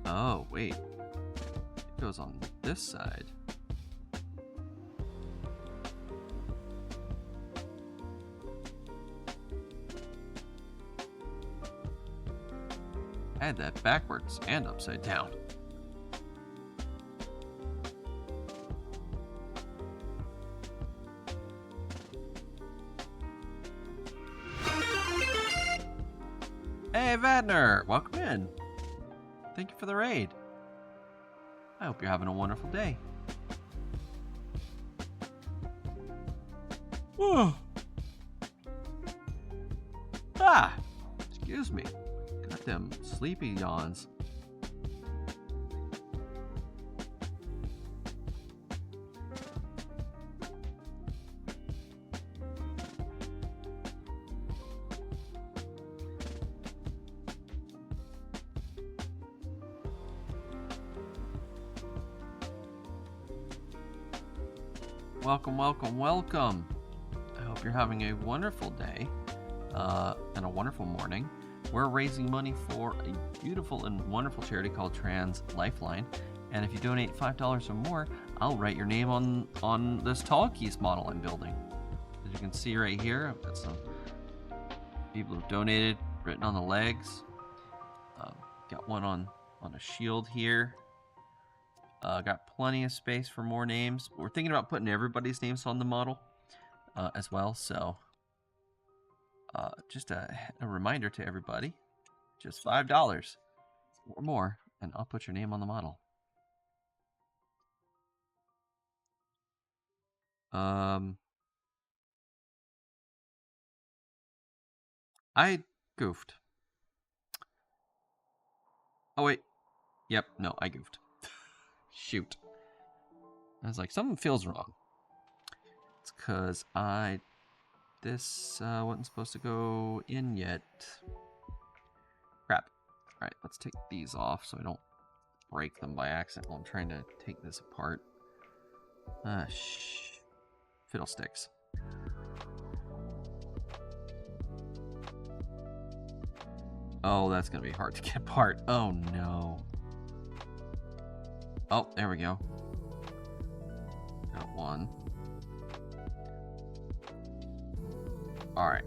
Speaker 1: Oh, wait. It goes on this side. I had that backwards and upside down. Hey, Vadner! Welcome in. Thank you for the raid. I hope you're having a wonderful day. Oh. Ah! Excuse me. Got them sleepy yawns. Welcome, welcome, welcome. I hope you're having a wonderful day and a wonderful morning. We're raising money for a beautiful and wonderful charity called Trans Lifeline. And if you donate $5 or more, I'll write your name on this Tallgeese model I'm building. As you can see right here, I've got some people who've donated, written on the legs. Got one on a shield here. Got plenty of space for more names. We're thinking about putting everybody's names on the model as well. So just a reminder to everybody, just $5 or more, and I'll put your name on the model. I goofed. Oh, wait. Yep, no, I goofed. Shoot. I was like, something feels wrong. It's because this wasn't supposed to go in yet. Crap. Alright, let's take these off so I don't break them by accident while I'm trying to take this apart. Fiddlesticks. Oh, that's gonna be hard to get apart. Oh no. Oh, there we go. Got one. Alright.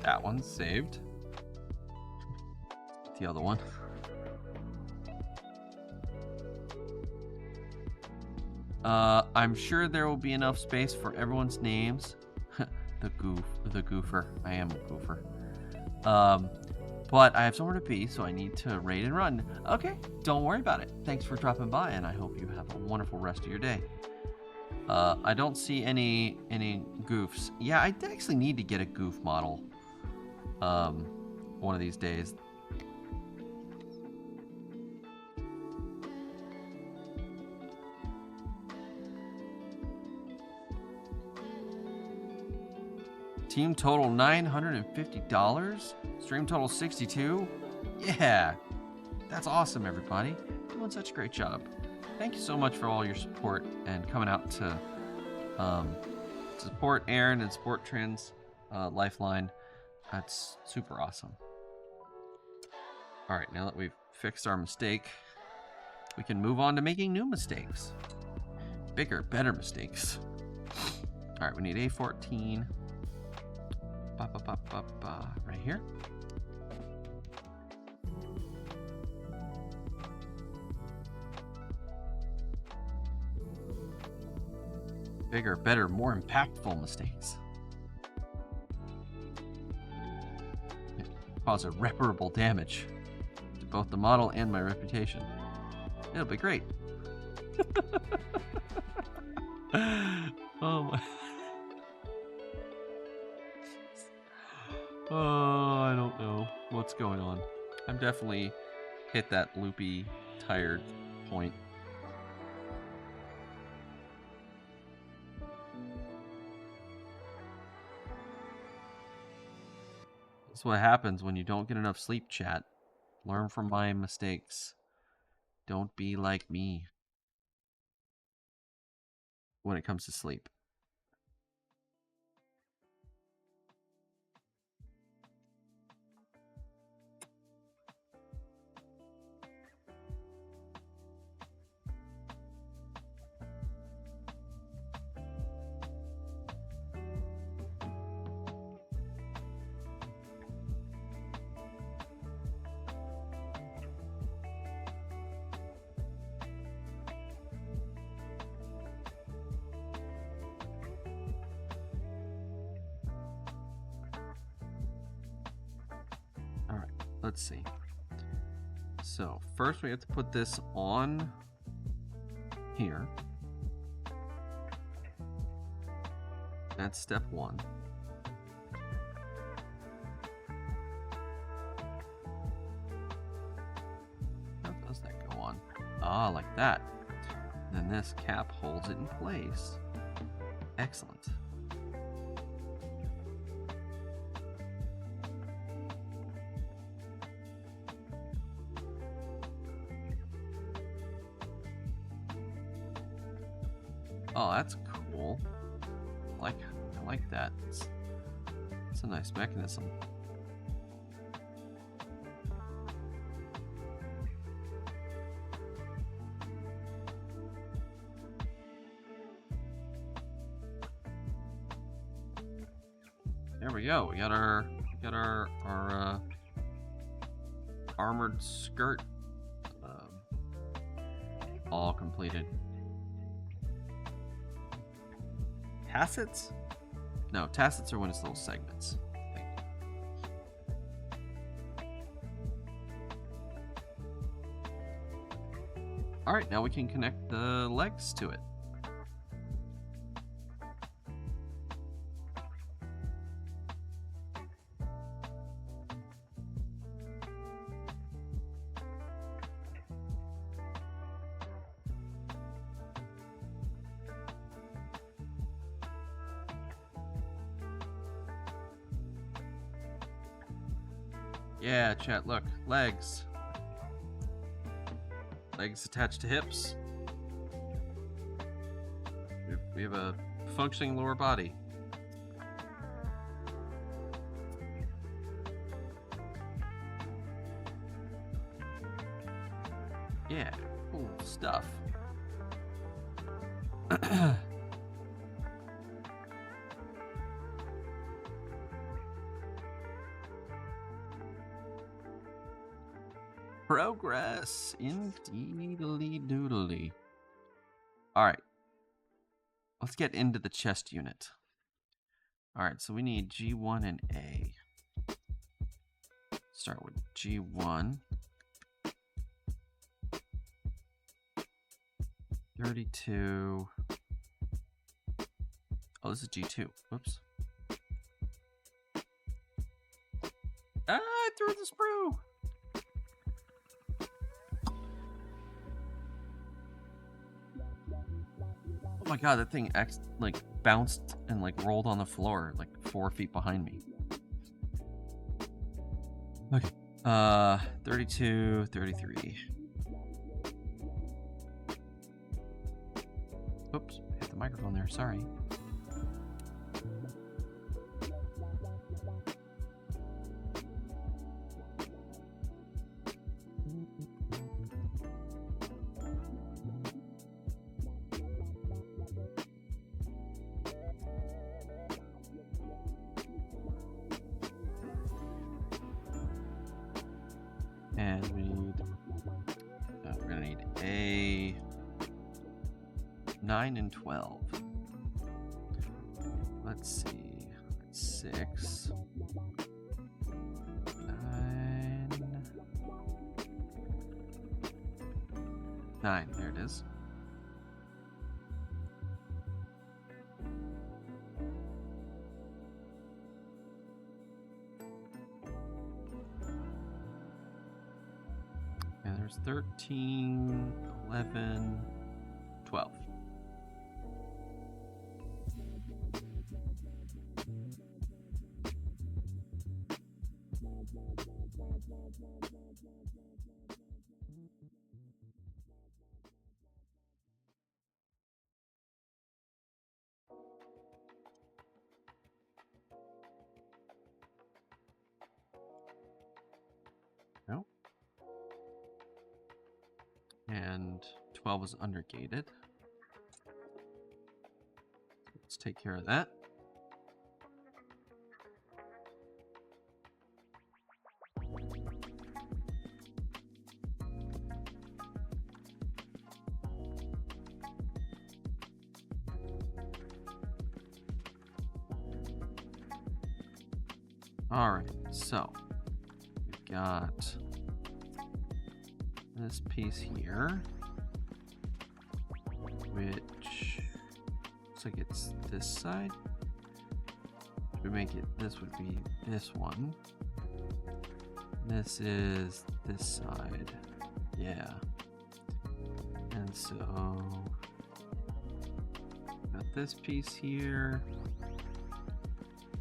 Speaker 1: That one's saved. The other one. I'm sure there will be enough space for everyone's names. The goofer. I am a goofer. But I have somewhere to be, so I need to raid and run. Okay, don't worry about it. Thanks for dropping by, and I hope you have a wonderful rest of your day. I don't see any goofs. Yeah, I actually need to get a goof model one of these days. Team total $950. Stream total 62. Yeah, that's awesome, everybody. Doing such a great job. Thank you so much for all your support and coming out to support Aaron and support Trans Lifeline. That's super awesome. All right, now that we've fixed our mistake, we can move on to making new mistakes. Bigger, better mistakes. All right, we need A14. Right here. Bigger, better, more impactful mistakes. Cause irreparable damage to both the model and my reputation. It'll be great. Oh my. Oh, I don't know what's going on. I'm definitely hit that loopy, tired point. That's what happens when you don't get enough sleep, chat. Learn from my mistakes. Don't be like me when it comes to sleep. Let's see. So first we have to put this on here. That's step one. How does that go on? Ah, like that. Then this cap holds it in place. Excellent. Oh, that's cool. I like that. It's a nice mechanism. There we go. We got our armored skirt all completed. Tassets? No, tassets are when it's little segments. I think. All right, now we can connect the legs to it. Yeah, chat, look. Legs. Legs attached to hips. We have a functioning lower body. Yeah, cool stuff. Progress, indeedly doodly. All right, let's get into the chest unit. All right, so we need G1 and A. Start with G1. 32. Oh, this is G2. Whoops. Ah, I threw the sprue. Oh my god, that thing like bounced and like rolled on the floor like 4 feet behind me. Okay. 32, 33. Oops, hit the microphone there, sorry. 9 and 12. Let's see. 6. 9. There it is. And there's 13, 11, 12. No. And 12 is undergated. Let's take care of that. All right, so we've got this piece here, which looks like it's this side. If we make it, this would be this one. This is this side, yeah. And so got this piece here.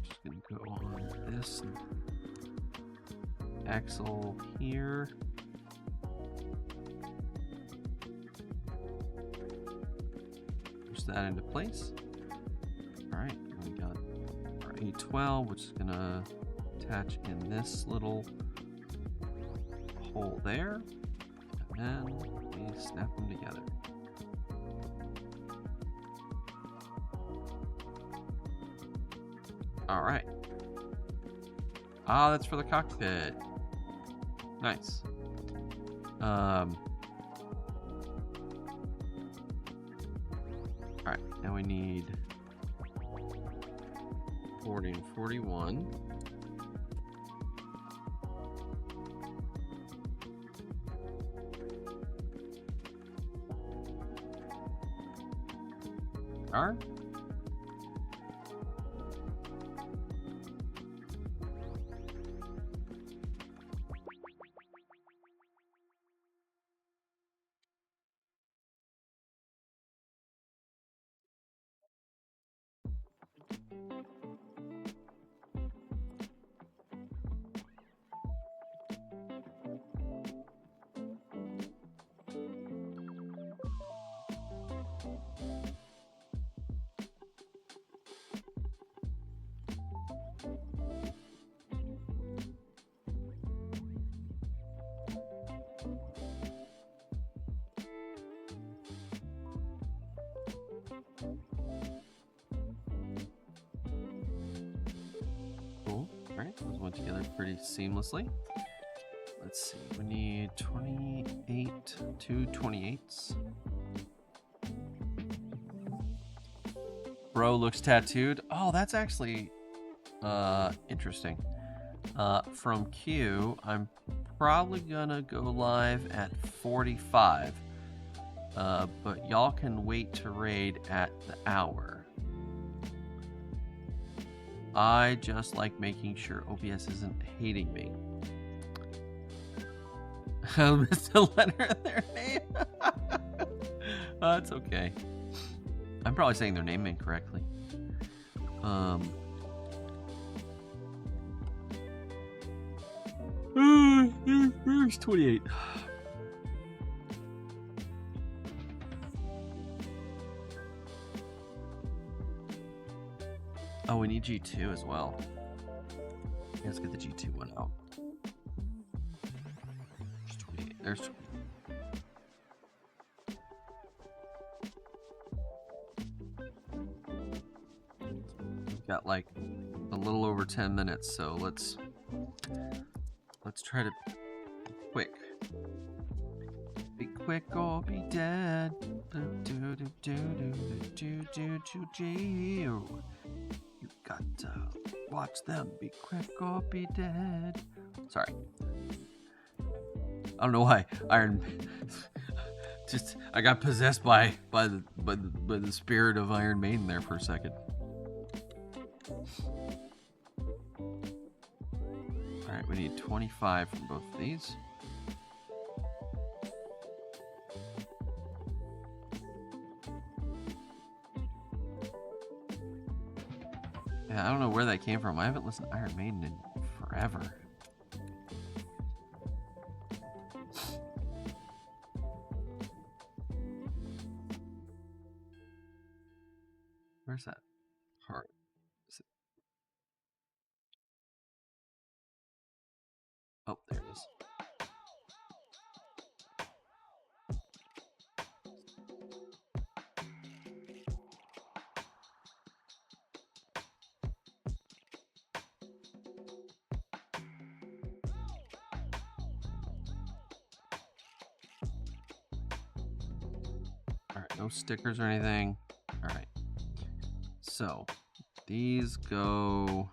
Speaker 1: Just gonna go on this axle here. Push that into place. All right, we got our A12, which is gonna attach in this little hole there, and then we snap them together. All right. Ah, that's for the cockpit. Nice. All right, now we need 40 and 41. All right. Cool. All right, those went together pretty seamlessly. Let's see, we need 28, 2 28s. Bro looks tattooed. Oh, that's actually interesting. From Q, I'm probably gonna go live at 45. But y'all can wait to raid at the hour. I just like making sure OBS isn't hating me. I missed a letter in their name. It's okay. I'm probably saying their name incorrectly. Here's 28. Oh, we need G2 as well. Let's get the G2 one out. There's 28. There's 28. We've got like a little over 10 minutes, so let's try to be quick. Be quick or be dead. Do, do, do, do, do. You got to watch them be quick or be dead. Sorry. I don't know why Iron. Just I got possessed by the spirit of Iron Maiden there for a second. All right, we need 25 from both of these. Yeah, I don't know where that came from. I haven't listened to Iron Maiden in forever. Where's that heart? Is it... Oh, there it is. All right, no stickers or anything. All right. So these go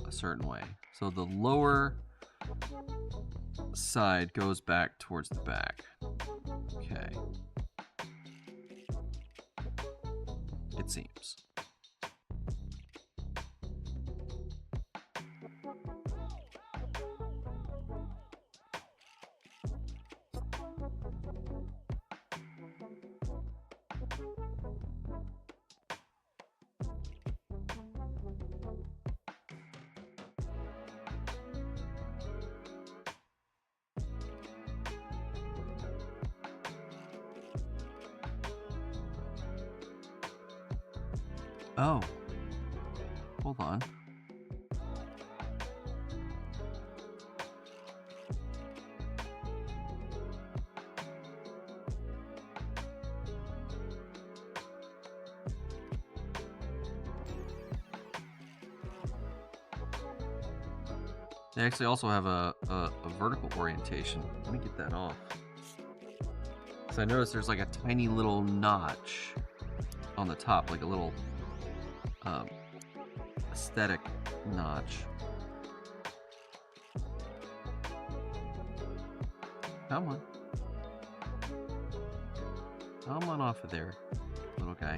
Speaker 1: a certain way. So the lower side goes back towards the back. Okay. It seems. Oh, hold on. They actually also have a vertical orientation. Let me get that off. So I noticed there's like a tiny little notch on the top, like a little aesthetic notch. Come on. Come on off of there, little guy.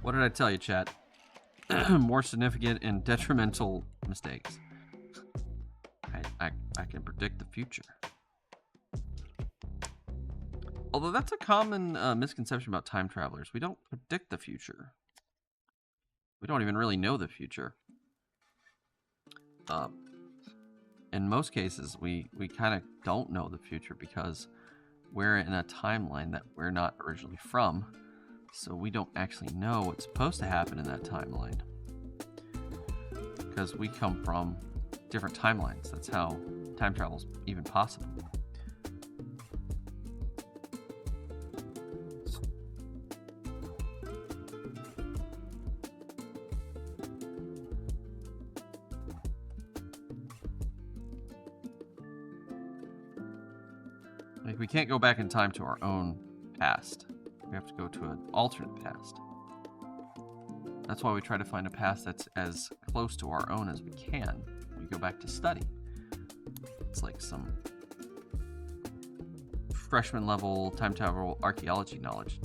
Speaker 1: What did I tell you, chat? More significant and detrimental mistakes. I can predict the future. Although that's a common misconception about time travelers. We don't predict the future. We don't even really know the future. In most cases, we kind of don't know the future because we're in a timeline that we're not originally from. So we don't actually know what's supposed to happen in that timeline. Because we come from different timelines. That's how time travel's even possible. Like, we can't go back in time to our own past. We have to go to an alternate past. That's why we try to find a past that's as close to our own as we can. We go back to study. It's like some freshman level time travel archaeology knowledge.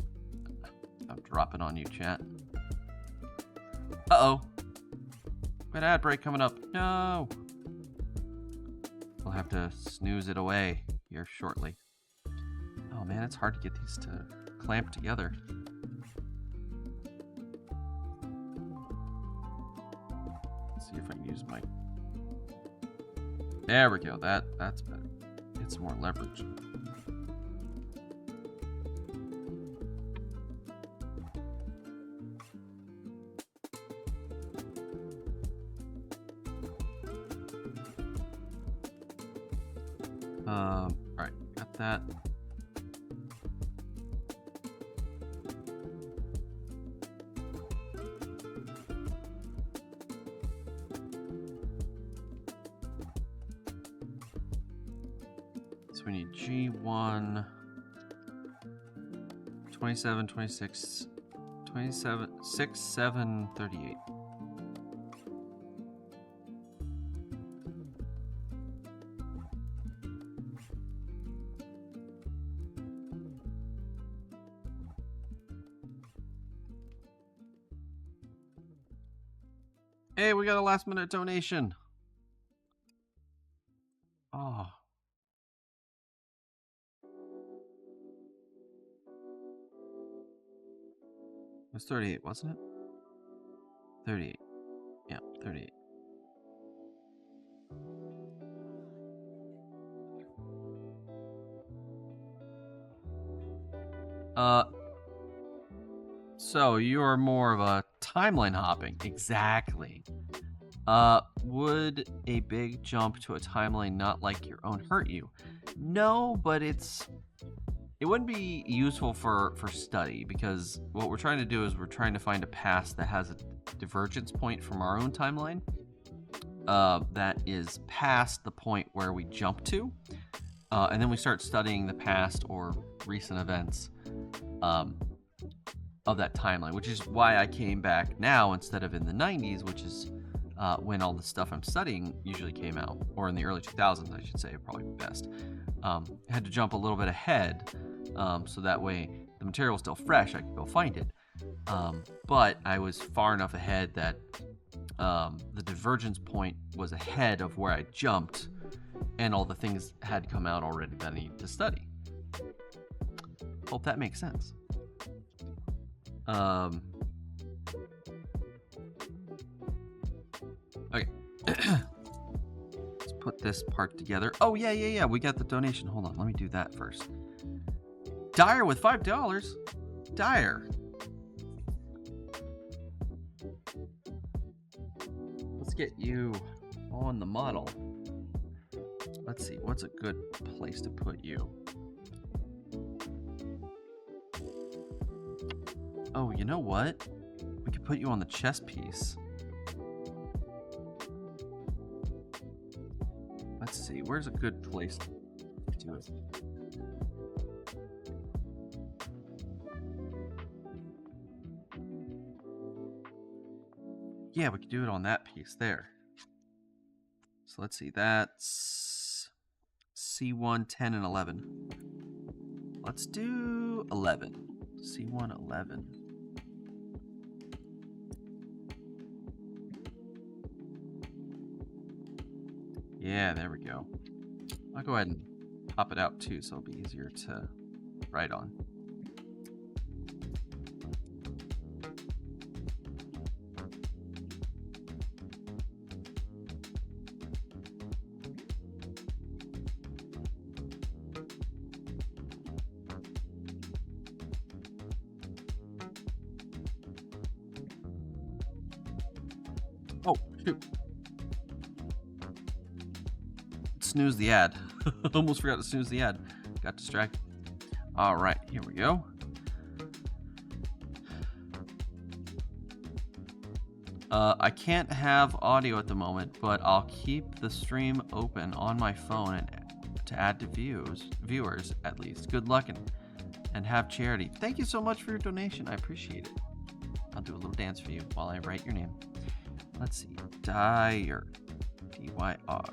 Speaker 1: I'm dropping on you, chat. Uh-oh. Got an ad break coming up. No. We'll have to snooze it away here shortly. Oh man, it's hard to get these to clamp together. Let's see if I can use my... There we go. That's better. Get some more leverage. All right, got that. So we need G1, 27, 26, 27, 6, 7, 38. Hey, we got a last minute donation. Oh. It was 38, wasn't it? 38. Yeah, 38. So you're more of a timeline hopping. Exactly. Would a big jump to a timeline not like your own hurt you? No, but it wouldn't be useful for study, because what we're trying to do is we're trying to find a past that has a divergence point from our own timeline that is past the point where we jump to, and then we start studying the past or recent events of that timeline, which is why I came back now instead of in the 90s, which is when all the stuff I'm studying usually came out, or in the early 2000s, I should say, probably best. I had to jump a little bit ahead, so that way the material was still fresh, I could go find it. But I was far enough ahead that the divergence point was ahead of where I jumped, and all the things had come out already that I needed to study. Hope that makes sense. Okay. Let's put this part together. Oh, yeah. We got the donation. Hold on. Let me do that first. Dyer with $5. Dyer. Let's get you on the model. Let's see. What's a good place to put you? Oh, you know what? We could put you on the chess piece. Let's see. Where's a good place to do it? Yeah, we could do it on that piece there. So let's see. That's C1, 10, and 11. Let's do 11. C1, 11. Yeah, there we go. I'll go ahead and pop it out too, so it'll be easier to write on. Oh, shoot. Snooze the ad. Almost forgot to snooze the ad. Got distracted. All right, here we go. I can't have audio at the moment, but I'll keep the stream open on my phone and to add to viewers at least. Good luck and have charity. Thank you so much for your donation. I appreciate it. I'll do a little dance for you while I write your name. Let's see. Dyer. D-Y-R.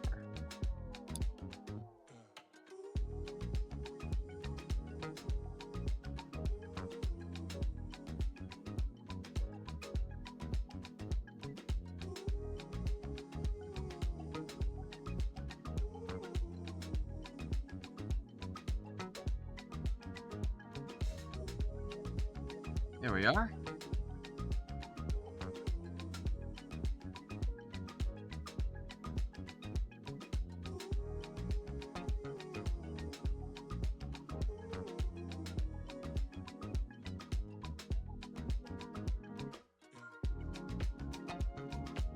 Speaker 1: There we are.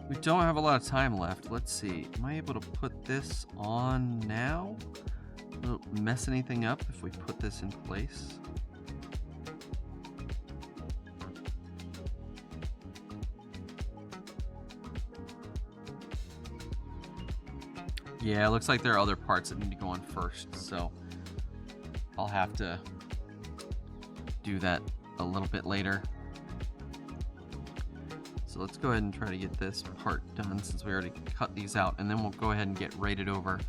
Speaker 1: We don't have a lot of time left. Let's see. Am I able to put this on now? Will it mess anything up if we put this in place? Yeah, it looks like there are other parts that need to go on first, so I'll have to do that a little bit later. So let's go ahead and try to get this part done since we already cut these out, and then we'll go ahead and get rated over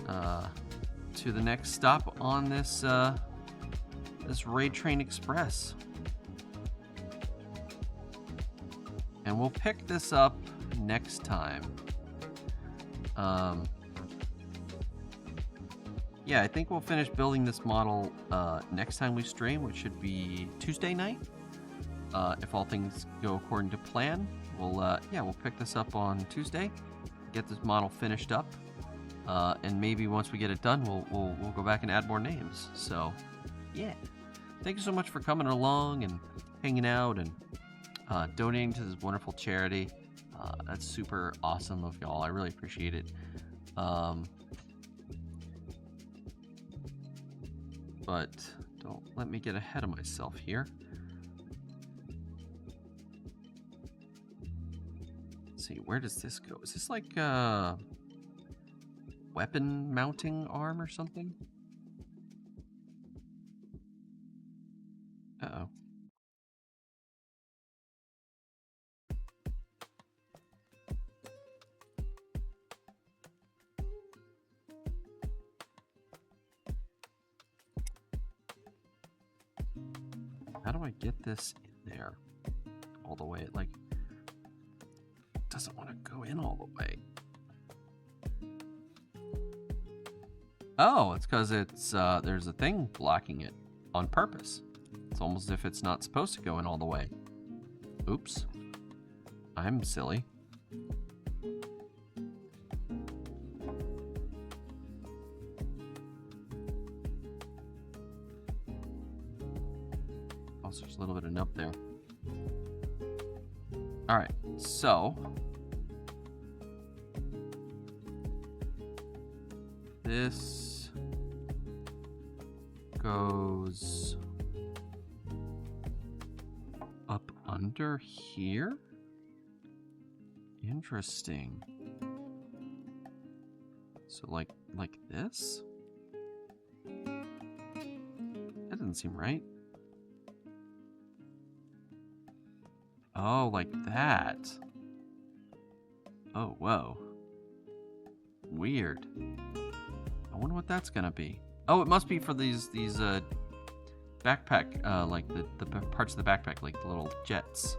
Speaker 1: to the next stop on this this Raid Train Express. And we'll pick this up next time. Yeah, I think we'll finish building this model next time we stream, which should be Tuesday night. If all things go according to plan, we'll pick this up on Tuesday, get this model finished up, and maybe once we get it done, we'll go back and add more names. So, yeah, thank you so much for coming along and hanging out and donating to this wonderful charity. That's super awesome of y'all. I really appreciate it. But don't let me get ahead of myself here. Let's see, where does this go? Is this like weapon mounting arm or something? Uh-oh. How do I get this in there all the way? Like, it doesn't want to go in all the way. Oh, it's because it's there's a thing blocking it on purpose. It's almost as if it's not supposed to go in all the way. Oops. I'm silly. Also, there's a little bit of nub there. All right, so this goes up under here. Interesting. So like this? That doesn't seem right. Oh, like that. Oh, whoa. Weird. I wonder what that's gonna be. Oh, it must be for these backpack, like the parts of the backpack, like the little jets.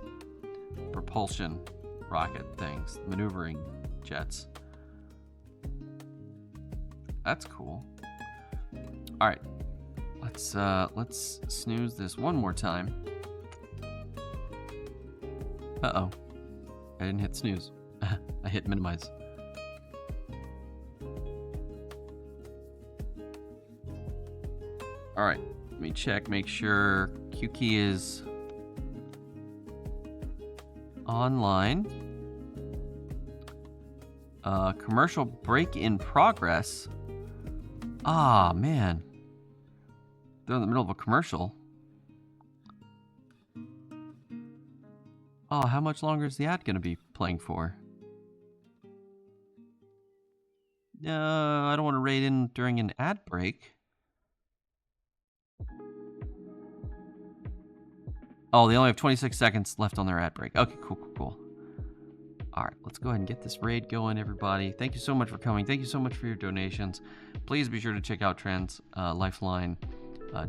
Speaker 1: Propulsion rocket things. Maneuvering jets. That's cool. Alright. Let's snooze this one more time. Uh-oh. I didn't hit snooze. I hit minimize. Alright, let me check, make sure Q key is online. Commercial break in progress. Ah, man. They're in the middle of a commercial. Oh, how much longer is the ad going to be playing for? No, I don't want to raid in during an ad break. Oh, they only have 26 seconds left on their ad break. Okay, cool. All right, let's go ahead and get this raid going, everybody. Thank you so much for coming. Thank you so much for your donations. Please be sure to check out Trans Lifeline.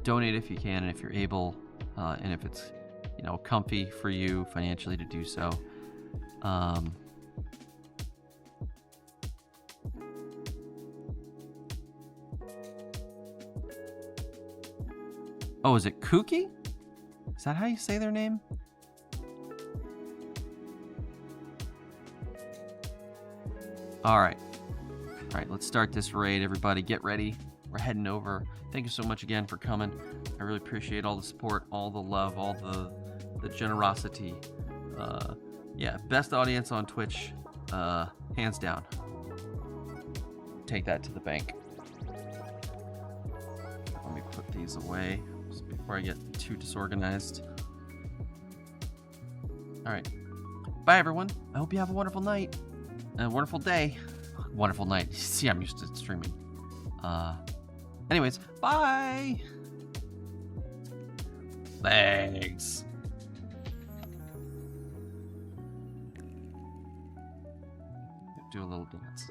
Speaker 1: Donate if you can and if you're able, and if it's comfy for you financially to do so. Oh, is it Kooky? Is that how you say their name? All right, let's start this raid, everybody. Get ready. We're heading over. Thank you so much again for coming. I really appreciate all the support, all the love, all the generosity. Yeah, best audience on Twitch, hands down. Take that to the bank. Let me put these away just before I get too disorganized. All right, bye everyone. I hope you have a wonderful night and a wonderful day. wonderful night. See, I'm used to streaming. Anyways, bye. Thanks. Do a little dance.